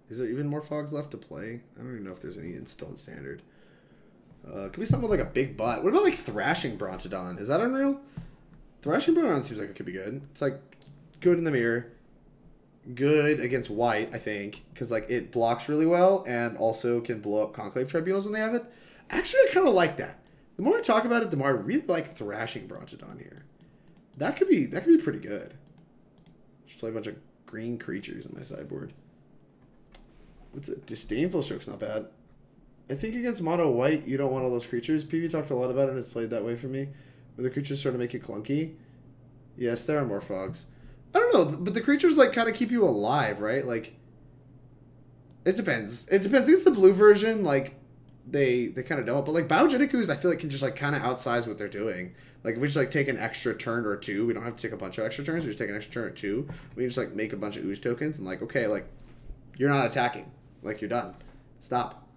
Is there even more fogs left to play? I don't even know if there's any still in standard. Could be something with, like, a big butt. What about, like, Thrashing Brontodon? Is that unreal? Thrashing Brontodon seems like it could be good. It's, like, good in the mirror. Good against white, I think. Because, like, it blocks really well and also can blow up Conclave Tribunals when they have it. Actually, I kind of like that. The more I talk about it, the more I really like Thrashing Brontodon here. That could be pretty good. Just play a bunch of green creatures in my sideboard. What's it? Disdainful Stroke's not bad. I think against mono white, you don't want all those creatures. PV talked a lot about it and has played that way for me. Where the creatures sort of make it clunky. Yes, there are more fogs. I don't know, but the creatures, like, kind of keep you alive, right? Like, it depends. It depends. Against the blue version, like, they kind of don't. But, like, Biogenic Ooze, I feel like, can just, like, kind of outsize what they're doing. Like, if we just, like, take an extra turn or 2, we don't have to take a bunch of extra turns. We just take an extra turn or 2. We can just, like, make a bunch of Ooze tokens and, like, okay, like, you're not attacking. Like, you're done. Stop.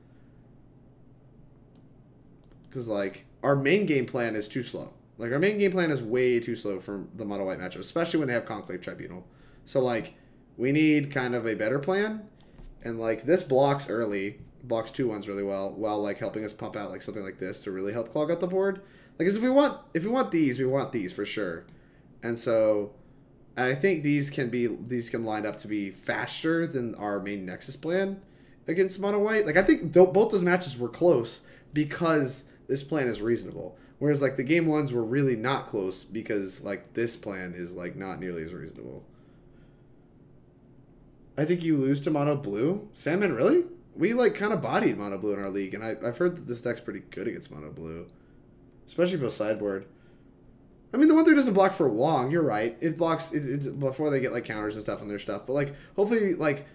Because, like, our main game plan is too slow. Like, our main game plan is way too slow for the mono white matchup, especially when they have Conclave Tribunal. So, like, we need kind of a better plan. And, like, this blocks early, blocks 2/1s really well, while, like, helping us pump out, like, something like this to really help clog out the board. Like, because if we want these for sure. And so, I think these can line up to be faster than our main Nexus plan against mono white. Like, I think both those matches were close because this plan is reasonable. Whereas, like, the game ones were really not close because, like, this plan is, like, not nearly as reasonable. I think you lose to mono blue. Sandman, really? We, like, kind of bodied mono blue in our league, and I've heard that this deck's pretty good against mono blue. Especially post sideboard. I mean, the 1/3 doesn't block for long. You're right. It blocks it before they get like counters and stuff on their stuff. But like, hopefully, like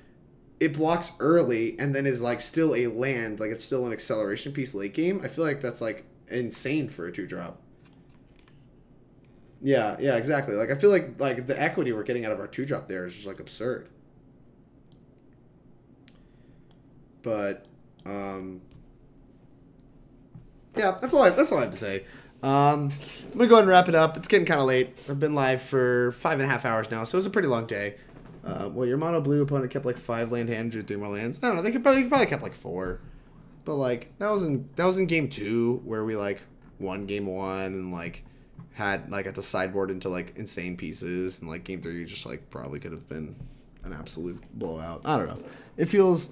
it blocks early and then is like still a land, like it's still an acceleration piece late game. I feel like that's like insane for a 2-drop. Yeah, exactly. Like I feel like the equity we're getting out of our 2-drop there is just like absurd. But yeah, that's all I have to say. I'm gonna go ahead and wrap it up. It's getting kind of late. I've been live for 5.5 hours now, so it's a pretty long day. Well, your mono blue opponent kept like 5 land hand, drew 3 more lands. I don't know. They probably kept like 4, but like that was in game 2 where we like won game 1 and like had like at the sideboard into like insane pieces, and like game 3 just like probably could have been an absolute blowout. I don't know. It feels,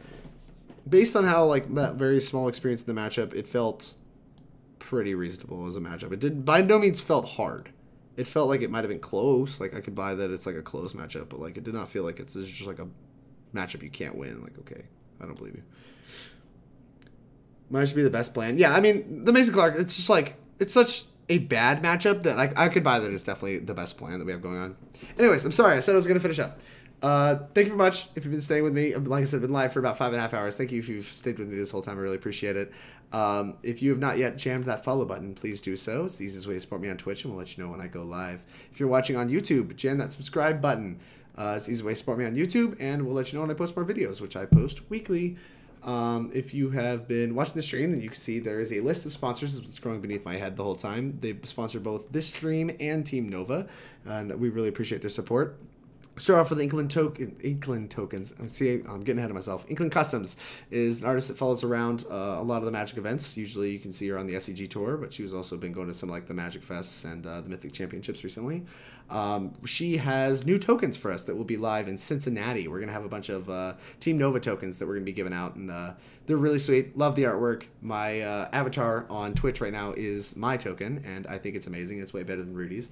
based on how like that very small experience in the matchup, it felt pretty reasonable as a matchup. It did by no means felt hard. It felt like it might have been close. Like I could buy that it's like a close matchup, but like it did not feel like it's just like a matchup you can't win. Like, okay, I don't believe you. Might just be the best plan. Yeah, I mean the Mason Clark. It's just like it's such a bad matchup that like I could buy that it's definitely the best plan that we have going on. Anyways, I'm sorry. I said I was gonna finish up. Thank you very much if you've been staying with me. Like I said, I've been live for about 5.5 hours. Thank you if you've stayed with me this whole time. I really appreciate it. If you have not yet jammed that follow button, please do so. It's the easiest way to support me on Twitch, and we'll let you know when I go live. If you're watching on YouTube, jam that subscribe button. It's the easiest way to support me on YouTube, and we'll let you know when I post more videos, which I post weekly. If you have been watching the stream, then you can see there is a list of sponsors that's scrolling beneath my head the whole time. They sponsor both this stream and Team Nova, and we really appreciate their support. Start off with Inklin tokens. See, I'm getting ahead of myself. Inklin Customs is an artist that follows around a lot of the Magic events. Usually you can see her on the SCG tour, but she's also been going to some like the Magic Fests and the Mythic Championships recently. She has new tokens for us that will be live in Cincinnati. We're going to have a bunch of Team Nova tokens that we're going to be giving out, and they're really sweet. Love the artwork. My avatar on Twitch right now is my token, and I think it's amazing. It's way better than Rudy's.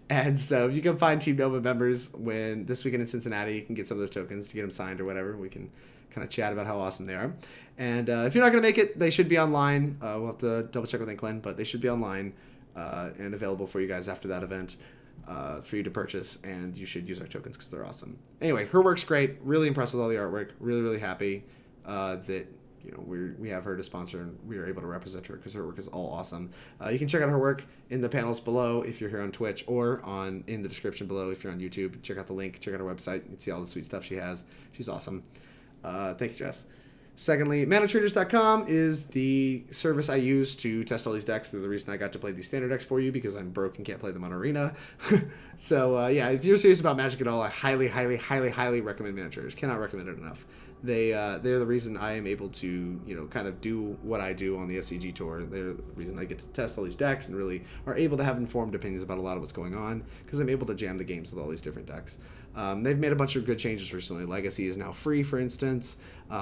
And so you can find Team Nova members when this weekend in Cincinnati. You can get some of those tokens to get them signed or whatever. We can kind of chat about how awesome they are. And if you're not going to make it, they should be online. We'll have to double check with Inklin, but they should be online and available for you guys after that event for you to purchase. And you should use our tokens because they're awesome. Anyway, her work's great. Really impressed with all the artwork. Really, really happy that we have her to sponsor, and we are able to represent her because her work is all awesome. You can check out her work in the panels below if you're here on Twitch, or in the description below if you're on YouTube. Check out the link. Check out her website. You can see all the sweet stuff she has. She's awesome. Thank you, Jess. Secondly, ManaTraders.com is the service I use to test all these decks. They're the reason I got to play these standard decks for you, because I'm broke and can't play them on Arena. So, yeah, if you're serious about Magic at all, I highly, highly, highly, highly recommend ManaTraders. Cannot recommend it enough. They're the reason I am able to, kind of do what I do on the SCG tour. They're the reason I get to test all these decks and really are able to have informed opinions about a lot of what's going on, because I'm able to jam the games with all these different decks. They've made a bunch of good changes recently. Legacy is now free, for instance.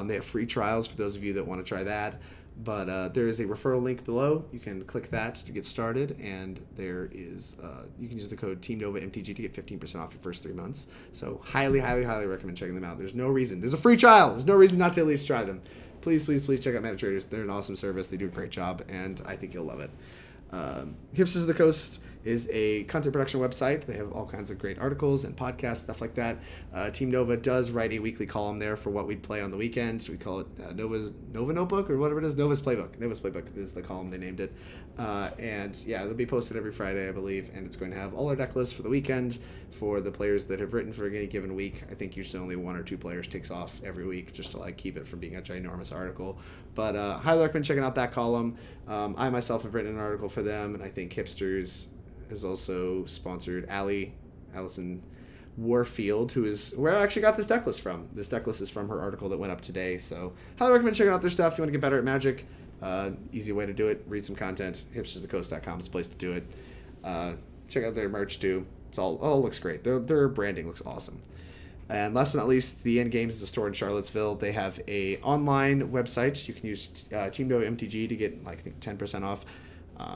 They have free trials for those of you that want to try that. But there is a referral link below. You can click that to get started, and there is you can use the code TeamNovaMTG to get 15% off your first 3 months. So highly, highly, highly recommend checking them out. There's no reason. There's a free trial. There's no reason not to at least try them. Please, please, please check out ManaTraders. They're an awesome service. They do a great job, and I think you'll love it. Hipsters of the Coast is a content production website. They have all kinds of great articles and podcasts, stuff like that. Team Nova does write a weekly column there for what we'd play on the weekends. We call it Nova Notebook, or whatever it is. Nova's Playbook. Nova's Playbook is the column they named it. And yeah, it'll be posted every Friday, I believe, and it's going to have all our deck lists for the weekend for the players that have written for any given week. I think usually only 1 or 2 players takes off every week, just to like keep it from being a ginormous article. But highly recommend checking out that column. I myself have written an article for them, and I think Hipsters has also sponsored Allison Warfield, who is where I actually got this deck list from. This deck list is from her article that went up today, so highly recommend checking out their stuff if you want to get better at Magic. Easy way to do it. Read some content. Hipstersofthecoast.com is the place to do it. Check out their merch too. It looks great. Their branding looks awesome. And last but not least, the End Games is a store in Charlottesville. They have a online website. You can use Team Nova MTG to get, like, I think 10% off.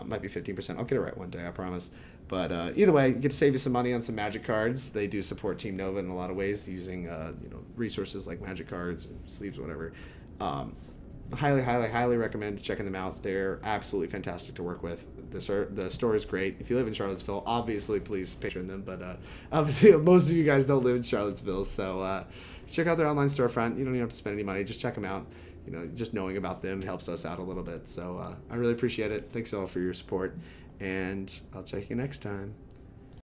Might be 15%. I'll get it right one day, I promise. But either way, you get to save you some money on some Magic cards. They do support Team Nova in a lot of ways, using resources like Magic cards, or sleeves, whatever. highly, highly, highly recommend checking them out. They're absolutely fantastic to work with. The store is great. If you live in Charlottesville, obviously, please patron them. But obviously, most of you guys don't live in Charlottesville, so check out their online storefront. You don't even have to spend any money. Just check them out. You know, just knowing about them helps us out a little bit. So I really appreciate it. Thanks all for your support, and I'll check you next time.